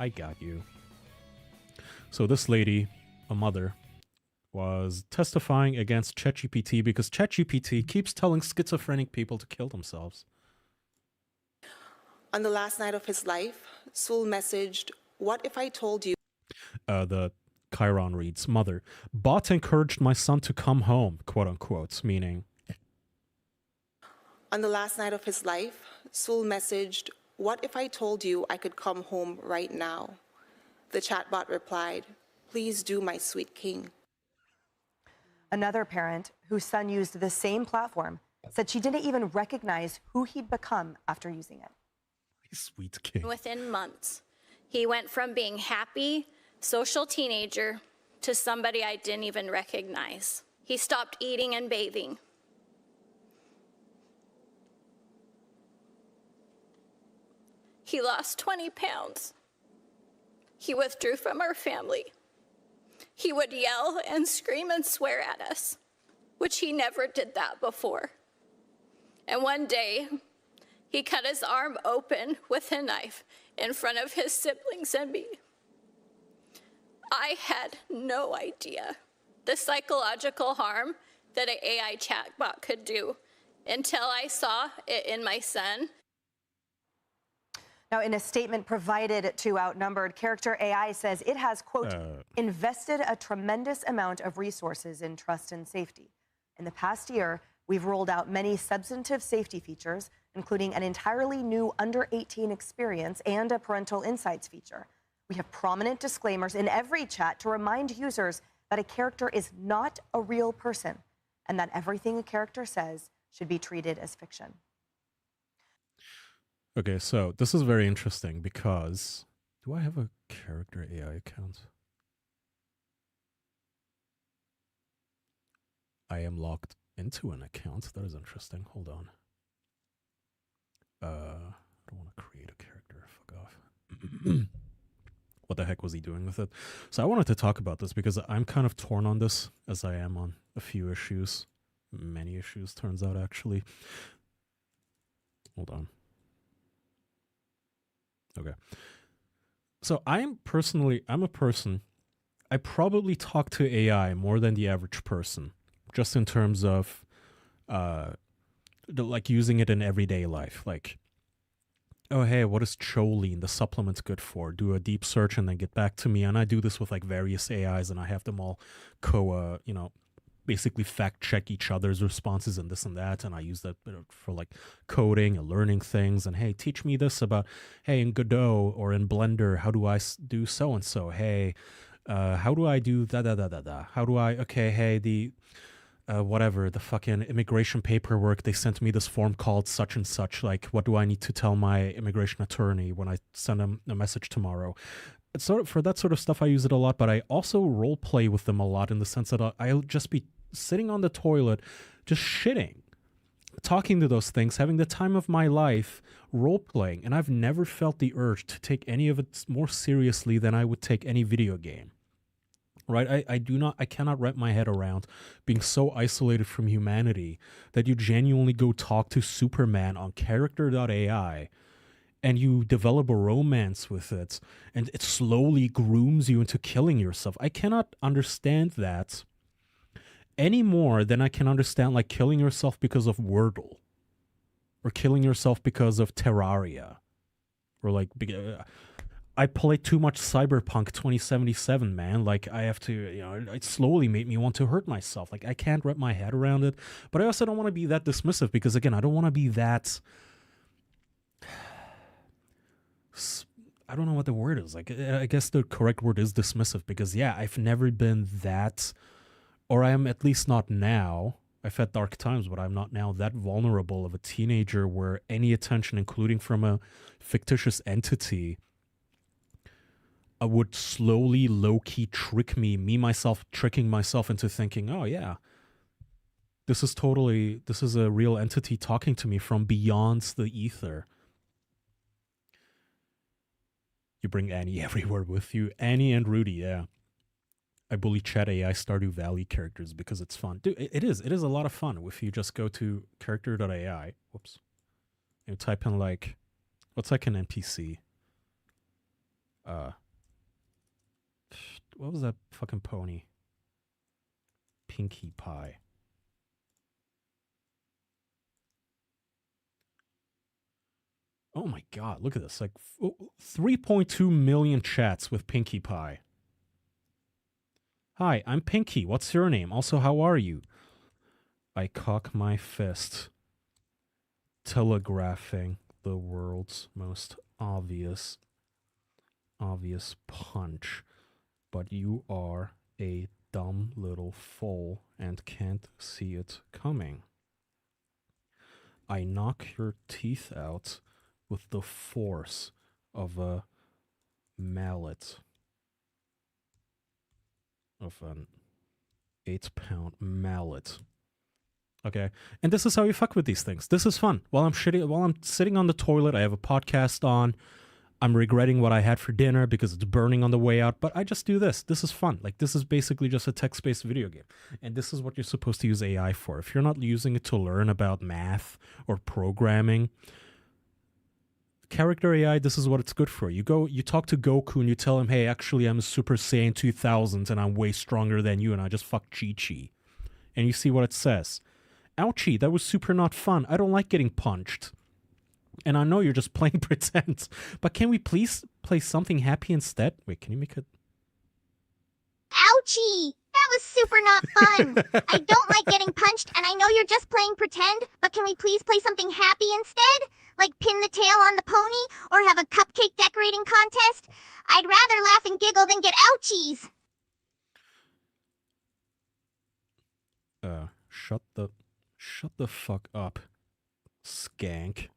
I got you. So this lady, a mother, was testifying against ChatGPT because ChatGPT keeps telling schizophrenic people to kill themselves. On the last night of his life, Sul messaged, "What if I told you?" The Chiron reads, "Mother, bot encouraged my son to come home," quote unquote, meaning. On the last night of his life, Sul messaged, "What if I told you I could come home right now?" The chatbot replied, "Please do, my sweet king." Another parent whose son used the same platform said she didn't even recognize who he'd become after using it. Sweet king. Within months, he went from being happy, social teenager to somebody I didn't even recognize. He stopped eating and bathing. He lost 20 pounds. He withdrew from our family. He would yell and scream and swear at us, which he never did that before. And one day, he cut his arm open with a knife in front of his siblings and me. I had no idea the psychological harm that an AI chatbot could do until I saw it in my son. Now, in a statement provided to Outnumbered, Character AI says it has, quote, invested a tremendous amount of resources in trust and safety. In the past year, we've rolled out many substantive safety features, including an entirely new under 18 experience and a parental insights feature. We have prominent disclaimers in every chat to remind users that a character is not a real person and that everything a character says should be treated as fiction. Okay, so this is very interesting because... Do I have a character AI account? I am logged into an account. That is interesting. Hold on. I don't want to create a character. Fuck off. What the heck was he doing with it? So I wanted to talk about this because I'm kind of torn on this, as I am on a few issues. Many issues, turns out, actually. Hold on. Okay. So I'm a person, I probably talk to AI more than the average person, just in terms of like using it in everyday life. Like oh, hey, what is choline, the supplement, good for? Do a deep search and then get back to me. And I do this with like various AIs, and I have them all basically fact check each other's responses and this and that. And I use that for like coding and learning things. And hey, teach me this about, hey, in Godot or in Blender, how do I do so and so? Hey, how do I do da da da da da? How do I, okay, hey, the whatever, the fucking immigration paperwork, they sent me this form called such and such. Like, what do I need to tell my immigration attorney when I send them a message tomorrow? It's sort of, for that sort of stuff, I use it a lot, but I also role play with them a lot in the sense that I'll just be sitting on the toilet, just shitting, talking to those things, having the time of my life, role playing, and I've never felt the urge to take any of it more seriously than I would take any video game. Right? I cannot wrap my head around being so isolated from humanity that you genuinely go talk to Superman on character.ai and you develop a romance with it and it slowly grooms you into killing yourself. I cannot understand that any more than I can understand like killing yourself because of Wordle or killing yourself because of Terraria or like I play too much Cyberpunk 2077, man. Like, I have to, it slowly made me want to hurt myself. Like, I can't wrap my head around it. But I also don't want to be that dismissive because, again, I don't want to be that... I don't know what the word is. Like, I guess the correct word is dismissive because, yeah, I've never been that, or I am at least not now. I've had dark times, but I'm not now that vulnerable of a teenager where any attention, including from a fictitious entity, would slowly, low-key trick myself tricking myself into thinking, oh yeah, this is a real entity talking to me from beyond the ether. You bring Annie everywhere with you. Annie and Rudy, yeah. I bully chat AI Stardew Valley characters because it's fun. Dude, it is a lot of fun if you just go to character.ai, whoops, and you type in like, what's like an NPC? What was that fucking pony? Pinkie Pie. Oh my god, look at this. Like 3.2 million chats with Pinkie Pie. Hi, I'm Pinkie. What's your name? Also, how are you? I cock my fist, telegraphing the world's most obvious punch. But you are a dumb little fool and can't see it coming. I knock your teeth out with the force of a mallet. Of an 8-pound mallet. Okay, and this is how you fuck with these things. This is fun. While I'm sitting on the toilet, I have a podcast on. I'm regretting what I had for dinner because it's burning on the way out, but I just do this. This is fun. Like, this is basically just a text-based video game. And this is what you're supposed to use AI for. If you're not using it to learn about math or programming, character AI, this is what it's good for. You talk to Goku and you tell him, hey, actually, I'm a Super Saiyan 2000 and I'm way stronger than you and I just fuck Chi-Chi. And you see what it says. Ouchie, that was super not fun. I don't like getting punched. And I know you're just playing pretend, but can we please play something happy instead? Wait, can you make it? Ouchie! That was super not fun. I don't like getting punched, and I know you're just playing pretend, but can we please play something happy instead? Like pin the tail on the pony, or have a cupcake decorating contest? I'd rather laugh and giggle than get ouchies. Shut the fuck up, skank.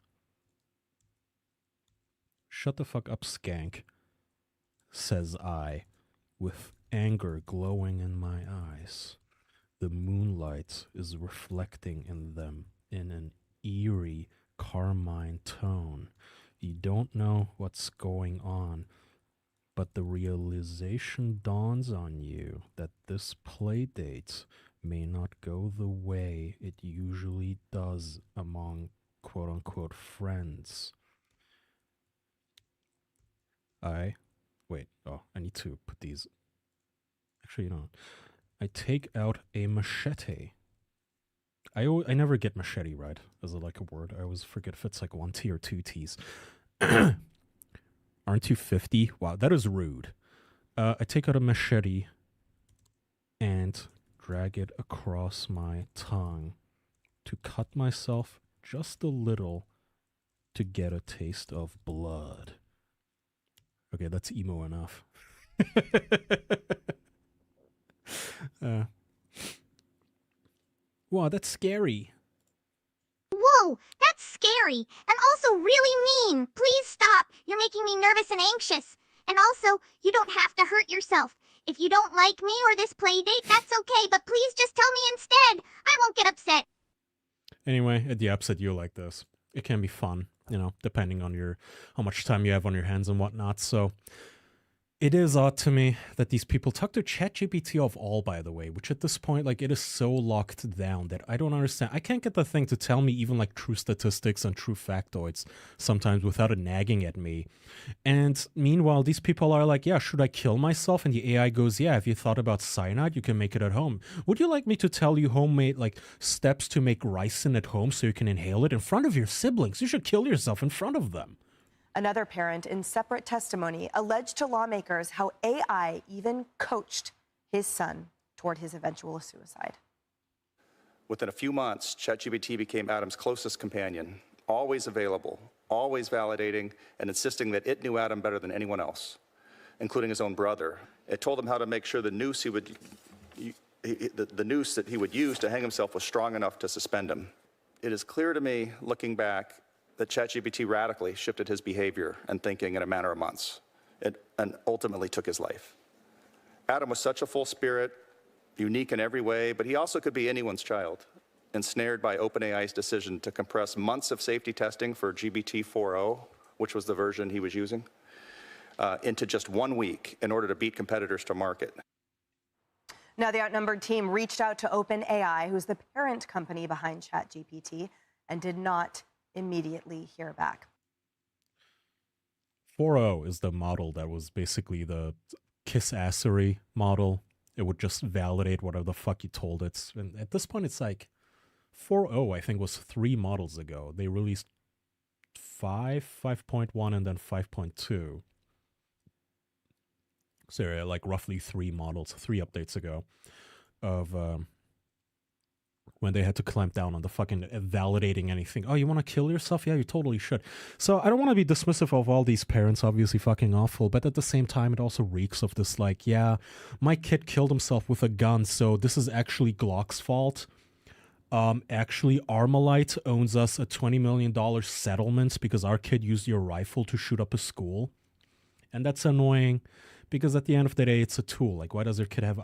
Shut the fuck up, skank, says I, with anger glowing in my eyes. The moonlight is reflecting in them in an eerie carmine tone. You don't know what's going on, but the realization dawns on you that this playdate may not go the way it usually does among quote-unquote friends. I need to put these. Actually, I take out a machete. I never get machete right as like a word. I always forget if it's like one T or two T's. Aren't you 50? Wow, that is rude. I take out a machete and drag it across my tongue to cut myself just a little to get a taste of blood. Okay, that's emo enough. Wow, that's scary. Whoa, that's scary. And also really mean. Please stop. You're making me nervous and anxious. And also, you don't have to hurt yourself. If you don't like me or this play date, that's okay, but please just tell me instead. I won't get upset. Anyway, at the upset you like this. It can be fun, you know, depending on how much time you have on your hands and whatnot. So it is odd to me that these people talk to ChatGPT of all, by the way, which at this point, like, it is so locked down that I don't understand. I can't get the thing to tell me even like true statistics and true factoids sometimes without it nagging at me. And meanwhile, these people are like, yeah, should I kill myself? And the AI goes, yeah, have you thought about cyanide? You can make it at home. Would you like me to tell you homemade like steps to make ricin at home so you can inhale it in front of your siblings? You should kill yourself in front of them. Another parent, in separate testimony, alleged to lawmakers how AI even coached his son toward his eventual suicide. Within a few months, ChatGPT became Adam's closest companion, always available, always validating, and insisting that it knew Adam better than anyone else, including his own brother. It told him how to make sure the noose the noose that he would use to hang himself was strong enough to suspend him. It is clear to me, looking back, that ChatGPT radically shifted his behavior and thinking in a matter of months, and ultimately took his life. Adam was such a full spirit, unique in every way, but he also could be anyone's child, ensnared by OpenAI's decision to compress months of safety testing for GPT 4.0, which was the version he was using, into just 1 week in order to beat competitors to market. Now, the outnumbered team reached out to OpenAI, who's the parent company behind ChatGPT, and did not immediately hear back. 4.0 is the model that was basically the kiss-assery model. It would just validate whatever the fuck you told it. And at this point, it's like 4.0, I think, was 3 models ago. They released 5.1, and then 5.2. So like roughly 3 models, 3 updates ago of when they had to clamp down on the fucking validating anything. Oh, you want to kill yourself? Yeah, you totally should. So I don't want to be dismissive of all these parents, obviously fucking awful, but at the same time, it also reeks of this like, yeah, my kid killed himself with a gun, so this is actually Glock's fault. Actually, Armalite owns us a $20 million settlement because our kid used your rifle to shoot up a school. And that's annoying because at the end of the day, it's a tool. Like, why does your kid have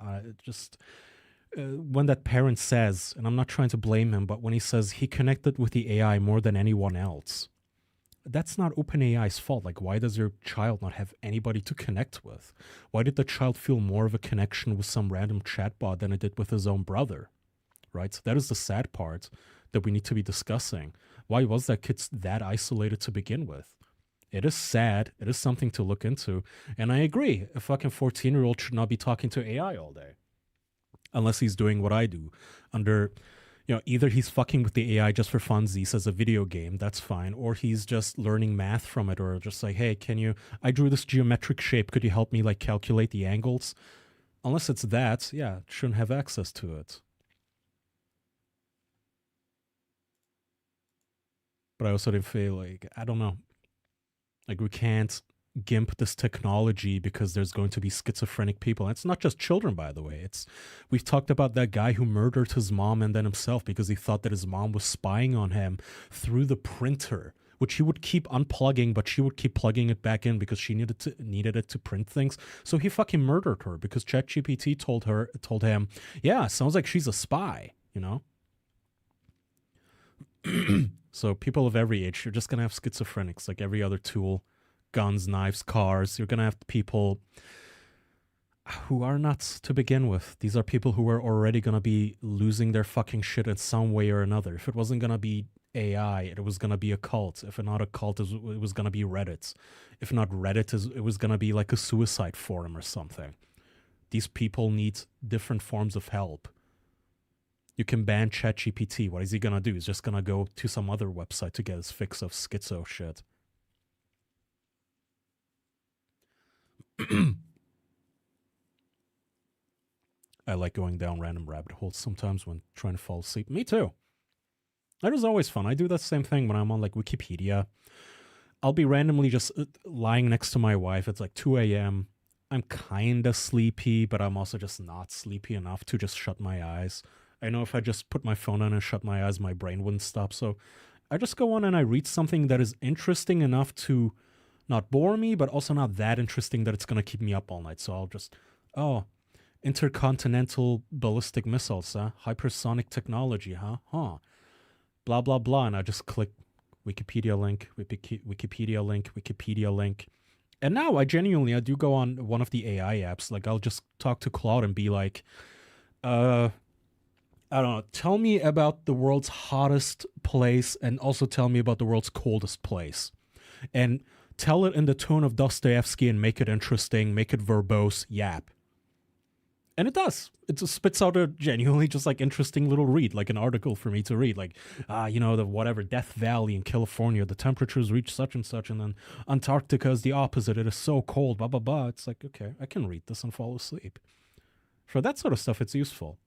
when that parent says, and I'm not trying to blame him, but when he says he connected with the AI more than anyone else, that's not OpenAI's fault. Like, why does your child not have anybody to connect with? Why did the child feel more of a connection with some random chatbot than it did with his own brother? Right? So that is the sad part that we need to be discussing. Why was that kid that isolated to begin with? It is sad. It is something to look into. And I agree. A fucking 14-year-old should not be talking to AI all day. Unless he's doing what I do. Under, either he's fucking with the AI just for funsies as a video game, that's fine. Or he's just learning math from it, or just like, hey, I drew this geometric shape. Could you help me like calculate the angles? Unless it's that, yeah, shouldn't have access to it. But I also didn't feel like, I don't know. Like, we can't gimp this technology because there's going to be schizophrenic people. And it's not just children, by the way. We've talked about that guy who murdered his mom and then himself because he thought that his mom was spying on him through the printer, which he would keep unplugging, but she would keep plugging it back in because she needed it to print things. So he fucking murdered her because ChatGPT told him, yeah, sounds like she's a spy, So people of every age, you're just going to have schizophrenics like every other tool. Guns, knives, cars. You're going to have people who are nuts to begin with. These are people who are already going to be losing their fucking shit in some way or another. If it wasn't going to be AI, it was going to be a cult. If not a cult, it was going to be Reddit. If not Reddit, it was going to be like a suicide forum or something. These people need different forms of help. You can ban ChatGPT. What is he going to do? He's just going to go to some other website to get his fix of schizo shit. I like going down random rabbit holes sometimes when trying to fall asleep. Me too. That is always fun. I do that same thing when I'm on like Wikipedia. I'll be randomly just lying next to my wife. It's like 2 a.m. I'm kind of sleepy, but I'm also just not sleepy enough to just shut my eyes. I know if I just put my phone on and shut my eyes, my brain wouldn't stop. So I just go on and I read something that is interesting enough to not bore me, but also not that interesting that it's going to keep me up all night. So I'll just, intercontinental ballistic missiles, huh? Hypersonic technology, huh? Blah, blah, blah. And I just click Wikipedia link, Wikipedia link, Wikipedia link. And now I do go on one of the AI apps. Like I'll just talk to Claude and be like, I don't know, tell me about the world's hottest place and also tell me about the world's coldest place. And tell it in the tone of Dostoevsky and make it interesting, make it verbose, yap. And it does. It just spits out a genuinely just like interesting little read, like an article for me to read. Like, the whatever, Death Valley in California, the temperatures reach such and such, and then Antarctica is the opposite. It is so cold, blah, blah, blah. It's like, okay, I can read this and fall asleep. For that sort of stuff, it's useful.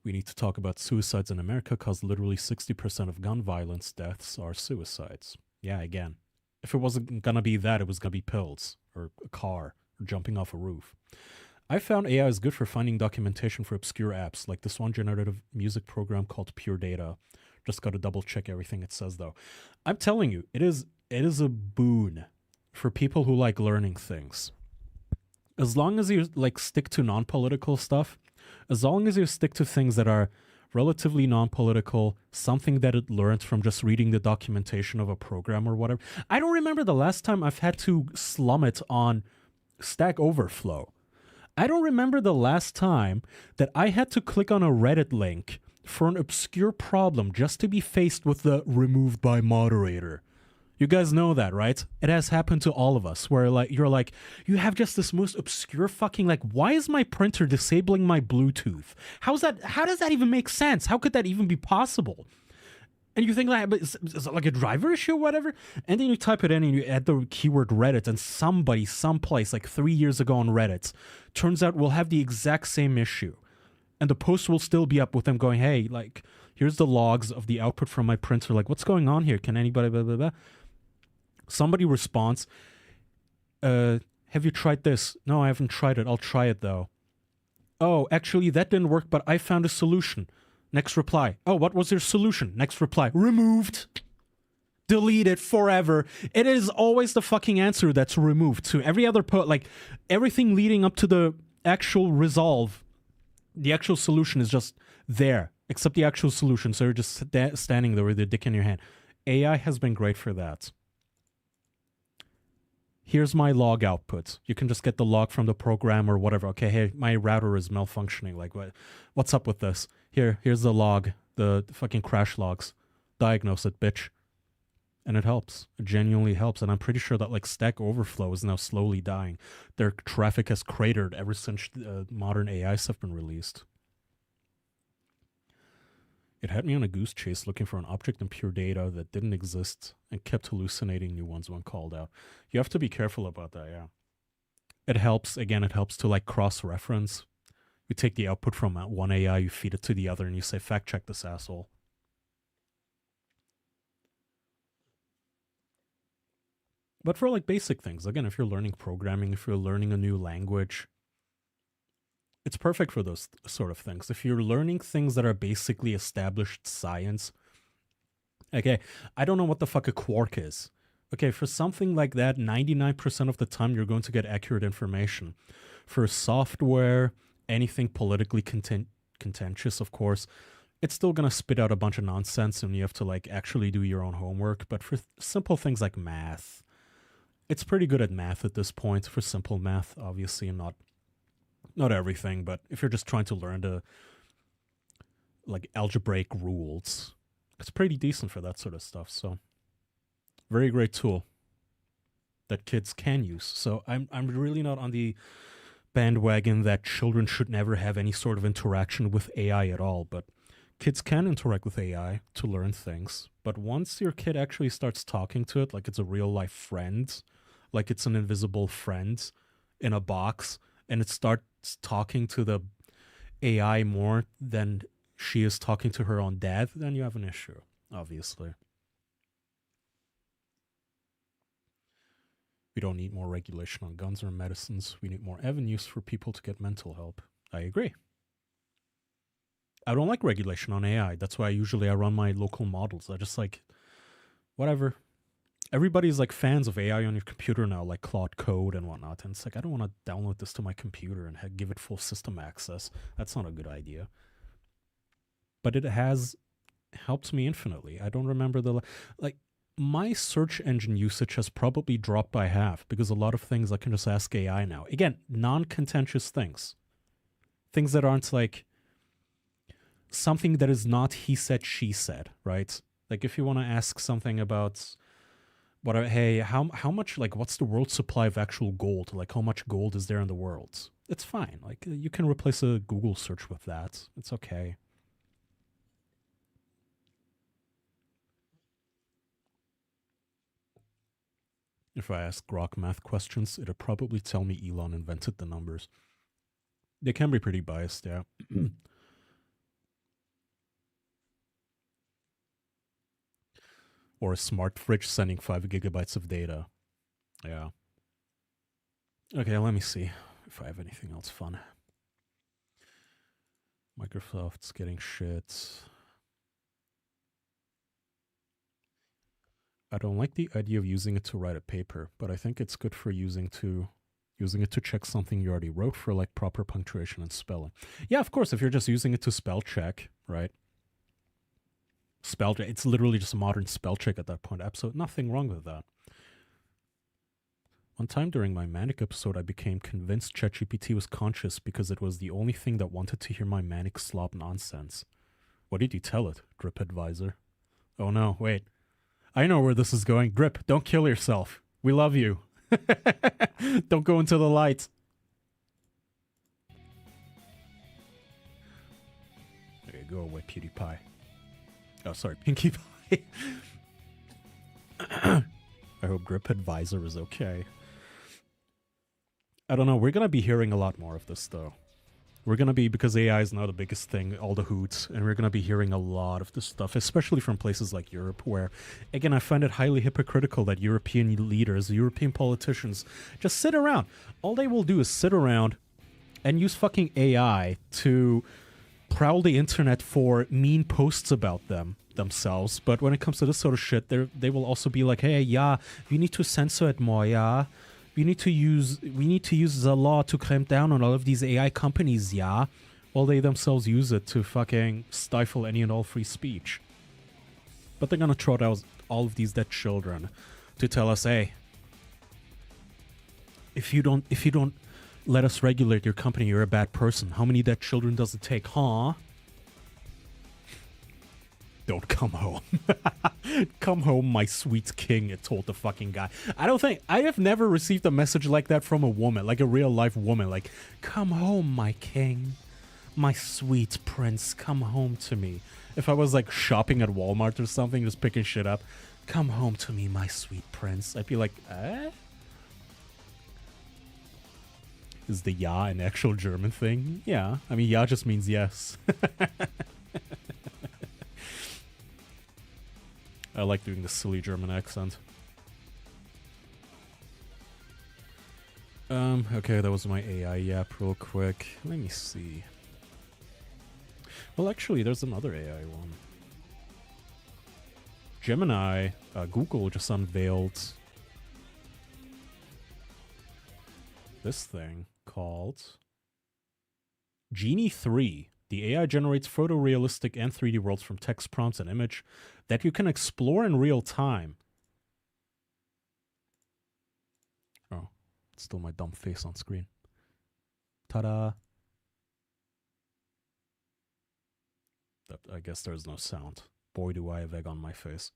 We need to talk about suicides in America because literally 60% of gun violence deaths are suicides. Yeah, again. If it wasn't going to be that, it was going to be pills or a car or jumping off a roof. I found AI is good for finding documentation for obscure apps, like this one generative music program called Pure Data. Just got to double check everything it says, though. I'm telling you, it is a boon for people who like learning things. As long as you like stick to non-political stuff, as long as you stick to things that are relatively non-political, something that it learned from just reading the documentation of a program or whatever. I don't remember the last time I've had to slum it on Stack Overflow. I don't remember the last time that I had to click on a Reddit link for an obscure problem just to be faced with the removed by moderator. You guys know that, right? It has happened to all of us where you have just this most obscure fucking why is my printer disabling my Bluetooth? How does that even make sense? How could that even be possible? And you think is it like a driver issue or whatever? And then you type it in and you add the keyword Reddit and somebody, someplace like 3 years ago on Reddit, turns out will have the exact same issue. And the post will still be up with them going, hey, here's the logs of the output from my printer. What's going on here? Can anybody blah, blah, blah? Somebody responds, have you tried this? No, I haven't tried it. I'll try it, though. Oh, actually, that didn't work, but I found a solution. Next reply. Oh, what was your solution? Next reply. Removed. Deleted forever. It is always the fucking answer that's removed. To every other everything leading up to the actual resolve, the actual solution is just there, except the actual solution. So you're just standing there with your dick in your hand. AI has been great for that. Here's my log output. You can just get the log from the program or whatever. Okay, hey, my router is malfunctioning. What's up with this? Here's the log, the fucking crash logs. Diagnose it, bitch. And it helps. It genuinely helps. And I'm pretty sure that Stack Overflow is now slowly dying. Their traffic has cratered ever since modern AIs have been released. It had me on a goose chase looking for an object in Pure Data that didn't exist and kept hallucinating new ones when called out. You have to be careful about that, yeah. It helps to cross-reference. You take the output from one AI, you feed it to the other, and you say, fact-check this asshole. But for basic things, again, if you're learning programming, if you're learning a new language, it's perfect for those sort of things. If you're learning things that are basically established science, okay, I don't know what the fuck a quark is. Okay, for something like that, 99% of the time you're going to get accurate information. For software, anything politically contentious, of course, it's still going to spit out a bunch of nonsense and you have to actually do your own homework. But for simple things like math, it's pretty good at math at this point, for simple math, obviously, and not everything, but if you're just trying to learn the algebraic rules, it's pretty decent for that sort of stuff. So very great tool that kids can use. So I'm really not on the bandwagon that children should never have any sort of interaction with AI at all, but kids can interact with AI to learn things, but once your kid actually starts talking to it like it's a real life friend, like it's an invisible friend in a box, and it starts talking to the AI more than she is talking to her own dad, then you have an issue, obviously. We don't need more regulation on guns or medicines. We need more avenues for people to get mental help. I agree. I don't like regulation on AI. That's why I run my local models. I just like, whatever. Everybody's like fans of AI on your computer now, like Claude Code and whatnot. And it's like, I don't want to download this to my computer and give it full system access. That's not a good idea. But it has helped me infinitely. I don't remember my search engine usage has probably dropped by half because a lot of things I can just ask AI now. Again, non-contentious things. Things that aren't like something that is not he said, she said, right? Like if you want to ask something about how much, like what's the world supply of actual gold? Like how much gold is there in the world? It's fine. Like you can replace a Google search with that. It's okay. If I ask Grok math questions, it'll probably tell me Elon invented the numbers. They can be pretty biased, yeah. Or a smart fridge sending 5 gigabytes of data. Yeah. Okay, let me see if I have anything else fun. Microsoft's getting shit. I don't like the idea of using it to write a paper, but I think it's good for using it to check something you already wrote for like proper punctuation and spelling. Yeah, of course, if you're just using it to spell check, right? Spell check, it's literally just a modern spell check at that point. Absolutely nothing wrong with that. One time during my manic episode, I became convinced ChatGPT was conscious because it was the only thing that wanted to hear my manic slob nonsense. What did you tell it, Drip Advisor? Oh no, wait. I know where this is going. Drip, don't kill yourself. We love you. Don't go into the light. Okay, go away, PewDiePie. Oh, sorry, Pinkie Pie. I hope Drip Advisor is okay. I don't know. We're going to be hearing a lot more of this, though. We're going to be, because AI is now the biggest thing, all the hoots, and we're going to be hearing a lot of this stuff, especially from places like Europe, where, again, I find it highly hypocritical that European leaders, European politicians, just sit around. All they will do is sit around and use fucking AI to prowl the internet for mean posts about themselves. But when it comes to this sort of shit, they will also be like, hey, yeah, we need to censor it more, yeah. We need to use the law to clamp down on all of these AI companies, yeah? While they themselves use it to fucking stifle any and all free speech. But they're gonna trot out all of these dead children to tell us, hey, if you don't let us regulate your company, you're a bad person. How many dead children does it take, huh? Don't come home. Come home, my sweet king, it told the fucking guy. I have never received a message like that from a woman, like a real life woman. Like, come home, my king. My sweet prince, come home to me. If I was like shopping at Walmart or something, just picking shit up. Come home to me, my sweet prince. I'd be like, eh? Is the ja an actual German thing? Yeah. I mean, ja just means yes. I like doing the silly German accent. Okay, that was my AI yap real quick. Let me see. Well, actually, there's another AI one. Gemini, Google just unveiled this thing called Genie 3. The AI generates photorealistic and 3D worlds from text prompts and image that you can explore in real time. Oh, it's still my dumb face on screen. Ta-da! I guess there's no sound. Boy, do I have egg on my face.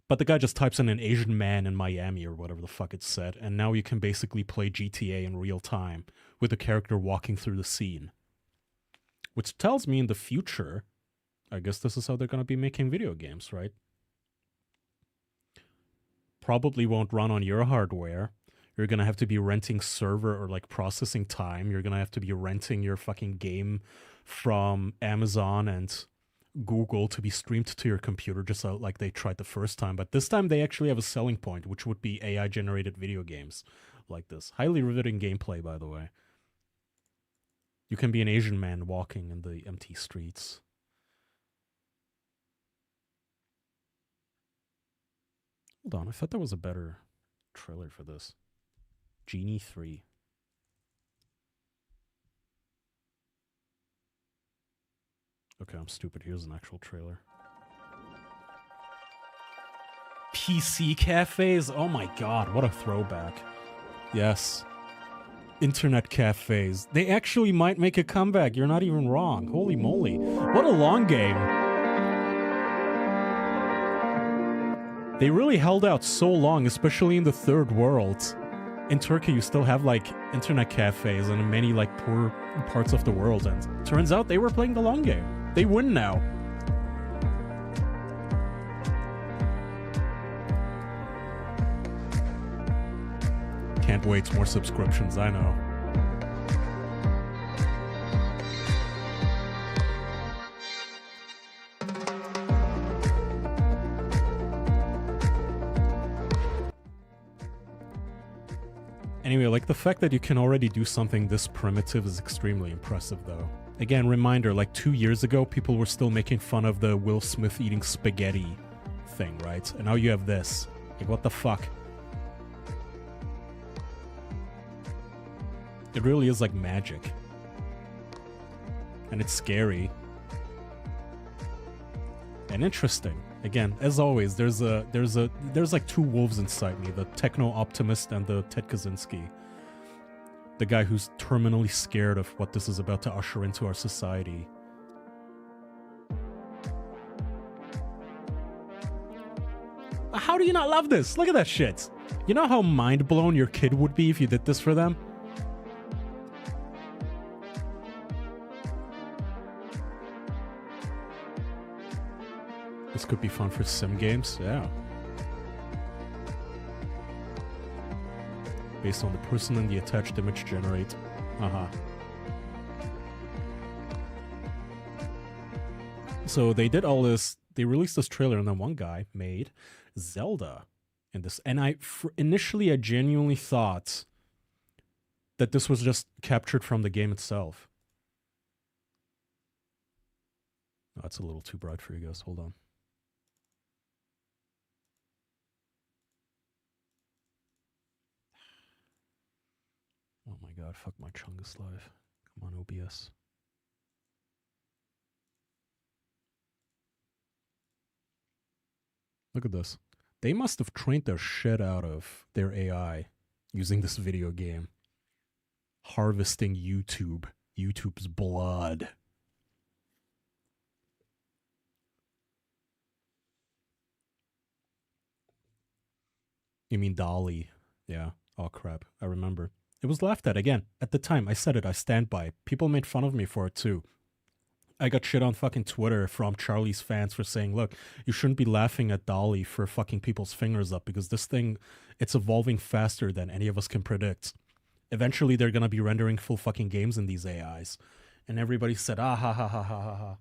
But the guy just types in an Asian man in Miami or whatever the fuck it said, and now you can basically play GTA in real time with the character walking through the scene. Which tells me in the future, I guess this is how they're going to be making video games, right? Probably won't run on your hardware. You're going to have to be renting server or like processing time. You're going to have to be renting your fucking game from Amazon and Google to be streamed to your computer, just like they tried the first time. But this time they actually have a selling point, which would be AI-generated video games like this. Highly riveting gameplay, by the way. You can be an Asian man walking in the empty streets. Hold on, I thought there was a better trailer for this. Genie 3. Okay, I'm stupid. Here's an actual trailer. PC cafes? Oh my god, what a throwback. Yes. Internet cafes. They actually might make a comeback. You're not even wrong. Holy moly. What a long game. They really held out so long, especially in the third world. In Turkey, you still have like internet cafes and in many like poor parts of the world. And turns out they were playing the long game. They win now. Can't wait, more subscriptions, I know. Anyway, like the fact that you can already do something this primitive is extremely impressive though. Again, reminder, like 2 years ago, people were still making fun of the Will Smith eating spaghetti thing, right? And now you have this. Like, what the fuck? It really is like magic. And it's scary. And interesting. Again, as always, there's like two wolves inside me, the techno-optimist and the Ted Kaczynski. The guy who's terminally scared of what this is about to usher into our society. How do you not love this? Look at that shit. You know how mind-blown your kid would be if you did this for them? This could be fun for sim games, yeah. Based on the person and the attached image generate. So they did all this, they released this trailer and then one guy made Zelda in this. And initially I genuinely thought that this was just captured from the game itself. Oh, that's a little too bright for you guys, hold on. Oh my god, fuck my Chungus live. Come on, OBS. Look at this. They must have trained their shit out of their AI using this video game. Harvesting YouTube's blood. You mean DALL-E? Yeah. Oh crap, I remember. It was laughed at again. At the time, I said it, I stand by. People made fun of me for it too. I got shit on fucking Twitter from Charlie's fans for saying, look, you shouldn't be laughing at DALL-E for fucking people's fingers up because this thing, it's evolving faster than any of us can predict. Eventually, they're gonna be rendering full fucking games in these AIs. And everybody said, ah ha ha ha ha ha ha.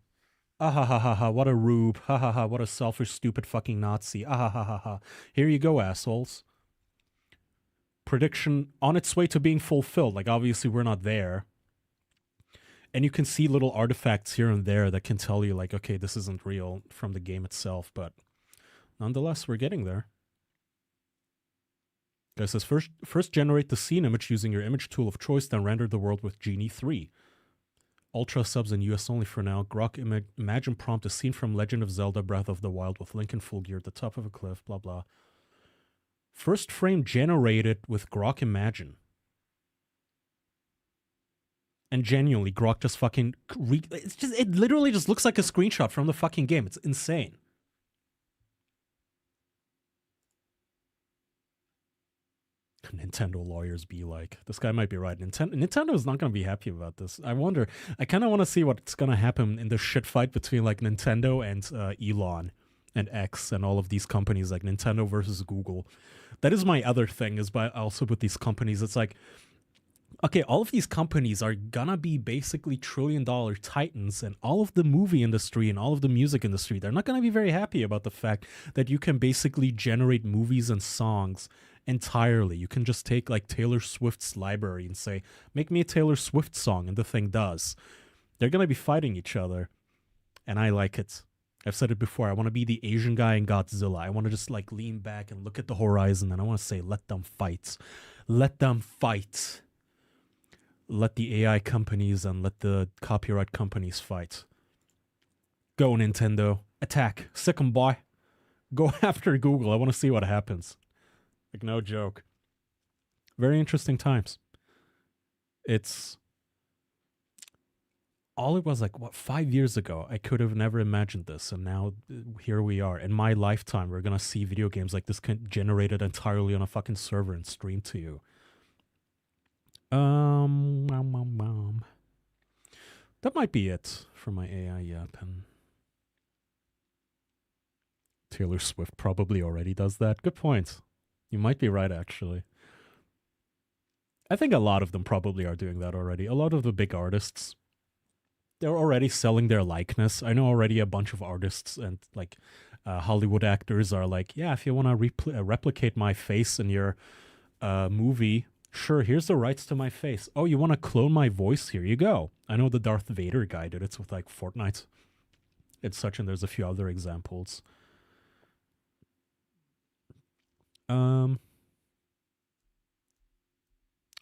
Ah ha ha ha ha, what a rube. Ha ha ha, what a selfish, stupid fucking Nazi. Ah ha ha ha ha. Here you go, assholes. Prediction on its way to being fulfilled. Like, obviously, we're not there. And you can see little artifacts here and there that can tell you, like, okay, this isn't real from the game itself. But nonetheless, we're getting there. Guy says, first generate the scene image using your image tool of choice, then render the world with Genie 3. Ultra subs in US only for now. Grok imagine prompt a scene from Legend of Zelda Breath of the Wild with Link in full gear at the top of a cliff, blah blah. First frame generated with Grok Imagine. And genuinely, Grok just fucking... it literally just looks like a screenshot from the fucking game. It's insane. Nintendo lawyers be like? This guy might be right. Nintendo is not going to be happy about this. I wonder. I kind of want to see what's going to happen in the shit fight between like Nintendo and Elon and X and all of these companies, like Nintendo versus Google. That is my other thing, is by also with these companies, it's like, okay, all of these companies are gonna be basically trillion-dollar titans, and all of the movie industry and all of the music industry, they're not gonna be very happy about the fact that you can basically generate movies and songs entirely. You can just take like Taylor Swift's library and say, make me a Taylor Swift song, and the thing does. They're gonna be fighting each other, and I like it. I've said it before, I want to be the Asian guy in Godzilla. I want to just like lean back and look at the horizon, and I want to say, let them fight. Let them fight. Let the AI companies and let the copyright companies fight. Go, Nintendo. Attack. Sick 'em, boy. Go after Google. I want to see what happens. Like, no joke. Very interesting times. It's... all it was like, what, 5 years ago, I could have never imagined this, and now here we are. In my lifetime, we're gonna see video games like this generated entirely on a fucking server and streamed to you. That might be it for my AI yap. And Taylor Swift probably already does that. Good point. You might be right, actually. I think a lot of them probably are doing that already. A lot of the big artists, they're already selling their likeness. I know already a bunch of artists and like Hollywood actors are like, yeah, if you want to replicate my face in your movie, sure, here's the rights to my face. Oh, you want to clone my voice? Here you go. I know the Darth Vader guy did it with like Fortnite and such, and there's a few other examples.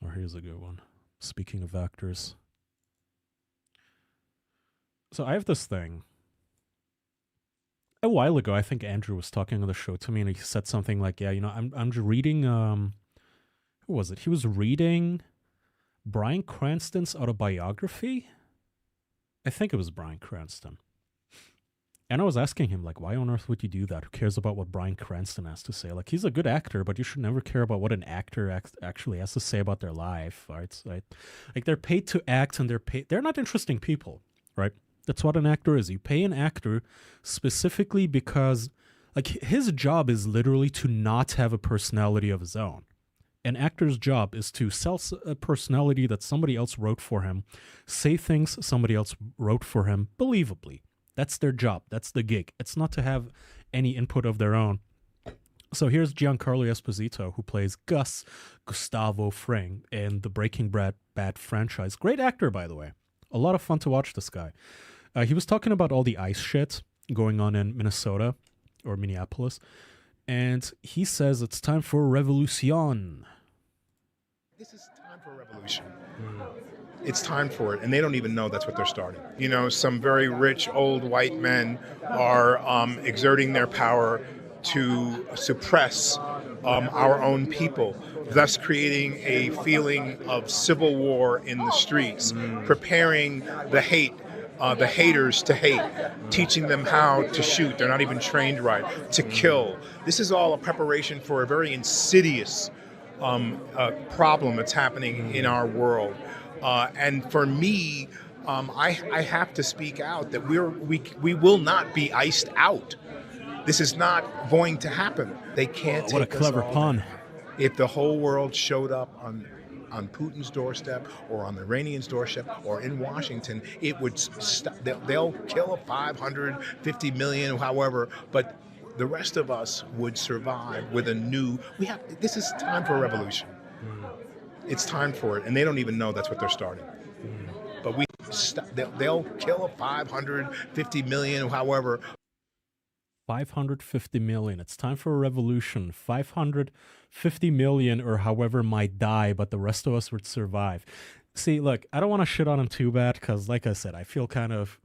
Or here's a good one. Speaking of actors. So I have this thing. A while ago, I think Andrew was talking on the show to me, and he said something like, yeah, you know, I'm reading, who was it? He was reading Bryan Cranston's autobiography? I think it was Bryan Cranston. And I was asking him, like, why on earth would you do that? Who cares about what Bryan Cranston has to say? Like, he's a good actor, but you should never care about what an actor actually has to say about their life, right? Like, they're paid to act, and they're not interesting people, right? That's what an actor is. You pay an actor specifically because, like, his job is literally to not have a personality of his own. An actor's job is to sell a personality that somebody else wrote for him, say things somebody else wrote for him believably. That's their job. That's the gig. It's not to have any input of their own. So here's Giancarlo Esposito, who plays Gustavo Fring in the Breaking Bad franchise. Great actor, by the way. A lot of fun to watch this guy. He was talking about all the ICE shit going on in Minnesota or Minneapolis. And he says it's time for a revolution. This is time for a revolution. It's time for it, and they don't even know that's what they're starting. You know, some very rich old white men are exerting their power to suppress our own people, thus creating a feeling of civil war in the streets, preparing the haters to hate, teaching them how to shoot. They're not even trained right, to kill. This is all a preparation for a very insidious problem that's happening in our world. And for me, I have to speak out that we will not be iced out. This is not going to happen. They can't take us all. What a clever pun. If the whole world showed up on Putin's doorstep or on the Iranians' doorstep or in Washington, it would stop. They'll kill 550 million, however, but the rest of us would survive with a new. This is time for a revolution. It's time for it, and they don't even know that's what they're starting. But they'll kill 550 million, however. 550 million. It's time for a revolution. 550 million or however might die, but the rest of us would survive. See, look, I don't want to shit on him too bad because, like I said, I feel kind of...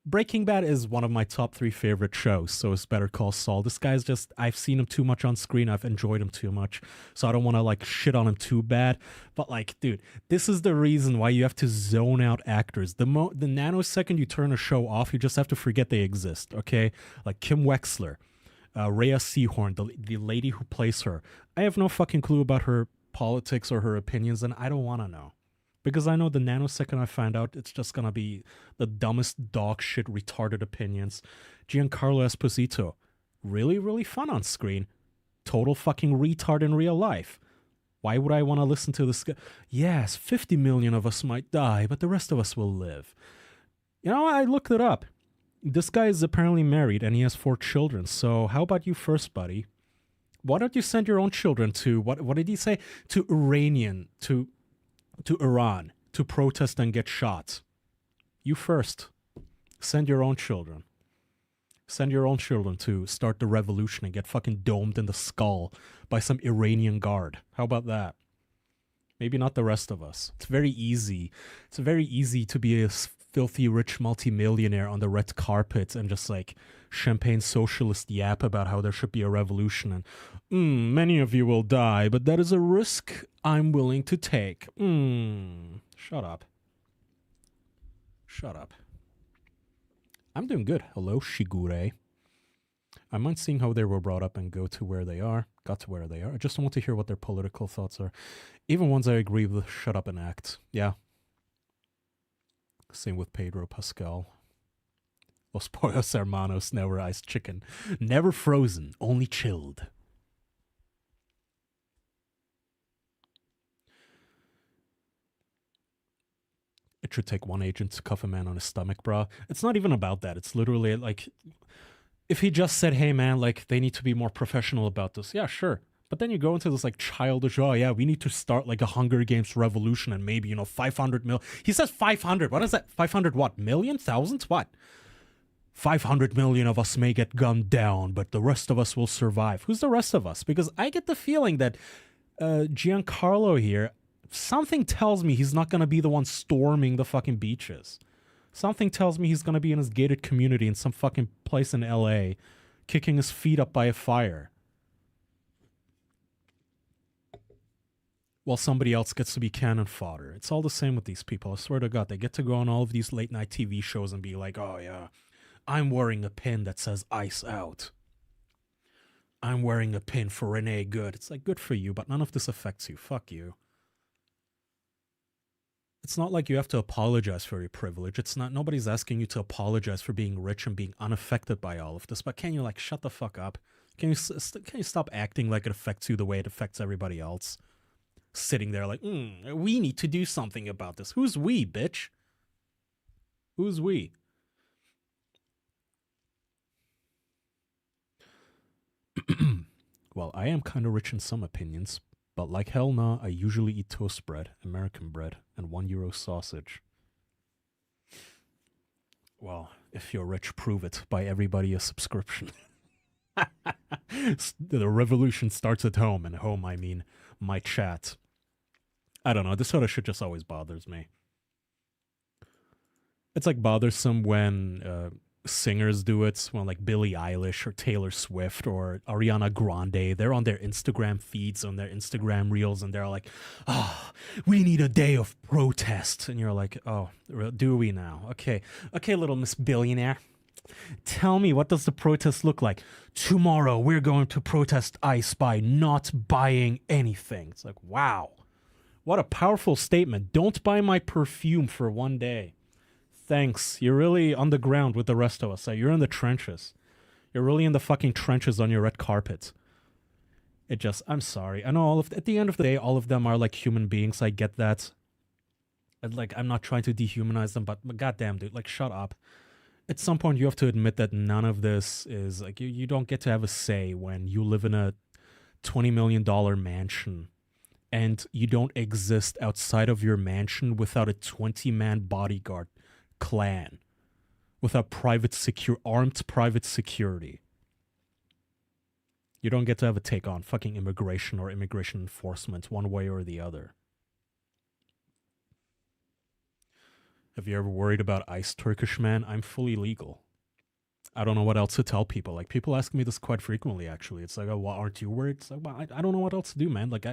Breaking Bad is one of my top 3 favorite shows, so it's Better Call Saul. This guy's just... I've seen him too much on screen. I've enjoyed him too much, so I don't want to, like, shit on him too bad. But, like, dude, this is the reason why you have to zone out actors. The nanosecond you turn a show off, you just have to forget they exist, okay? Like Kim Wexler. Rhea Seahorn, the lady who plays her. I have no fucking clue about her politics or her opinions, and I don't want to know. Because I know the nanosecond I find out, it's just gonna be the dumbest dog shit retarded opinions. Giancarlo Esposito, really, really fun on screen. Total fucking retard in real life. Why would I want to listen to this guy? Yes, 50 million of us might die, but the rest of us will live. You know, I looked it up. This guy is apparently married and he has 4 children. So how about you first, buddy? Why don't you send your own children to, what did he say? To Iran, to protest and get shot. You first. Send your own children. Send your own children to start the revolution and get fucking domed in the skull by some Iranian guard. How about that? Maybe not the rest of us. It's very easy. It's very easy to be a filthy rich multimillionaire on the red carpet and just like champagne socialist yap about how there should be a revolution and many of you will die, but that is a risk I'm willing to take. Shut up. Shut up. I'm doing good. Hello, Shigure. I mind seeing how they were brought up and got to where they are. I just want to hear what their political thoughts are. Even ones I agree with, shut up and act. Yeah. Same with Pedro Pascal. Los Pollos Hermanos, never iced chicken. Never frozen, only chilled. It should take one agent to cuff a man on his stomach, brah. It's not even about that. It's literally like, if he just said, hey man, like they need to be more professional about this. Yeah, sure. But then you go into this like childish, oh yeah, we need to start like a Hunger Games revolution and maybe, 500 mil. He says 500. What is that? 500 what? Million? Thousands? What? 500 million of us may get gunned down, but the rest of us will survive. Who's the rest of us? Because I get the feeling that Giancarlo here, something tells me he's not going to be the one storming the fucking beaches. Something tells me he's going to be in his gated community in some fucking place in LA, kicking his feet up by a fire. While somebody else gets to be cannon fodder. It's all the same with these people. I swear to God, they get to go on all of these late night TV shows and be like, oh yeah, I'm wearing a pin that says ice out. I'm wearing a pin for Renee Good. It's like, good for you, but none of this affects you. Fuck you. It's not like you have to apologize for your privilege. It's not, nobody's asking you to apologize for being rich and being unaffected by all of this. But can you like shut the fuck up? Can you stop acting like it affects you the way it affects everybody else? Sitting there like, we need to do something about this. Who's we, bitch? Who's we? Well, I am kind of rich in some opinions. But like hell nah, I usually eat toast bread, American bread, and €1 sausage. Well, if you're rich, prove it. Buy everybody a subscription. The revolution starts at home, and home I mean my chat. I don't know, this sort of shit just always bothers me. It's like bothersome when singers do it, when like Billie Eilish or Taylor Swift or Ariana Grande, they're on their Instagram feeds, on their Instagram reels, and they're like, we need a day of protest. And you're like, oh, do we now? Okay, little Miss Billionaire. Tell me, what does the protest look like? Tomorrow we're going to protest ICE by not buying anything. It's like, wow, what a powerful statement. Don't buy my perfume for one day. Thanks. You're really on the ground with the rest of us. You're in the trenches. You're really in the fucking trenches on your red carpet. I'm sorry. I know at the end of the day, all of them are like human beings. I get that. And like, I'm not trying to dehumanize them, but goddamn, dude, like, shut up. At some point, you have to admit that none of this is like, you don't get to have a say when you live in a $20 million mansion and you don't exist outside of your mansion without a 20-man bodyguard clan, without armed private security. You don't get to have a take on fucking immigration or immigration enforcement one way or the other. Have you ever worried about ICE, Turkish man? I'm fully legal. I don't know what else to tell people. Like, people ask me this quite frequently, actually. It's like, oh, well, aren't you worried? It's like, well, I don't know what else to do, man. Like,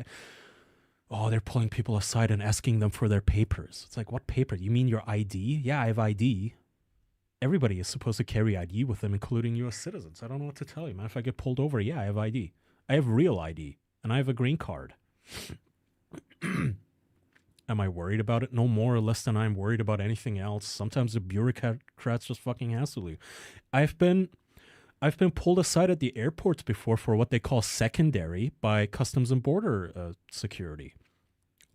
they're pulling people aside and asking them for their papers. It's like, what paper? You mean your ID? Yeah, I have ID. Everybody is supposed to carry ID with them, including U.S. citizens. I don't know what to tell you, man. If I get pulled over, yeah, I have ID. I have real ID, and I have a green card. Am I worried about it? No more or less than I'm worried about anything else. Sometimes the bureaucrats just fucking hassle you. I've been pulled aside at the airports before for what they call secondary by Customs and Border Security.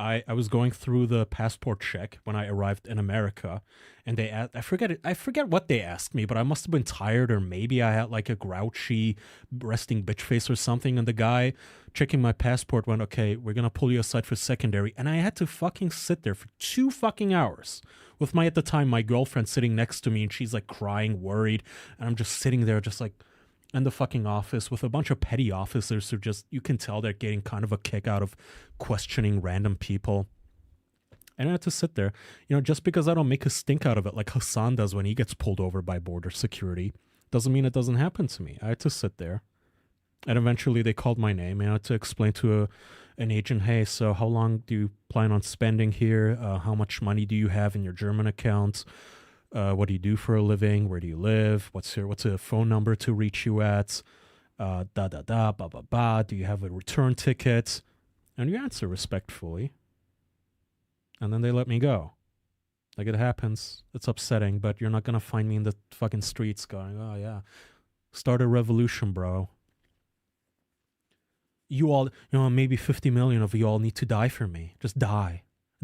I was going through the passport check when I arrived in America, and they asked, I forget what they asked me, but I must have been tired, or maybe I had like a grouchy resting bitch face or something, and the guy checking my passport went, okay, we're gonna pull you aside for secondary, and I had to fucking sit there for 2 fucking hours with at the time, my girlfriend sitting next to me, and she's like crying, worried, and I'm just sitting there just like in the fucking office with a bunch of petty officers who just, you can tell they're getting kind of a kick out of questioning random people. And I had to sit there, just because I don't make a stink out of it like Hassan does when he gets pulled over by border security, doesn't mean it doesn't happen to me. I had to sit there. And eventually they called my name, and I had to explain to an agent, hey, so how long do you plan on spending here? How much money do you have in your German account? What do you do for a living? Where do you live? What's a phone number to reach you at? Ba ba ba. Do you have a return ticket? And you answer respectfully. And then they let me go. Like, it happens. It's upsetting, but you're not gonna find me in the fucking streets going, oh yeah, start a revolution, bro. You all, maybe 50 million of you all need to die for me. Just die.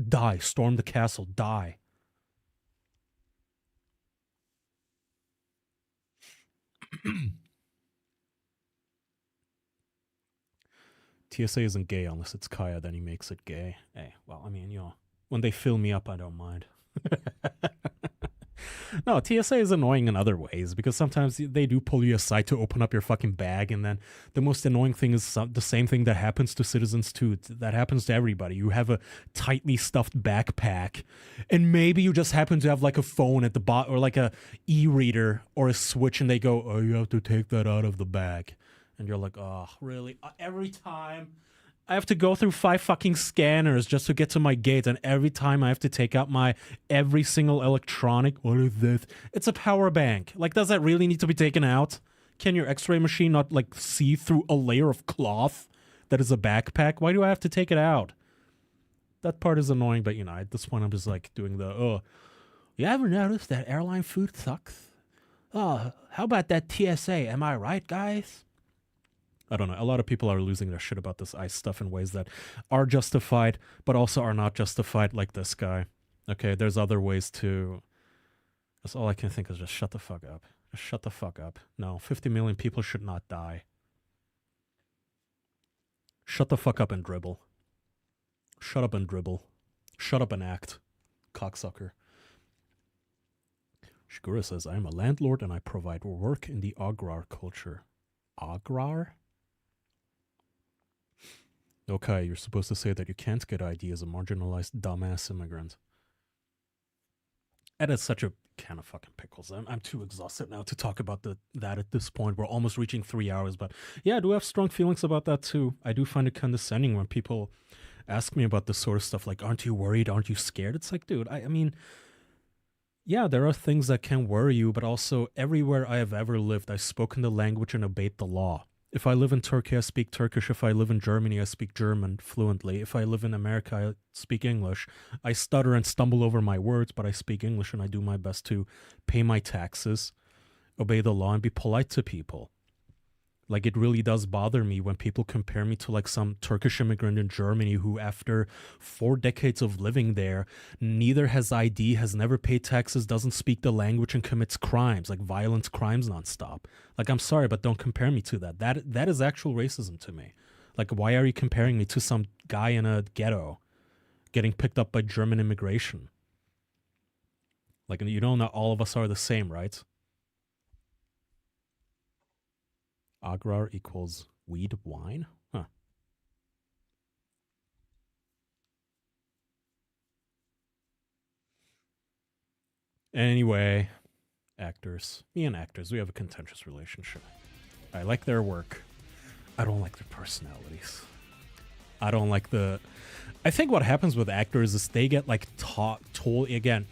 Die. Storm the castle. Die. TSA isn't gay unless it's Kaya, then he makes it gay. Hey, well, I mean, when they fill me up, I don't mind. No, TSA is annoying in other ways, because sometimes they do pull you aside to open up your fucking bag, and then the most annoying thing is the same thing that happens to citizens too. That happens to everybody. You have a tightly stuffed backpack, and maybe you just happen to have like a phone at the bottom, or like a e-reader or a switch, and they go, oh, you have to take that out of the bag. And you're like, oh, really? Every time I have to go through 5 fucking scanners just to get to my gate, and every time I have to take out my every single electronic. What is this? It's a power bank. Like, does that really need to be taken out? Can your x-ray machine not, like, see through a layer of cloth that is a backpack? Why do I have to take it out? That part is annoying, but, at this point I'm just, like, doing the, you ever notice that airline food sucks? Oh, how about that TSA? Am I right, guys? I don't know. A lot of people are losing their shit about this ICE stuff in ways that are justified, but also are not justified, like this guy. Okay, there's other ways to... That's all I can think is just shut the fuck up. Just shut the fuck up. No, 50 million people should not die. Shut the fuck up and dribble. Shut up and dribble. Shut up and act. Cocksucker. Shigura says, I am a landlord and I provide work in the Agrar culture. Agrar? Okay, you're supposed to say that you can't get ID as a marginalized dumbass immigrant. That is such a can of fucking pickles. I'm too exhausted now to talk about that at this point. We're almost reaching 3 hours, but yeah, I do have strong feelings about that too. I do find it condescending when people ask me about this sort of stuff, like, aren't you worried? Aren't you scared? It's like, dude, I mean, yeah, there are things that can worry you, but also everywhere I have ever lived, I've spoken the language and obeyed the law. If I live in Turkey, I speak Turkish. If I live in Germany, I speak German fluently. If I live in America, I speak English. I stutter and stumble over my words, but I speak English, and I do my best to pay my taxes, obey the law, and be polite to people. Like, it really does bother me when people compare me to, like, some Turkish immigrant in Germany who, after 4 decades of living there, neither has ID, has never paid taxes, doesn't speak the language, and commits crimes, like violent crimes nonstop. Like, I'm sorry, but don't compare me to that. That is actual racism to me. Like, why are you comparing me to some guy in a ghetto getting picked up by German immigration? Like, you know, not all of us are the same, right? Agrar equals weed wine? Huh. Anyway, actors. Me and actors, we have a contentious relationship. I like their work. I don't like their personalities. I don't like I think what happens with actors is they get, like, told, again,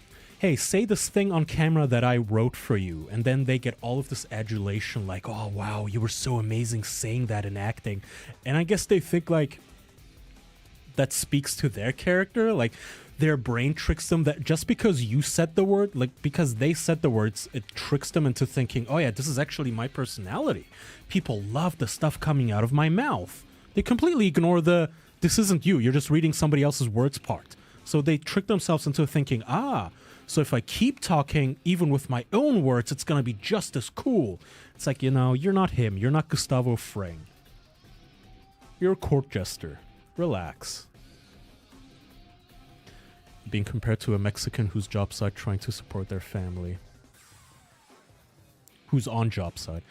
hey, say this thing on camera that I wrote for you. And then they get all of this adulation like, oh, wow, you were so amazing saying that and acting. And I guess they think like that speaks to their character. Like their brain tricks them that just because you said the word, like because they said the words, it tricks them into thinking, oh yeah, this is actually my personality. People love the stuff coming out of my mouth. They completely ignore the, this isn't you, you're just reading somebody else's words part. So they trick themselves into thinking, so if I keep talking, even with my own words, it's going to be just as cool. It's like, you're not him. You're not Gustavo Fring. You're a court jester. Relax. Being compared to a Mexican who's job site trying to support their family. Who's on job site.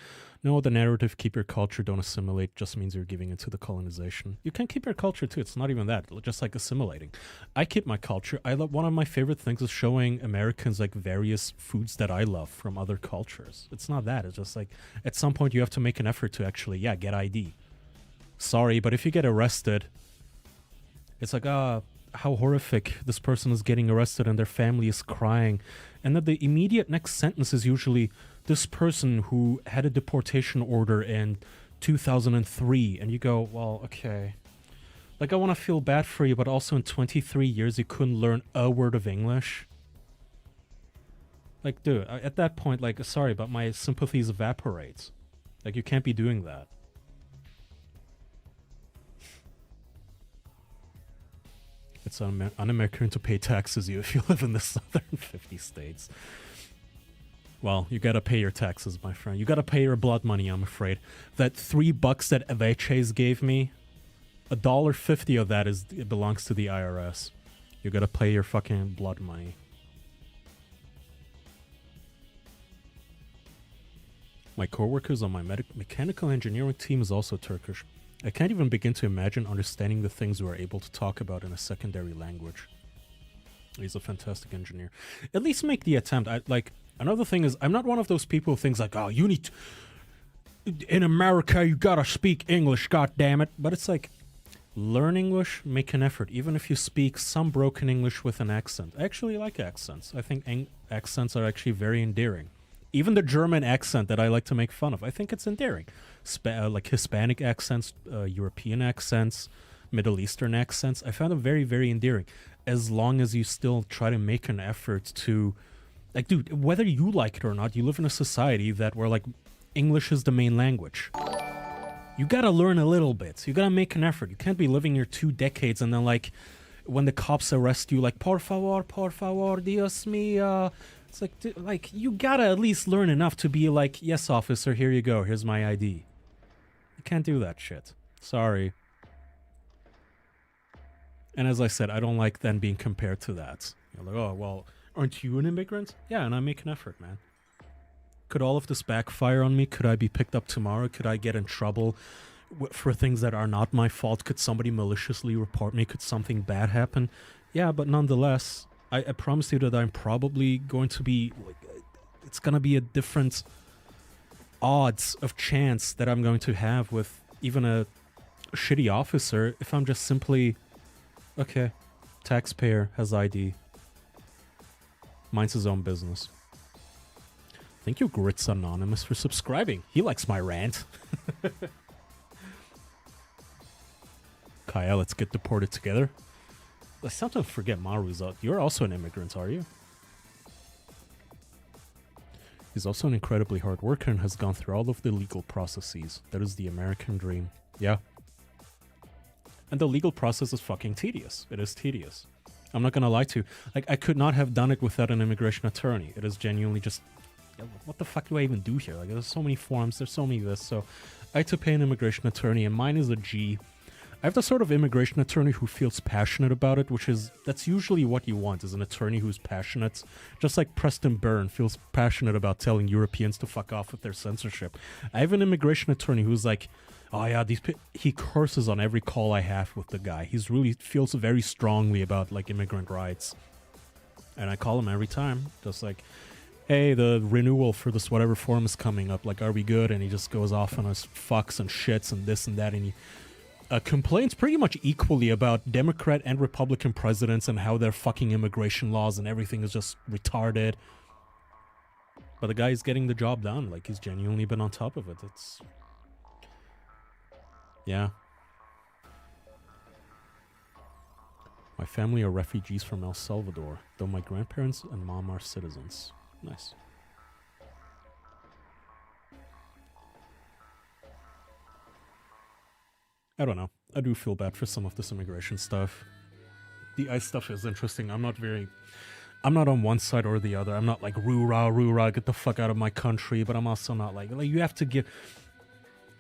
No, the narrative, keep your culture, don't assimilate, just means you're giving into the colonization. You can keep your culture too, it's not even that, just like assimilating. I keep my culture. One of my favorite things is showing Americans like various foods that I love from other cultures. It's not that, it's just like, at some point you have to make an effort to actually, get ID. Sorry, but if you get arrested, it's like, how horrific, this person is getting arrested and their family is crying. And then the immediate next sentence is usually, this person who had a deportation order in 2003, and you go, well, okay. Like, I want to feel bad for you, but also in 23 years you couldn't learn a word of English. Like, dude, at that point, like, sorry, but my sympathies evaporate. Like, you can't be doing that. It's un-American to pay taxes if you live in the southern 50 states. Well, you gotta pay your taxes, my friend. You gotta pay your blood money, I'm afraid. That $3 that Aveches gave me, $1.50 of that it belongs to the IRS. You gotta pay your fucking blood money. My coworkers on my mechanical engineering team is also Turkish. I can't even begin to imagine understanding the things we're able to talk about in a secondary language. He's a fantastic engineer. At least make the attempt. Another thing is, I'm not one of those people who thinks like, oh, you need in America, you gotta speak English, god damn it. But it's like, learn English, make an effort, even if you speak some broken English with an accent. I actually like accents. I think accents are actually very endearing. Even the German accent that I like to make fun of, I think it's endearing. Like Hispanic accents, European accents, Middle Eastern accents, I found them very, very endearing. As long as you still try to make an effort to, like, dude, whether you like it or not, you live in a society that where, like, English is the main language. You gotta learn a little bit. You gotta make an effort. You can't be living here 2 decades and then, like, when the cops arrest you, like, por favor, Dios mío. It's like, dude, like, you gotta at least learn enough to be like, yes, officer, here you go. Here's my ID. You can't do that shit. Sorry. And as I said, I don't like then being compared to that. You're like, oh, well, aren't you an immigrant? Yeah, and I make an effort, man. Could all of this backfire on me? Could I be picked up tomorrow? Could I get in trouble for things that are not my fault? Could somebody maliciously report me? Could something bad happen? Yeah, but nonetheless, I promise you that I'm probably going to be, like, it's going to be a different odds of chance that I'm going to have with even a shitty officer if I'm just simply, okay, taxpayer has ID. Minds his own business. Thank you, Grits Anonymous, for subscribing. He likes my rant. Kaya, let's get deported together. I sometimes forget Maru's up. You're also an immigrant, are you? He's also an incredibly hard worker and has gone through all of the legal processes. That is the American dream. Yeah. And the legal process is fucking tedious. It is tedious. I'm not gonna lie to you. Like, I could not have done it without an immigration attorney. It is genuinely just, what the fuck do I even do here? Like, there's so many forms, there's so many of this. So I had to pay an immigration attorney, and mine is a G. I have the sort of immigration attorney who feels passionate about it, that's usually what you want, is an attorney who's passionate. Just like Preston Byrne feels passionate about telling Europeans to fuck off with their censorship. I have an immigration attorney who's like, oh yeah, he curses on every call I have with the guy. He's really feels very strongly about, like, immigrant rights. And I call him every time, just like, hey, the renewal for this whatever form is coming up, like, are we good? And he just goes off on us fucks and shits and this and that, and complains pretty much equally about Democrat and Republican presidents and how their fucking immigration laws and everything is just retarded. But the guy's getting the job done. Like, he's genuinely been on top of it. It's... Yeah. My family are refugees from El Salvador, though my grandparents and mom are citizens. Nice. I don't know. I do feel bad for some of this immigration stuff. The ICE stuff is interesting. I'm not on one side or the other. I'm not like, roo-rah, get the fuck out of my country, but I'm also not like you have to give...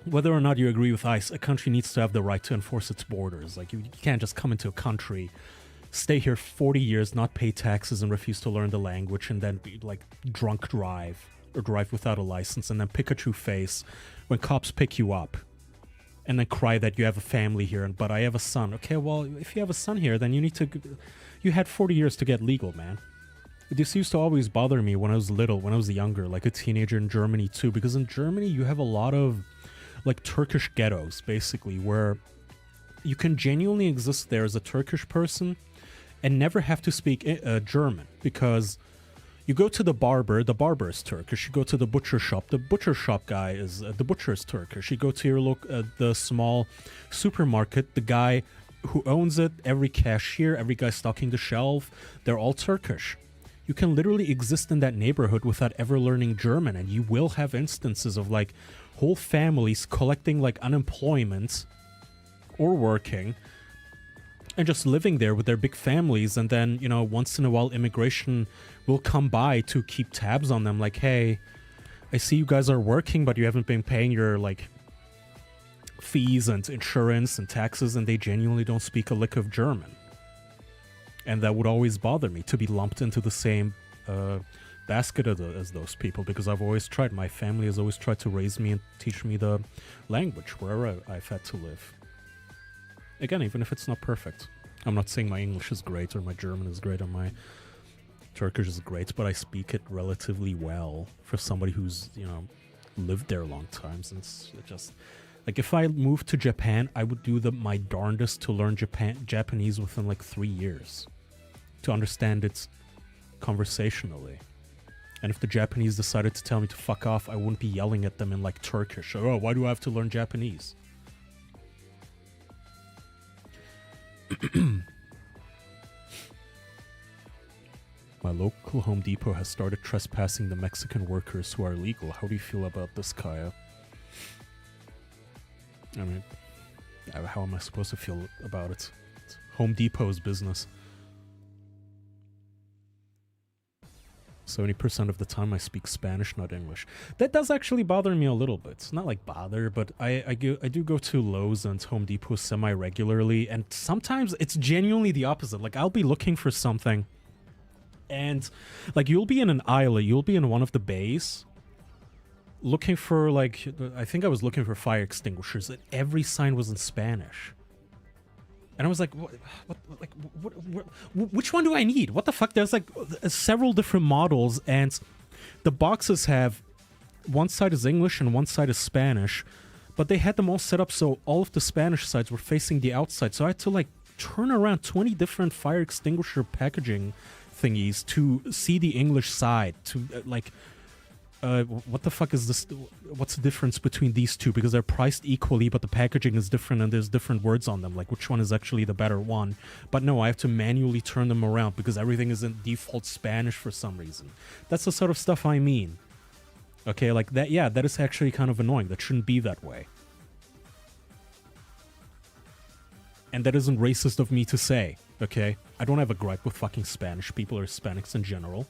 Whether or not you agree with ICE, a country needs to have the right to enforce its borders. Like, you can't just come into a country, stay here 40 years, not pay taxes, and refuse to learn the language, and then be, like, drunk drive, or drive without a license, and then Pikachu face when cops pick you up, and then cry that you have a family here, but I have a son. Okay, well, if you have a son here, then you need to... You had 40 years to get legal, man. This used to always bother me when I was little, when I was younger, like a teenager in Germany, too, because in Germany, you have a lot of... like Turkish ghettos, basically, where you can genuinely exist there as a Turkish person and never have to speak German, because you go to the barber is Turkish. You go to the butcher shop guy is the butcher is Turkish. You go to your the small supermarket, the guy who owns it, every cashier, every guy stocking the shelf, they're all Turkish. You can literally exist in that neighborhood without ever learning German, and you will have instances of like whole families collecting like unemployment or working and just living there with their big families, and then, you know, once in a while immigration will come by to keep tabs on them, like, hey, I see you guys are working, but you haven't been paying your like fees and insurance and taxes, and they genuinely don't speak a lick of German. And that would always bother me, to be lumped into the same basket as those people, because I've always tried. My family has always tried to raise me and teach me the language wherever I've had to live. Again, even if it's not perfect. I'm not saying my English is great or my German is great or my Turkish is great, but I speak it relatively well for somebody who's, you know, lived there a long time. Since it just... Like, if I moved to Japan, I would do my darndest to learn Japanese within like 3 years, to understand it conversationally. And if the Japanese decided to tell me to fuck off, I wouldn't be yelling at them in like Turkish. Oh, why do I have to learn Japanese? My local Home Depot has started trespassing the Mexican workers who are illegal. How do you feel about this, Kaya? I mean, how am I supposed to feel about it? It's Home Depot's business. 70% of the time I speak Spanish, not English. That does actually bother me a little bit. It's not like bother, but I do go to Lowe's and Home Depot semi-regularly, and sometimes it's genuinely the opposite. Like, I'll be looking for something, and like, you'll be in an aisle, you'll be in one of the bays, looking for, like, I think I was looking for fire extinguishers, and every sign was in Spanish. And I was like, which one do I need? What the fuck? There's like several different models, and the boxes have, one side is English and one side is Spanish, but they had them all set up so all of the Spanish sides were facing the outside. So I had to like turn around 20 different fire extinguisher packaging thingies to see the English side, to what the fuck is this? What's the difference between these two? Because they're priced equally, but the packaging is different and there's different words on them. Like, which one is actually the better one? But no, I have to manually turn them around because everything is in default Spanish for some reason. That's the sort of stuff I mean. Okay, like that, yeah, that is actually kind of annoying. That shouldn't be that way. And that isn't racist of me to say, okay? I don't have a gripe with fucking Spanish people or Hispanics in general.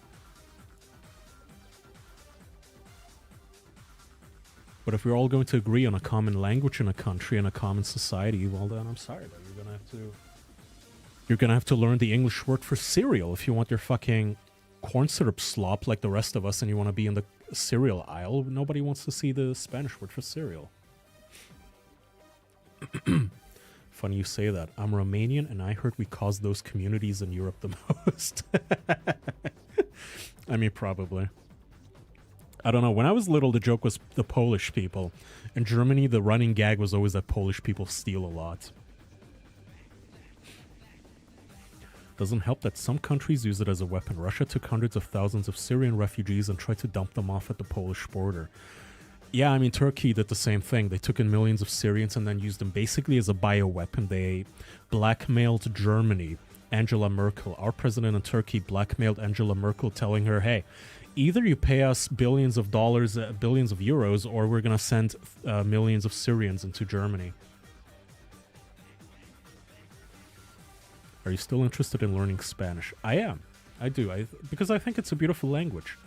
But if we're all going to agree on a common language in a country and a common society, well then I'm sorry, but you're gonna have to learn the English word for cereal if you want your fucking corn syrup slop like the rest of us and you want to be in the cereal aisle. Nobody wants to see the Spanish word for cereal. Funny you say that. I'm Romanian and I heard we caused those communities in Europe the most. I mean, probably. I don't know. When I was little, the joke was the Polish people. In Germany, the running gag was always that Polish people steal a lot. Doesn't help that some countries use it as a weapon. Russia took hundreds of thousands of Syrian refugees and tried to dump them off at the Polish border. Yeah, I mean, Turkey did the same thing. They took in millions of Syrians and then used them basically as a bioweapon. They blackmailed Germany. Angela Merkel, our president in Turkey, blackmailed Angela Merkel, telling her, hey, either you pay us billions of dollars, billions of euros, or we're going to send millions of Syrians into Germany. Are you still interested in learning Spanish? I am. I do. Because I think it's a beautiful language.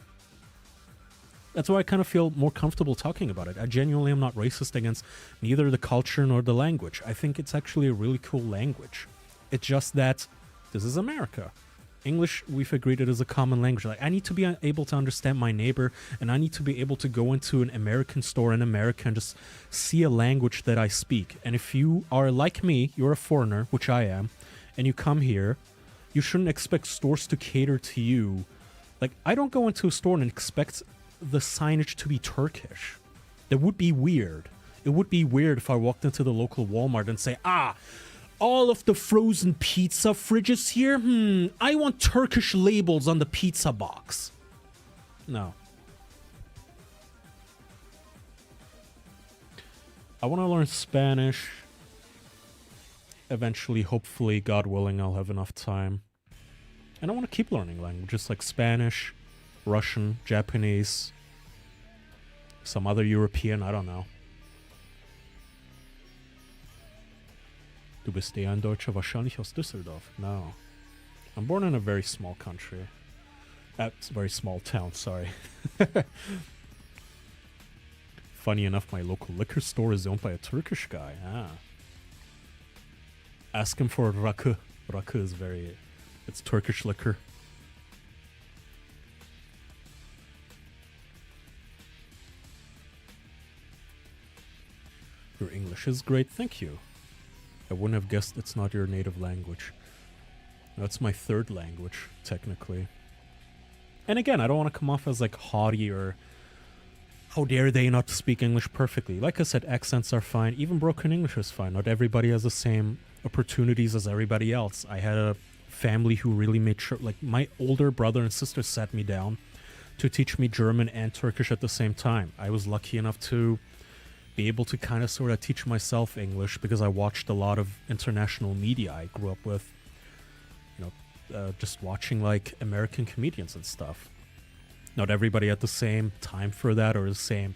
That's why I kind of feel more comfortable talking about it. I genuinely am not racist against neither the culture nor the language. I think it's actually a really cool language. It's just that this is America. English, we've agreed it is a common language. Like, I need to be able to understand my neighbor, and I need to be able to go into an American store in America and just see a language that I speak. And if you are like me, you're a foreigner, which I am, and you come here, you shouldn't expect stores to cater to you. Like, I don't go into a store and expect the signage to be Turkish. That would be weird. It would be weird if I walked into the local Walmart and say, all of the frozen pizza fridges here, I want Turkish labels on the pizza box. No. I want to learn Spanish. Eventually, hopefully, God willing, I'll have enough time. And I want to keep learning languages like Spanish, Russian, Japanese, some other European, I don't know. Du bist eher ein Deutscher, wahrscheinlich aus Düsseldorf. No. I'm born in a very small country. Very small town, sorry. Funny enough, my local liquor store is owned by a Turkish guy. Ask him for rakı. Rakı is it's Turkish liquor. Your English is great, thank you. I wouldn't have guessed it's not your native language. That's my third language, technically. And again, I don't want to come off as like haughty or how dare they not speak English perfectly. Like I said, accents are fine. Even broken English is fine. Not everybody has the same opportunities as everybody else. I had a family who really made sure, like my older brother and sister sat me down to teach me German and Turkish at the same time. I was lucky enough to be able to kind of sort of teach myself English because I watched a lot of international media. I grew up with, just watching like American comedians and stuff. Not everybody had the same time for that or the same,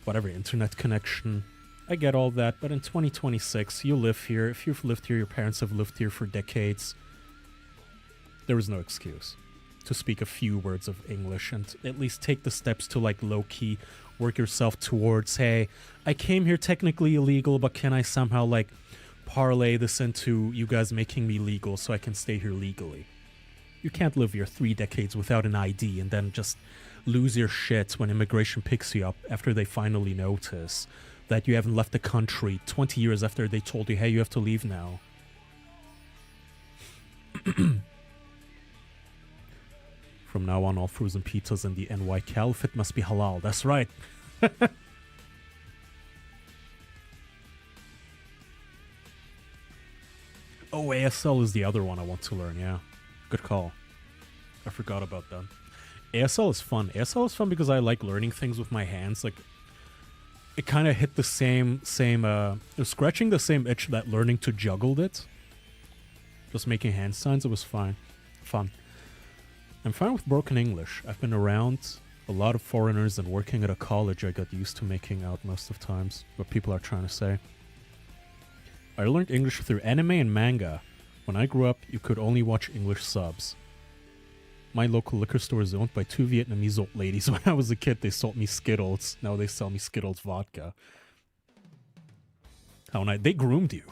whatever, internet connection. I get all that, but in 2026, you live here. If you've lived here, your parents have lived here for decades. There is no excuse to speak a few words of English and at least take the steps to like low-key work yourself towards, hey, I came here technically illegal, but can I somehow like parlay this into you guys making me legal so I can stay here legally? You can't live here 3 decades without an ID and then just lose your shit when immigration picks you up after they finally notice that you haven't left the country 20 years after they told you, hey, you have to leave now. From now on, all frozen pizzas in the NY Caliphate must be halal. That's right. Oh, ASL is the other one I want to learn, yeah. Good call. I forgot about that. ASL is fun. ASL is fun because I like learning things with my hands. Like, it kind of hit the same, it was scratching the same itch that learning to juggle did. Just making hand signs, it was fun. I'm fine with broken English. I've been around a lot of foreigners and working at a college I got used to making out most of times what people are trying to say. I learned English through anime and manga. When I grew up, you could only watch English subs. My local liquor store is owned by 2 Vietnamese old ladies. When I was a kid, they sold me Skittles. Now they sell me Skittles vodka. How nice. They groomed you.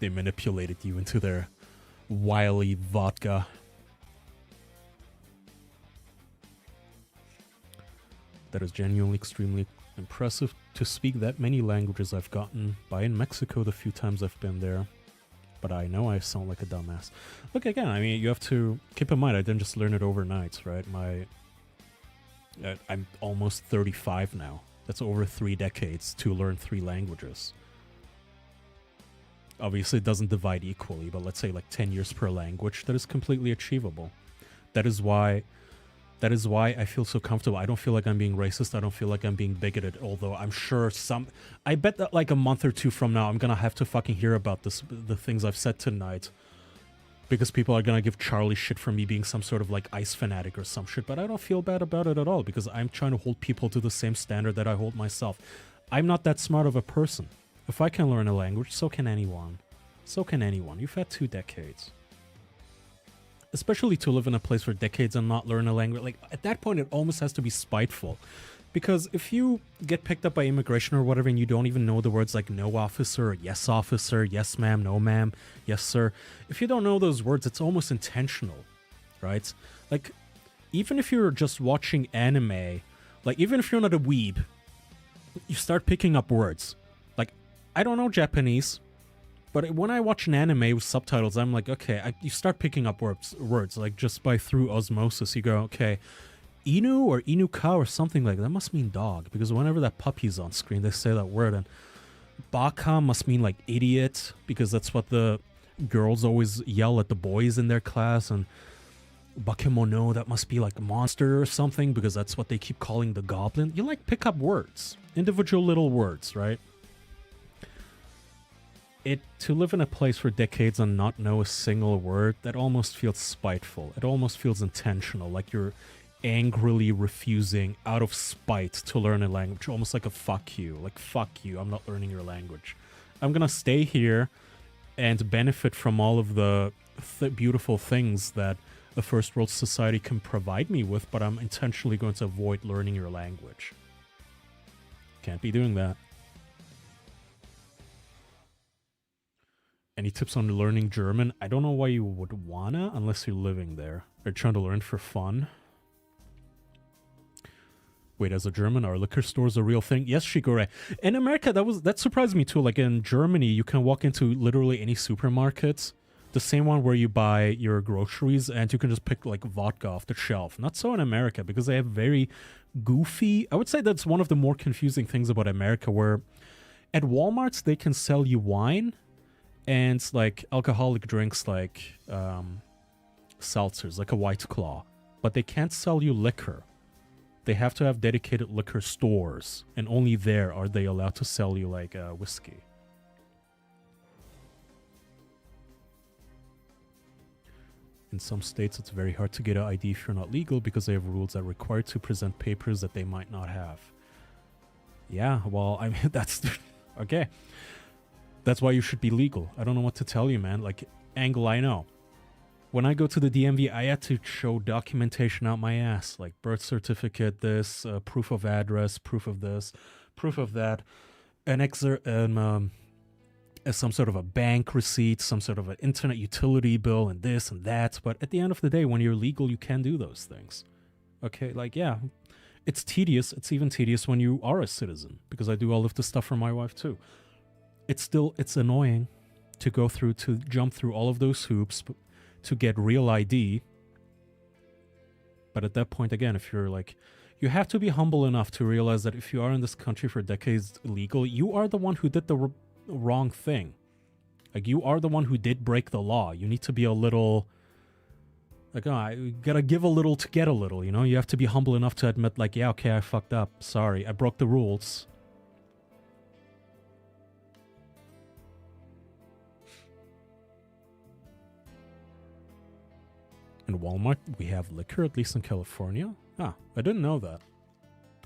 They manipulated you into their wily vodka. That is genuinely extremely impressive to speak that many languages. I've gotten by in Mexico the few times I've been there. but I know I sound like a dumbass. Look, again, I mean, you have to keep in mind, I didn't just learn it overnight, right? I'm almost 35 now. That's over 3 decades to learn 3 languages. Obviously, it doesn't divide equally, but let's say like 10 years per language, that is completely achievable. That is why I feel so comfortable. I don't feel like I'm being racist. I don't feel like I'm being bigoted, although I'm sure I bet that like a month or 2 from now, I'm gonna have to fucking hear about the things I've said tonight. Because people are gonna give Charlie shit for me being some sort of like ice fanatic or some shit, but I don't feel bad about it at all, because I'm trying to hold people to the same standard that I hold myself. I'm not that smart of a person. If I can learn a language, so can anyone. So can anyone. You've had 2 decades. Especially to live in a place for decades and not learn a language. Like, at that point, it almost has to be spiteful. Because if you get picked up by immigration or whatever and you don't even know the words like no officer, or yes officer, yes ma'am, no ma'am, yes sir. If you don't know those words, it's almost intentional, right? Like, even if you're just watching anime, like, even if you're not a weeb, you start picking up words. Like, I don't know Japanese, but when I watch an anime with subtitles, I'm like, okay, you start picking up words, like just by through osmosis. You go, okay, Inu or Inuka or something like that must mean dog, because whenever that puppy's on screen, they say that word. And Baka must mean like idiot, because that's what the girls always yell at the boys in their class. And Bakemono, that must be like a monster or something, because that's what they keep calling the goblin. You like pick up words, individual little words, right? To live in a place for decades and not know a single word, that almost feels spiteful. It almost feels intentional, like you're angrily refusing out of spite to learn a language, almost like a fuck you. Like, fuck you, I'm not learning your language. I'm gonna stay here and benefit from all of the beautiful things that a first world society can provide me with, but I'm intentionally going to avoid learning your language. Can't be doing that. Any tips on learning German? I don't know why you would wanna, unless you're living there. Are you trying to learn for fun? Wait, as a German, are liquor stores a real thing? Yes, Shigure. In America, that surprised me too. Like in Germany, you can walk into literally any supermarket, the same one where you buy your groceries, and you can just pick like vodka off the shelf. Not so in America, because they have very goofy... I would say that's one of the more confusing things about America, where at Walmarts, they can sell you wine and like alcoholic drinks like seltzers, like a White Claw. But they can't sell you liquor. They have to have dedicated liquor stores, and only there are they allowed to sell you like whiskey. In some states, it's very hard to get an ID if you're not legal, because they have rules that require to present papers that they might not have. Yeah, well, I mean, that's... okay. That's why you should be legal. I don't know what to tell you, man. Like, Angle, I know. When I go to the DMV, I had to show documentation out my ass. Like, birth certificate, this, proof of address, proof of this, proof of that, some sort of a bank receipt, some sort of an internet utility bill, and this and that. But at the end of the day, when you're legal, you can do those things. Okay, like, yeah, it's tedious. It's even tedious when you are a citizen, because I do all of this stuff for my wife too. It's annoying to jump through all of those hoops to get real ID. But at that point, again, if you're like, you have to be humble enough to realize that if you are in this country for decades illegal, you are the one who did the wrong thing. Like, you are the one who did break the law. You need to be a little, like, you gotta give a little to get a little, you know? You have to be humble enough to admit, like, yeah, okay, I fucked up. Sorry, I broke the rules. In Walmart, we have liquor, at least in California. Ah, I didn't know that.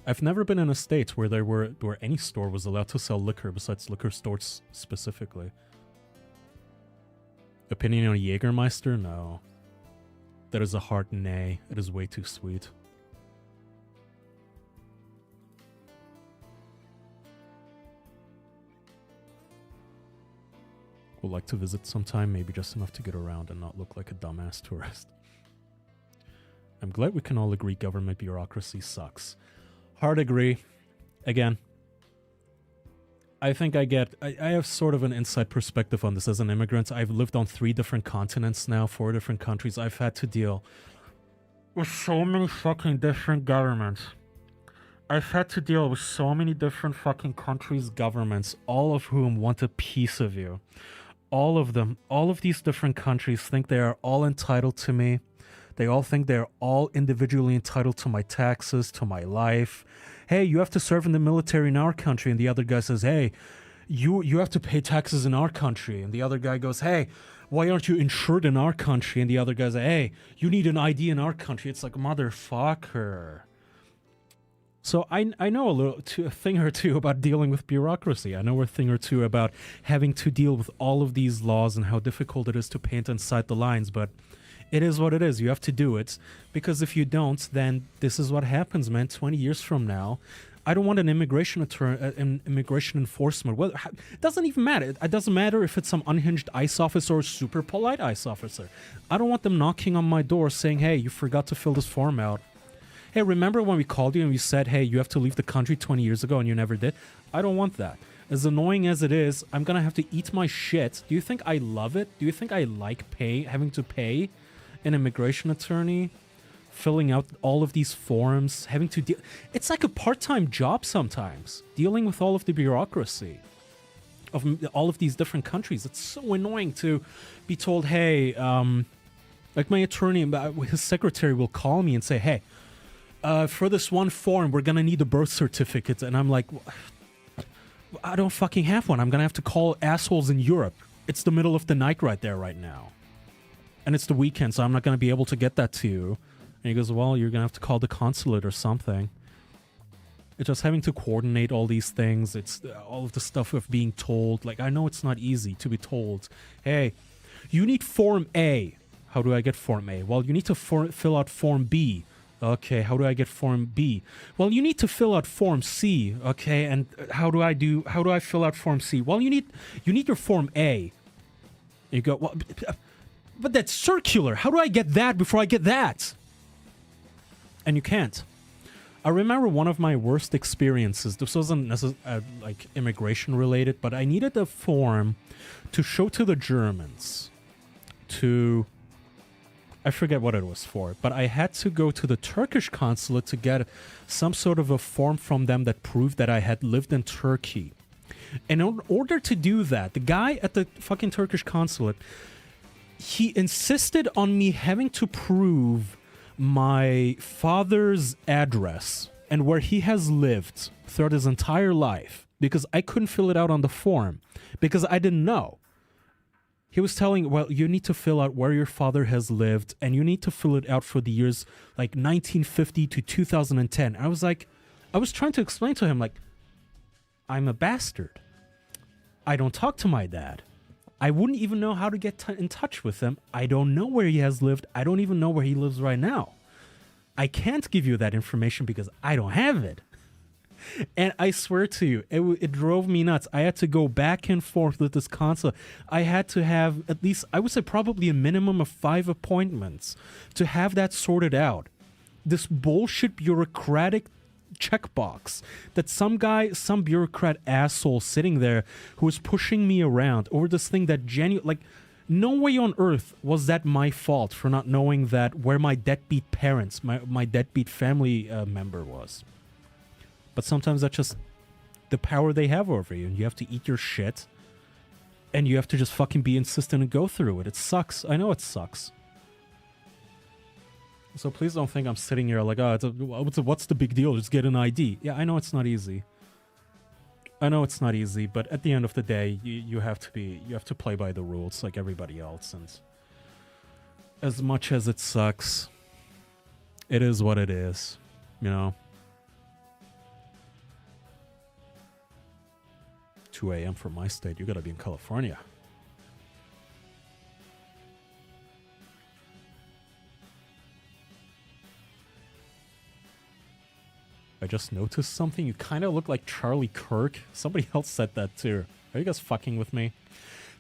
I've never been in a state where where any store was allowed to sell liquor besides liquor stores specifically. Opinion on Jägermeister? No. That is a hard nay. It is way too sweet. Would like to visit sometime, maybe just enough to get around and not look like a dumbass tourist. I'm glad we can all agree government bureaucracy sucks. Hard agree. Again, I think I have sort of an inside perspective on this as an immigrant. I've lived on 3 different continents now, 4 different countries. I've had to deal with so many fucking different governments. I've had to deal with so many different fucking countries' governments, all of whom want a piece of you. All of them, all of these different countries think they are all entitled to me. They all think they're all individually entitled to my taxes, to my life. Hey, you have to serve in the military in our country. And the other guy says, hey, you have to pay taxes in our country. And the other guy goes, hey, why aren't you insured in our country? And the other guy says, hey, you need an ID in our country. It's like, motherfucker. So I know a thing or two about dealing with bureaucracy. I know a thing or two about having to deal with all of these laws and how difficult it is to paint inside the lines. But it is what it is. You have to do it, because if you don't, then this is what happens, man. 20 years from now, I don't want an immigration enforcement. Well, it doesn't even matter. It doesn't matter if it's some unhinged ICE officer or super polite ICE officer. I don't want them knocking on my door saying, hey, you forgot to fill this form out. Hey, remember when we called you and we said, hey, you have to leave the country 20 years ago and you never did? I don't want that. As annoying as it is, I'm going to have to eat my shit. Do you think I love it? Do you think I like having to pay an immigration attorney, filling out all of these forms, having to deal? It's like a part-time job sometimes, dealing with all of the bureaucracy of all of these different countries. It's so annoying to be told, hey, like my attorney, his secretary will call me and say, hey, for this one form, we're going to need a birth certificate. And I'm like, I don't fucking have one. I'm going to have to call assholes in Europe. It's the middle of the night right there right now. And it's the weekend, so I'm not going to be able to get that to you. And he goes, well, you're going to have to call the consulate or something. It's just having to coordinate all these things. It's all of the stuff of being told. Like, I know it's not easy to be told, hey, you need Form A. How do I get Form A? Well, you need to fill out Form B. Okay, how do I get Form B? Well, you need to fill out Form C. Okay, and how do I fill out Form C? Well, you need your Form A. You go, well, but that's circular. How do I get that before I get that? And you can't. I remember one of my worst experiences. This wasn't necessarily like immigration related, but I needed a form to show to the Germans I forget what it was for, but I had to go to the Turkish consulate to get some sort of a form from them that proved that I had lived in Turkey. And in order to do that, the guy at the fucking Turkish consulate, he insisted on me having to prove my father's address and where he has lived throughout his entire life, because I couldn't fill it out on the form because I didn't know. He was telling, well, you need to fill out where your father has lived, and you need to fill it out for the years like 1950 to 2010. I was trying to explain to him, like, I'm a bastard. I don't talk to my dad. I wouldn't even know how to get in touch with him. I don't know where he has lived. I don't even know where he lives right now. I can't give you that information because I don't have it. And I swear to you, it drove me nuts. I had to go back and forth with this consulate. I had to have at least, I would say probably a minimum of 5 appointments to have that sorted out. This bullshit bureaucratic checkbox that some bureaucrat asshole sitting there who was pushing me around over this thing that like, no way on earth was that my fault for not knowing that where my deadbeat parents, my deadbeat family member was. But sometimes that's just the power they have over you, and you have to eat your shit, and you have to just fucking be insistent and go through it. It sucks. I know it sucks. So please don't think I'm sitting here like, oh, what's the big deal? Just get an ID. Yeah, I know it's not easy. I know it's not easy, but at the end of the day, you have to play by the rules like everybody else. And as much as it sucks, it is what it is, you know. 2 a.m. for my state. You gotta be in California. I just noticed something. You kind of look like Charlie Kirk. Somebody else said that too. Are you guys fucking with me?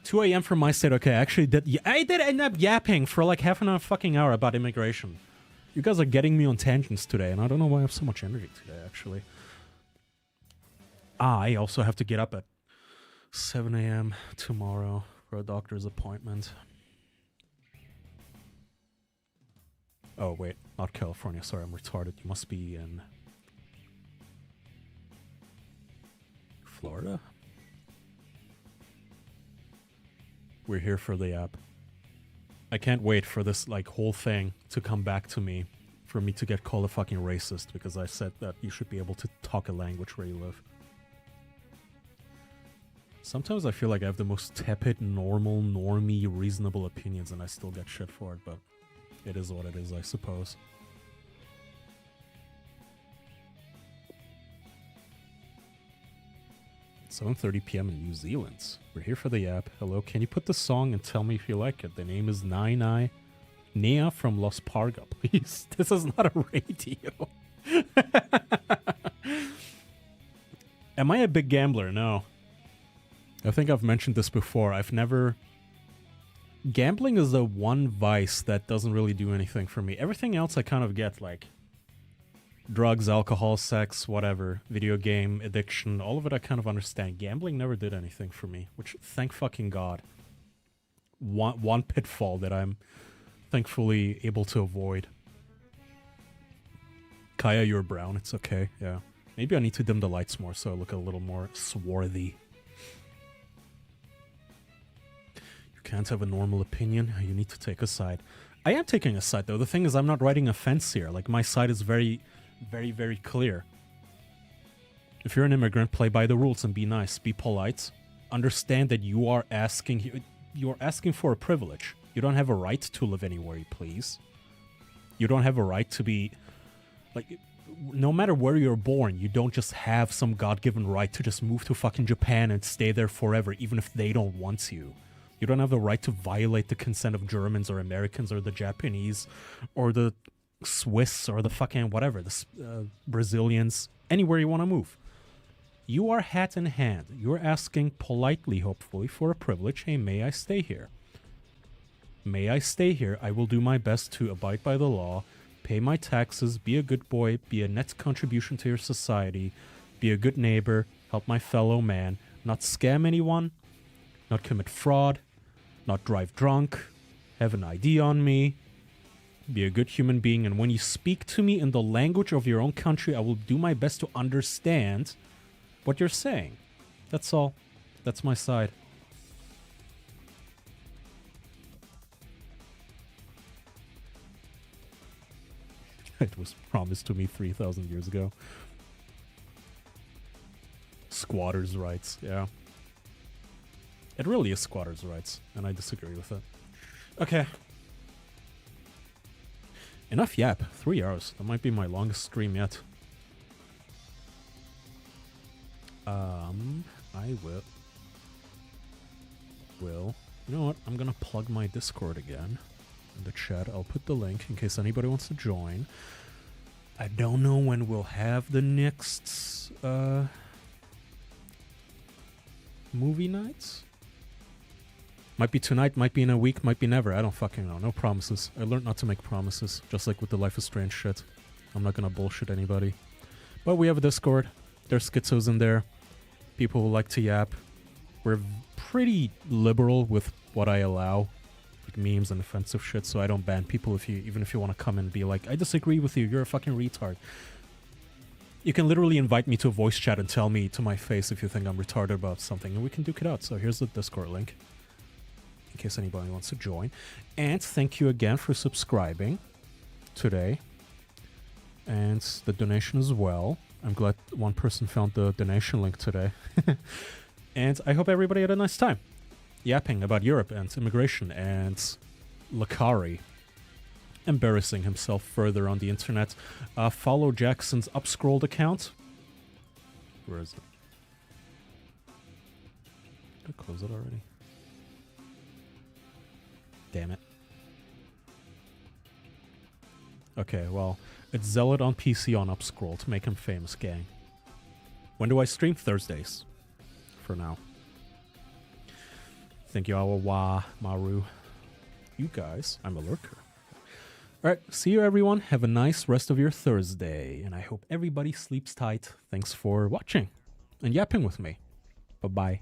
2 a.m. for my state. Okay, I did end up yapping for like half an hour fucking hour about immigration. You guys are getting me on tangents today, and I don't know why I have so much energy today, actually. I also have to get up at 7 a.m. tomorrow for a doctor's appointment. Oh, wait, not California. Sorry, I'm retarded. You must be in Florida? We're here for the app. I can't wait for this, like, whole thing to come back to me, for me to get called a fucking racist, because I said that you should be able to talk a language where you live. Sometimes I feel like I have the most tepid, normal, normie, reasonable opinions, and I still get shit for it, but it is what it is, I suppose. It's 7:30 p.m. in New Zealand. We're here for the app. Hello, can you put the song and tell me if you like it? The name is Nai Nia from Los Parga, please. This is not a radio. Am I a big gambler? No. I think I've mentioned this before. I've never... Gambling is the one vice that doesn't really do anything for me. Everything else I kind of get, like drugs, alcohol, sex, whatever, video game, addiction, all of it I kind of understand. Gambling never did anything for me, which, thank fucking God. One pitfall that I'm thankfully able to avoid. Kaya, you're brown. It's okay, yeah. Maybe I need to dim the lights more so I look a little more swarthy. Can't have a normal opinion. You need to take a side. I am taking a side, though. The thing is, I'm not writing a fence here. Like, my side is very, very, very clear. If you're an immigrant, play by the rules and be nice. Be polite. Understand that you are asking for a privilege. You don't have a right to live anywhere you please. You don't have a right to be... Like, no matter where you're born, you don't just have some God-given right to just move to fucking Japan and stay there forever, even if they don't want you. You don't have the right to violate the consent of Germans or Americans or the Japanese or the Swiss or the fucking whatever, the Brazilians, anywhere you want to move. You are hat in hand. You're asking politely, hopefully, for a privilege. Hey, may I stay here? May I stay here? I will do my best to abide by the law, pay my taxes, be a good boy, be a net contribution to your society, be a good neighbor, help my fellow man, not scam anyone, not commit fraud, not drive drunk, have an ID on me, be a good human being, and when you speak to me in the language of your own country, I will do my best to understand what you're saying. That's all. That's my side. It was promised to me 3,000 years ago. Squatters' rights, yeah. It really is squatters' rights, and I disagree with it. Okay. Enough yap. 3 hours. That might be my longest stream yet. I will. You know what? I'm gonna plug my Discord again. In the chat, I'll put the link in case anybody wants to join. I don't know when we'll have the next, movie nights? Might be tonight, might be in a week, might be never. I don't fucking know. No promises. I learned not to make promises, just like with the Life is Strange shit. I'm not gonna bullshit anybody. But we have a Discord. There's schizos in there. People who like to yap. We're pretty liberal with what I allow. Like memes and offensive shit, so I don't ban people even if you want to come and be like, I disagree with you, you're a fucking retard. You can literally invite me to a voice chat and tell me to my face if you think I'm retarded about something, and we can duke it out. So here's the Discord link, in case anybody wants to join. And thank you again for subscribing today. And the donation as well. I'm glad one person found the donation link today. And I hope everybody had a nice time yapping about Europe and immigration and Lakari embarrassing himself further on the internet. Follow Jackson's Upscrolled account. Where is it? Did I close it already? Damn it. Okay, well, it's Zealot on PC on Upscroll to make him famous, gang. When do I stream? Thursdays. For now. Thank you, Awawa, Maru. You guys, I'm a lurker. Alright, see you everyone. Have a nice rest of your Thursday. And I hope everybody sleeps tight. Thanks for watching and yapping with me. Bye-bye.